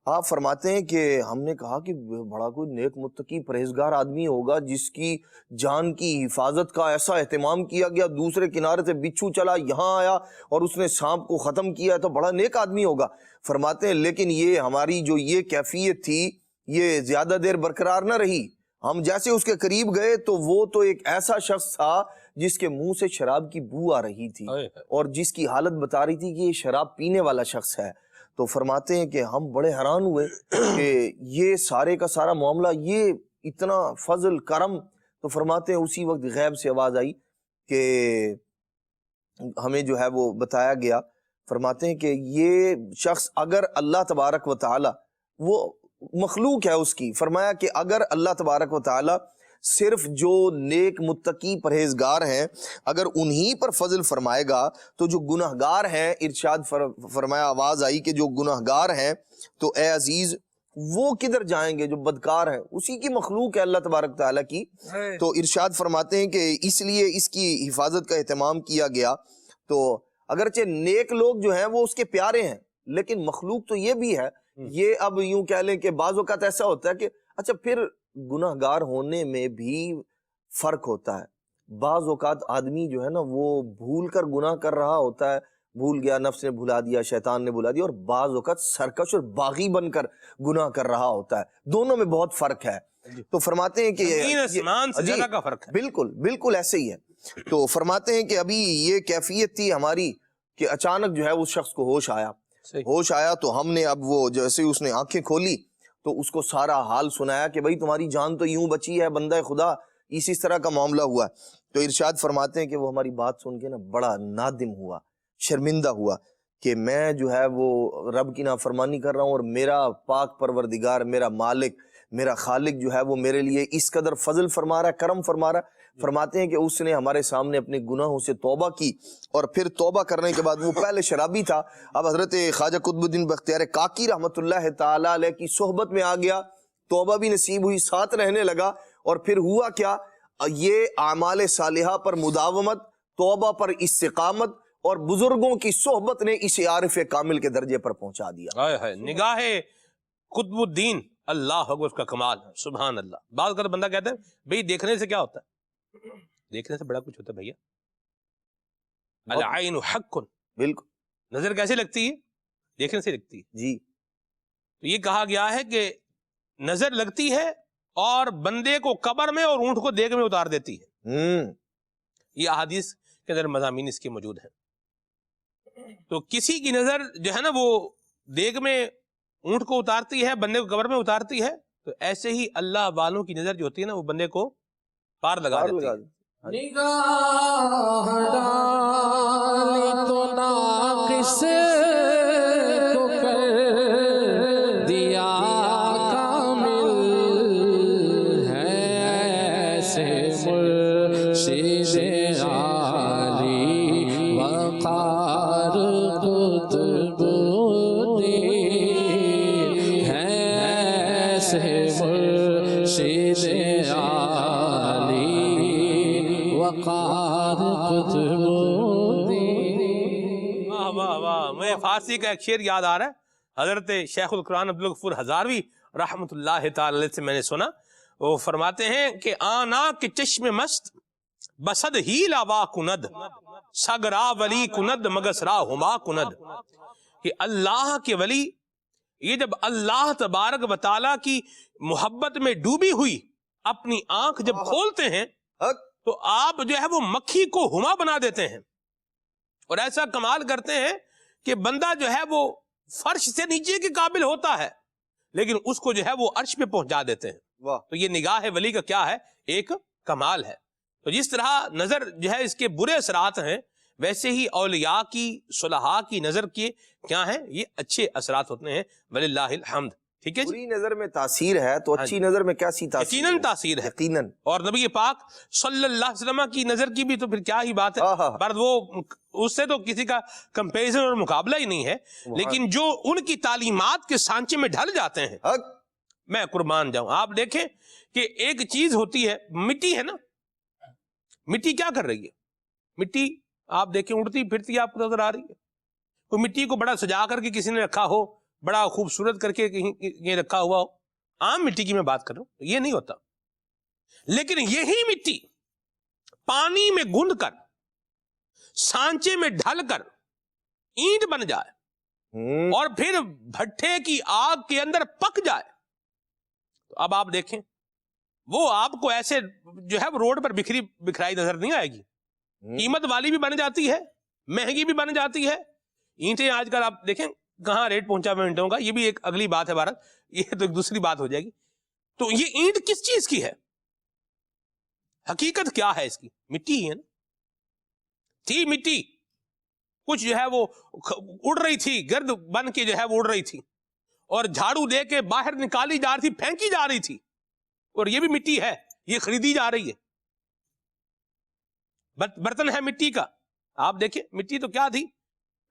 آپ فرماتے ہیں کہ ہم نے کہا کہ بڑا کوئی نیک متقی پرہیزگار آدمی ہوگا جس کی جان کی حفاظت کا ایسا اہتمام کیا گیا, دوسرے کنارے سے بچھو چلا یہاں آیا اور اس نے سانپ کو ختم کیا, تو بڑا نیک آدمی ہوگا. فرماتے ہیں لیکن یہ ہماری جو یہ کیفیت تھی یہ زیادہ دیر برقرار نہ رہی. ہم جیسے اس کے قریب گئے تو وہ تو ایک ایسا شخص تھا جس کے منہ سے شراب کی بو آ رہی تھی اور جس کی حالت بتا رہی تھی کہ یہ شراب پینے والا شخص ہے. تو فرماتے ہیں کہ ہم بڑے حیران ہوئے کہ یہ سارے کا سارا معاملہ, یہ اتنا فضل کرم. تو فرماتے ہیں اسی وقت غیب سے آواز آئی کہ ہمیں جو ہے وہ بتایا گیا, فرماتے ہیں کہ یہ شخص اگر اللہ تبارک و تعالی, وہ مخلوق ہے اس کی, فرمایا کہ اگر اللہ تبارک و تعالی صرف جو نیک متقی پرہیزگار ہیں اگر انہی پر فضل فرمائے گا تو جو گناہگار ہیں, ارشاد فرمایا آواز آئی کہ جو گناہگار ہیں تو اے عزیز وہ کدھر جائیں گے جو بدکار ہیں, اسی کی مخلوق ہے اللہ تبارک تعالیٰ کی. تو ارشاد فرماتے ہیں کہ اس لیے اس کی حفاظت کا اہتمام کیا گیا. تو اگرچہ نیک لوگ جو ہیں وہ اس کے پیارے ہیں لیکن مخلوق تو یہ بھی ہے. یہ اب یوں کہہ لیں کہ بعض اوقات ایسا ہوتا ہے کہ اچھا پھر گناہگار ہونے میں بھی فرق ہوتا ہے. بعض اوقات آدمی جو ہے نا وہ بھول کر گناہ کر رہا ہوتا ہے, بھول گیا, نفس نے بھلا دیا, شیطان نے بھلا دیا, اور بعض اوقات سرکش اور باغی بن کر گناہ کر رہا ہوتا ہے. دونوں میں بہت فرق ہے. تو فرماتے ہیں کہ بالکل بالکل ایسے ہی ہے. تو فرماتے ہیں کہ ابھی یہ کیفیت تھی ہماری کہ اچانک جو ہے اس شخص کو ہوش آیا. ہوش آیا تو ہم نے اب وہ جیسے اس نے آنکھیں کھولی تو اس کو سارا حال سنایا کہ بھائی تمہاری جان تو یوں بچی ہے بندہ خدا, اس طرح کا معاملہ ہوا. تو ارشاد فرماتے ہیں کہ وہ ہماری بات سن کے نا بڑا نادم ہوا, شرمندہ ہوا کہ میں جو ہے وہ رب کی نافرمانی کر رہا ہوں اور میرا پاک پروردگار, میرا مالک, میرا خالق جو ہے وہ میرے لیے اس قدر فضل فرما رہا ہے, کرم فرما رہا ہے. فرماتے ہیں کہ اس نے ہمارے سامنے اپنے گناہوں سے توبہ کی اور پھر توبہ کرنے کے بعد, وہ پہلے شرابی تھا, اب حضرت خواجہ قطب الدین بختیار کاکی رحمت اللہ تعالی علیہ کی صحبت میں آ گیا, توبہ بھی نصیب ہوئی, ساتھ رہنے لگا. اور پھر ہوا کیا, یہ اعمال صالحہ پر مداومت, توبہ پر استقامت اور بزرگوں کی صحبت نے اسے عارف کامل کے درجے پر پہنچا دیا. نگاہ قطب الدین, اللہ اکبر, اس کا کمال ہے, سبحان اللہ. بعض اوقات بندہ کہتا ہے بھئی دیکھنے سے کیا ہوتا ہے, دیکھنے سے بڑا کچھ ہوتا ہے بھیا. العین حق, بالکل. نظر کیسے لگتی ہے, دیکھنے سے لگتی ہے جی. تو یہ کہا گیا ہے کہ نظر لگتی ہے اور بندے کو قبر میں اور اونٹ کو دیگ میں اتار دیتی ہے. یہ احادیث کے اندر مضامین اس کے موجود ہیں. تو کسی کی نظر جو ہے نا وہ دیگ میں اونٹ کو اتارتی ہے, بندے کو قبر میں اتارتی ہے, تو ایسے ہی اللہ والوں کی نظر جو ہوتی ہے نا وہ بندے کو پار لگا دیتی ہے. نگاہ ڈالی تو ناقص کو کر دیا کامل ہے, ایسے مرشد عالی وقار قطب الدین ہے, ایسے مرشد عالی وقار قطب الدین. واہ واہ واہ, مجھے فارسی کا ایک شعر یاد آ رہا ہے, حضرت شیخ القرآن عبدالغفور ہزاروی رحمت اللہ تعالی علیہ سے میں نے سنا. وہ فرماتے ہیں کہ آنا کے چشم مست بسد ہی لاوا کند, سگرا ولی کند مگسرا ہما کند. کہ اللہ کے ولی یہ جب اللہ تبارک و تعالیٰ کی محبت میں ڈوبی ہوئی اپنی آنکھ جب کھولتے ہیں تو آپ جو ہے وہ مکھی کو ہما بنا دیتے ہیں اور ایسا کمال کرتے ہیں کہ بندہ جو ہے وہ فرش سے نیچے کے قابل ہوتا ہے لیکن اس کو جو ہے وہ عرش پہ پہنچا دیتے ہیں. تو یہ نگاہ ولی کا کیا ہے, ایک کمال ہے. تو جس طرح نظر جو ہے اس کے برے اثرات ہیں ویسے ہی اولیاء کی, صلحاء کی نظر کے کیا ہیں, یہ اچھے اثرات ہوتے ہیں وللہ الحمد. ٹھیک ہے, بری نظر میں تاثیر ہے تو اچھی نظر میں کیسی تاثیر, یقیناً تاثیر ہے, یقیناً. اور نبی پاک صلی اللہ علیہ وسلم کی نظر کی بھی تو پھر کیا ہی بات ہے, پر وہ اس سے تو کسی کا کمپیریزن اور مقابلہ ہی نہیں ہے. لیکن جو ان کی تعلیمات کے سانچے میں ڈھل جاتے ہیں, میں قربان جاؤں. آپ دیکھیں کہ ایک چیز ہوتی ہے, مٹی ہے نا, مٹی کیا کر رہی ہے؟ مٹی آپ دیکھیں اڑتی پھرتی آپ کو نظر آ رہی ہے. کوئی مٹی کو بڑا سجا کر کے کسی نے رکھا ہو, بڑا خوبصورت کر کے یہ رکھا ہوا ہو, عام مٹی کی میں بات کر رہا ہوں, یہ نہیں ہوتا. لیکن یہی مٹی پانی میں گند کر, سانچے میں ڈھل کر اینٹ بن جائے اور پھر بھٹے کی آگ کے اندر پک جائے, تو اب آپ دیکھیں وہ آپ کو ایسے جو ہے وہ روڈ پر بکھرائی نظر نہیں آئے گی. قیمت والی بھی بن جاتی ہے, مہنگی بھی بن جاتی ہے. اینٹیں آج کل آپ دیکھیں کہاں ریٹ پہنچا ہوا اینٹوں کا, یہ بھی ایک اگلی بات ہے بھارت, یہ تو ایک دوسری بات ہو جائے گی. تو یہ اینٹ کس چیز کی ہے؟ حقیقت کیا ہے اس کی؟ مٹی ہے نا. تھی مٹی, کچھ جو ہے وہ اڑ رہی تھی, گرد بن کے جو ہے وہ اڑ رہی تھی, اور جھاڑو دے کے باہر نکالی جا رہی تھی, پھینکی جا رہی تھی, اور یہ بھی مٹی ہے, یہ خریدی جا رہی ہے. برتن ہے مٹی کا. آپ دیکھیں مٹی تو کیا تھی,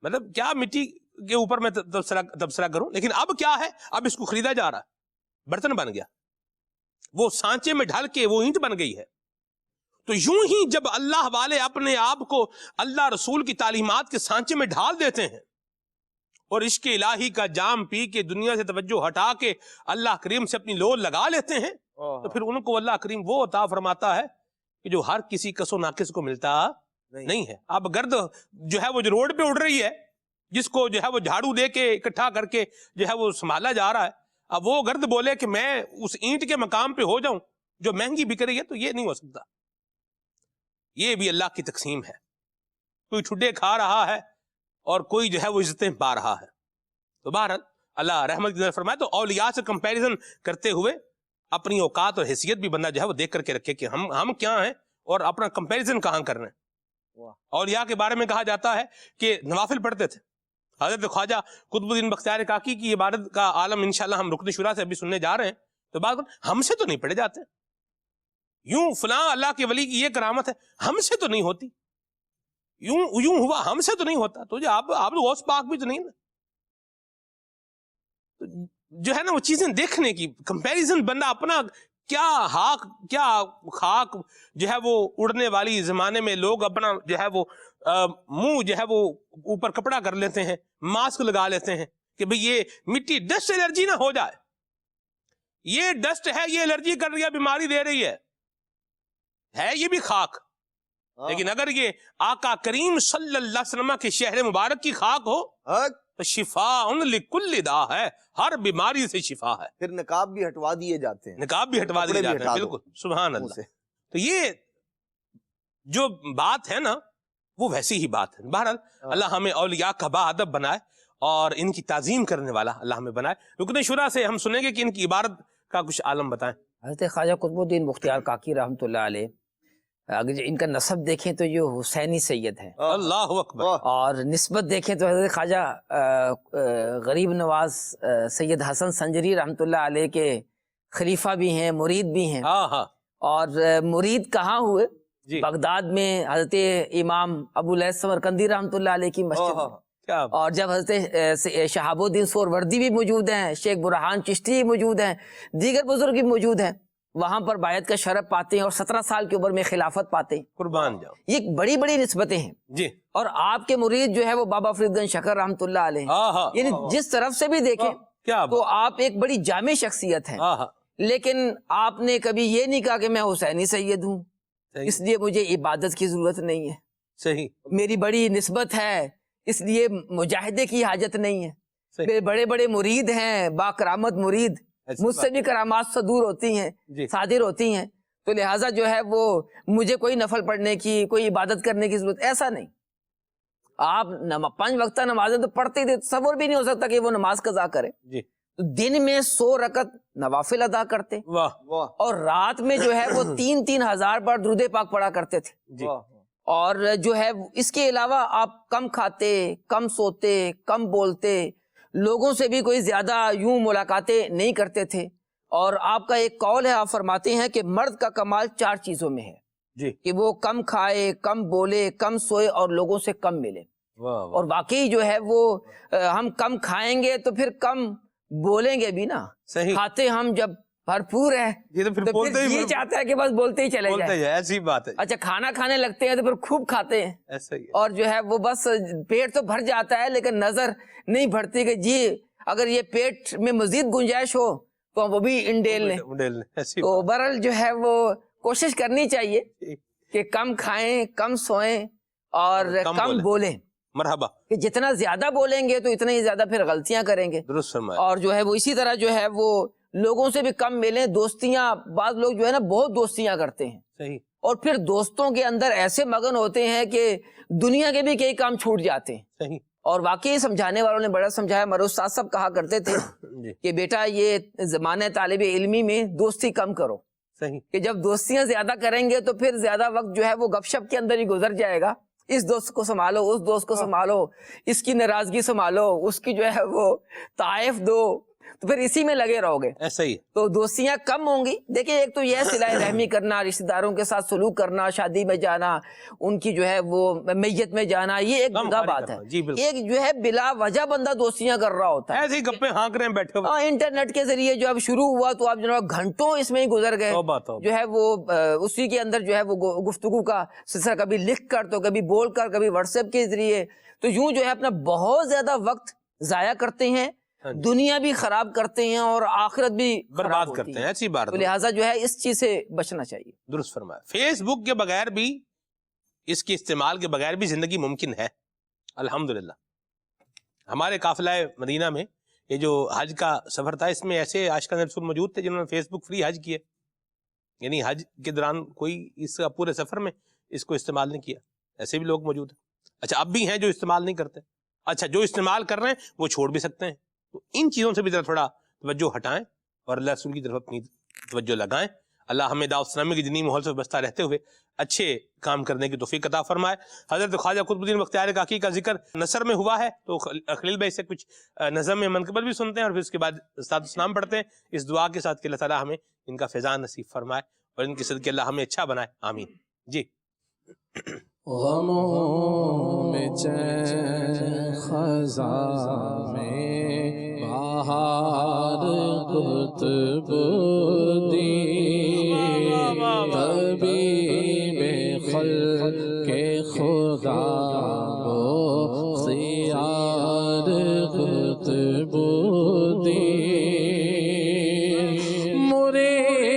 مطلب کیا مٹی کے اوپر میں تبصرہ کروں, لیکن اب کیا ہے, اب اس کو خریدا جا رہا ہے, برتن بن گیا, وہ سانچے میں ڈھل کے وہ اینٹ بن گئی ہے. تو یوں ہی جب اللہ والے اپنے آپ کو اللہ رسول کی تعلیمات کے سانچے میں ڈھال دیتے ہیں اور عشق الہی کا جام پی کے دنیا سے توجہ ہٹا کے اللہ کریم سے اپنی لو لگا لیتے ہیں, تو پھر ان کو اللہ کریم وہ عطا فرماتا ہے کہ جو ہر کسی کس و ناقص کو ملتا نہیں ہے. اب گرد جو ہے وہ جو روڈ پہ اڑ رہی ہے, جس کو جو ہے وہ جھاڑو دے کے اکٹھا کر کے جو ہے وہ سنبھالا جا رہا ہے, اب وہ گرد بولے کہ میں اس اینٹ کے مقام پہ ہو جاؤں جو مہنگی بک رہی ہے, تو یہ نہیں ہو سکتا. یہ بھی اللہ کی تقسیم ہے. کوئی ٹھڈے کھا رہا ہے اور کوئی جو ہے وہ عزتیں پا رہا ہے. تو بہرحال اللہ رحمت کی نظر فرمائے. تو اولیاء سے کمپیریزن کرتے ہوئے اپنی اوقات اور حیثیت بھی بندہ جو ہے وہ دیکھ کر کے رکھے کہ ہم کیا ہیں اور اپنا کمپیریزن کہاں کر رہے ہیں. اولیاء کے بارے میں کہا جاتا ہے کہ نوافل پڑھتے تھے. حضرت خواجہ قطب الدین بختیار کاکی کی عبادت کا عالم انشاءاللہ ہم رکن شورا سے ابھی سننے جا رہے ہیں. تو بات ہم سے تو نہیں پڑھے جاتے, یوں فلاں اللہ کے ولی کی یہ کرامت ہے, ہم سے تو نہیں ہوتی, یوں ہوا ہم سے تو نہیں ہوتا. تو جو آپ غوث پاک بھی تو نہیں نا. جو ہے نا وہ چیزیں دیکھنے کی کمپیریزن, بندہ اپنا کیا خاک جو ہے وہ اڑنے والی زمانے میں لوگ اپنا جو ہے وہ منہ جو ہے وہ اوپر کپڑا کر لیتے ہیں, ماسک لگا لیتے ہیں کہ بھئی یہ مٹی ڈسٹ الرجی نہ ہو جائے, یہ ڈسٹ ہے یہ الرجی کر رہی ہے, بیماری دے رہی ہے یہ بھی خاک. لیکن اگر یہ آقا کریم صلی اللہ علیہ وسلم کے شہر مبارک کی خاک ہو تو شفاء لکل داء ہے, ہر بیماری سے شفا ہے. پھر نقاب بھی ہٹوا دیے جاتے ہیں, نقاب بھی ہٹوا دیے جاتے ہیں, بالکل سبحان اللہ. تو یہ جو بات ہے نا وہ ویسی ہی بات ہے. بہرحال اللہ ہمیں اولیاء کا باادب بنائے اور ان کی تعظیم کرنے والا اللہ ہمیں بنائے. رکن شورا سے ہم سنیں گے کہ ان کی عبارت کا کچھ عالم بتائیں. حضرت خواجہ قطب الدین بختیار کاکی رحمۃ اللہ علیہ, اگر ان کا نسب دیکھیں تو یہ حسینی سید ہیں, اللہ اکبر, اور نسبت دیکھیں تو حضرت خواجہ غریب نواز سید حسن سنجری رحمۃ اللہ علیہ کے خلیفہ بھی ہیں, مرید بھی ہیں. اور مرید کہاں ہوئے؟ بغداد میں حضرت امام ابو لیث سمرقندی رحمۃ اللہ علیہ کی مسجد میں. اور جب حضرت شہاب الدین سہروردی بھی موجود ہیں, شیخ برہان چشتی بھی موجود ہیں, دیگر بزرگ بھی موجود ہیں, وہاں پر بیعت کا شرف پاتے ہیں اور 17 سال کی عمر میں خلافت پاتے ہیں. قربان جاؤ, یہ بڑی بڑی نسبتیں ہیں جی. اور آپ کے مرید جو ہے وہ بابا فرید گنج شکر رحمۃ اللہ علیہ, یعنی جس طرف سے بھی دیکھیں تو آپ ایک بڑی جامع شخصیت ہیں. لیکن آپ نے کبھی یہ نہیں کہا کہ میں حسینی سید ہوں اس لیے مجھے عبادت کی ضرورت نہیں ہے, صحیح, میری میری بڑی نسبت ہے اس لیے مجاہدے کی حاجت نہیں ہے, میرے بڑے بڑے مرید ہیں, با کرامت مرید, مجھ سے بھی کرامات صدور ہوتی ہیں, صادر ہوتی ہیں, تو لہٰذا جو ہے وہ مجھے کوئی نفل پڑھنے کی, کوئی عبادت کرنے کی ضرورت ایسا نہیں. آپ 5 وقتہ نمازیں تو پڑھتے تھے, تصور بھی نہیں ہو سکتا کہ وہ نماز قضا کرے. دن میں 100 رکعت نوافل ادا کرتے, اور رات میں جو ہے وہ 3,000 بار درود پاک پڑھا کرتے تھے. اور جو ہے اس کے علاوہ آپ کم کھاتے, کم سوتے, کم بولتے, لوگوں سے بھی کوئی زیادہ یوں ملاقاتیں نہیں کرتے تھے. اور آپ کا ایک قول ہے, آپ فرماتے ہیں کہ مرد کا کمال 4 چیزوں میں ہے کہ وہ کم کھائے, کم بولے, کم سوئے اور لوگوں سے کم ملے. اور واقعی جو ہے وہ ہم کم کھائیں گے تو پھر کم بولیں گے بھی نا. صحیح. کھاتے ہم جب بھرپور ہے یہ تو پھر بولتے ہی یہ چاہتا ہے کہ بس بولتے ہی چلے جائیں. ایسی بات ہے. اچھا کھانا کھانے لگتے ہیں تو پھر خوب کھاتے ہیں, ایسا ہی ہے. اور جو ہے وہ بس پیٹ تو بھر جاتا ہے لیکن نظر نہیں بھرتی کہ جی اگر یہ پیٹ میں مزید گنجائش ہو تو وہ بھی انڈیل لیں. تو بہرحال جو ہے وہ کوشش کرنی چاہیے کہ کم کھائیں, کم سوئیں اور کم بولیں. مرحبا. کہ جتنا زیادہ بولیں گے تو اتنا ہی زیادہ پھر غلطیاں کریں گے. درست فرمایا. اور جو ہے وہ اسی طرح جو ہے وہ لوگوں سے بھی کم ملیں. دوستیاں, بعض لوگ جو ہے نا بہت دوستیاں کرتے ہیں. صحیح. اور پھر دوستوں کے اندر ایسے مگن ہوتے ہیں کہ دنیا کے بھی کئی کام چھوٹ جاتے ہیں. صحیح. اور واقعی سمجھانے والوں نے بڑا سمجھایا. ہمارے استاد صاحب کہا کرتے تھے کہ بیٹا یہ زمانہ طالب علمی میں دوستی کم کرو. صحیح. کہ جب دوستیاں زیادہ کریں گے تو پھر زیادہ وقت جو ہے وہ گپ شپ کے اندر ہی گزر جائے گا. اس دوست کو سنبھالو, اس دوست کو سنبھالو, اس کی ناراضگی سنبھالو, اس کی جو ہے وہ تعائف دو, تو پھر اسی میں لگے رہو گے. ایسا ہی. تو دوستیاں کم ہوں گی. دیکھیں ایک تو یہ صلہ رحمی کرنا, رشتہ داروں کے ساتھ سلوک کرنا, شادی میں جانا, ان کی جو ہے وہ میت میں جانا, یہ ایک جگہ بات ہے. ایک جو ہے بلا وجہ بندہ دوستیاں کر رہا ہوتا ہے, ایسے ہی گپے ہانک رہے ہیں بیٹھے ہوئے. انٹرنیٹ کے ذریعے جو اب شروع ہوا تو آپ جناب گھنٹوں اس میں ہی گزر گئے. جو ہے وہ اسی کے اندر جو ہے وہ گفتگو کا سلسلہ, کبھی لکھ کر تو کبھی بول کر, کبھی واٹس ایپ کے ذریعے, تو یوں جو ہے اپنا بہت زیادہ وقت ضائع کرتے ہیں, دنیا بھی خراب کرتے ہیں اور آخرت بھی برباد کرتے ہیں. ایسی بات. لہٰذا جو ہے اس چیز سے بچنا چاہیے. درست فرمایا. فیس بک کے بغیر بھی, اس کے استعمال کے بغیر بھی زندگی ممکن ہے الحمدللہ. ہمارے قافلہ مدینہ میں یہ جو حج کا سفر تھا, اس میں ایسے عاشقان رسول موجود تھے جنہوں نے فیس بک فری حج کیے. یعنی حج کے دوران کوئی اس کا پورے سفر میں اس کو استعمال نہیں کیا. ایسے بھی لوگ موجود ہیں. اچھا اب بھی ہیں جو استعمال نہیں کرتے. اچھا جو استعمال کر رہے ہیں وہ چھوڑ بھی سکتے ہیں. تو ان چیزوں سے بھی ذرا تھوڑا توجہ ہٹائیں اور اللہ رسول کی طرف اپنی توجہ لگائیں. اللہ ہمیں دعوت اسلامی کی دینی ماحول سے وابستہ رہتے ہوئے اچھے کام کرنے کی توفیق عطا فرمائے. حضرت خواجہ قطب الدین بختیار کاکی کا ذکر نثر میں ہوا ہے, تو خلیل بھائی سے کچھ نظم میں منقبت بھی سنتے ہیں اور پھر اس کے بعد استاد اسلام پڑھتے ہیں, اس دعا کے ساتھ کہ اللہ تعالیٰ ہمیں ان کا فیضان نصیب فرمائے اور ان کے صدقے اللہ ہمیں اچھا بنائے. آمین. جی. غموں میں چین خزاں میں بہار قطب الدین طبیب خلق خدا وہ سیار قطب الدین مرید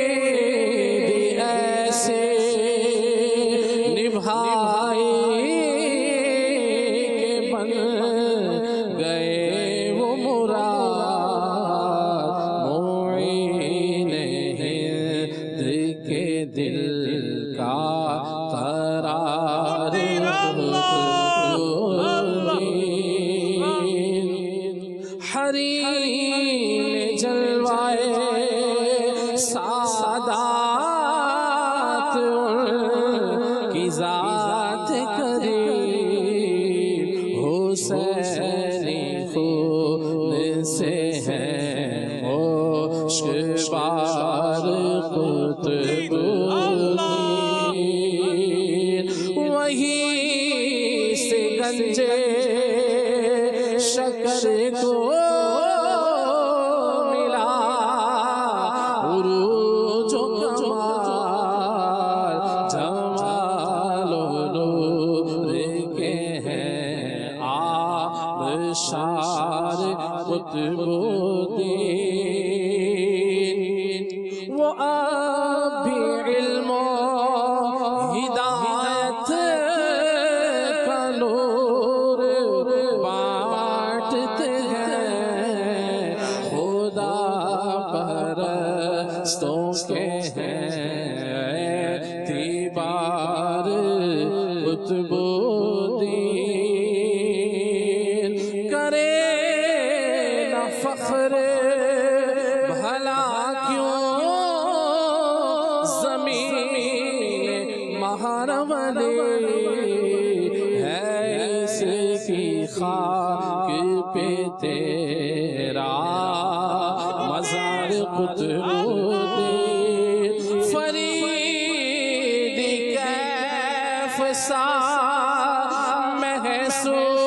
ایسے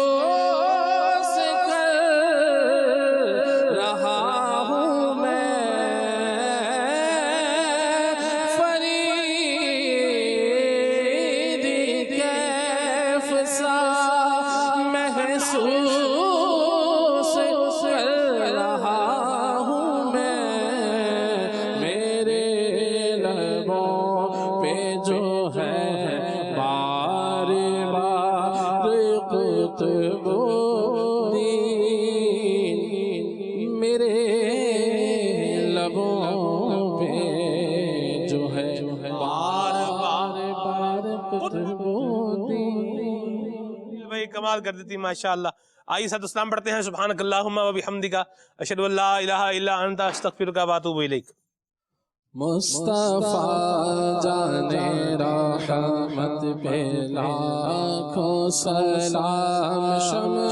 محسوس کر رہا کمال کر دیتی ماشاءاللہ. آئیے ساتھ اسلام پڑھتے ہیں. سبحانک اللہم و بحمدک اشہد ان لا الہ الا انت استغفرک و اتوب الیک. مصطفیٰ جانے رحمت پہ لاکھوں سلام، شمع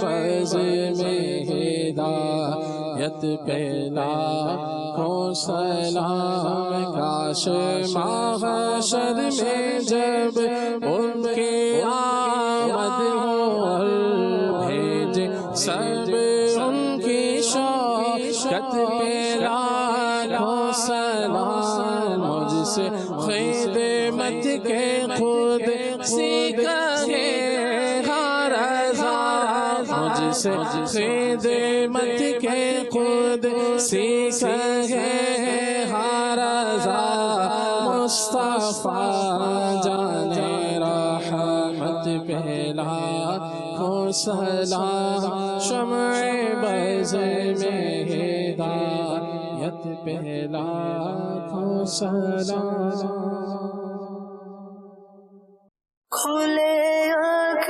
بز میں ہدایت پہ لاکھوں سلام. کاش محشر میں جب ان کی آمد ہو اور بھیجے سب ان کی شوکت پہ لاکھوں سلام. مجھ سے خدمت کے خود سیکھا ہے ہر ہزار، مجھ سے خدمت کے خود سیکھا ہے ہر ہزار. مصطفیٰ جانے رحمت پہ لاکھوں سلام، شمع بز میں ہدایت پہ لاکھوں سلام. کھلے آنکھ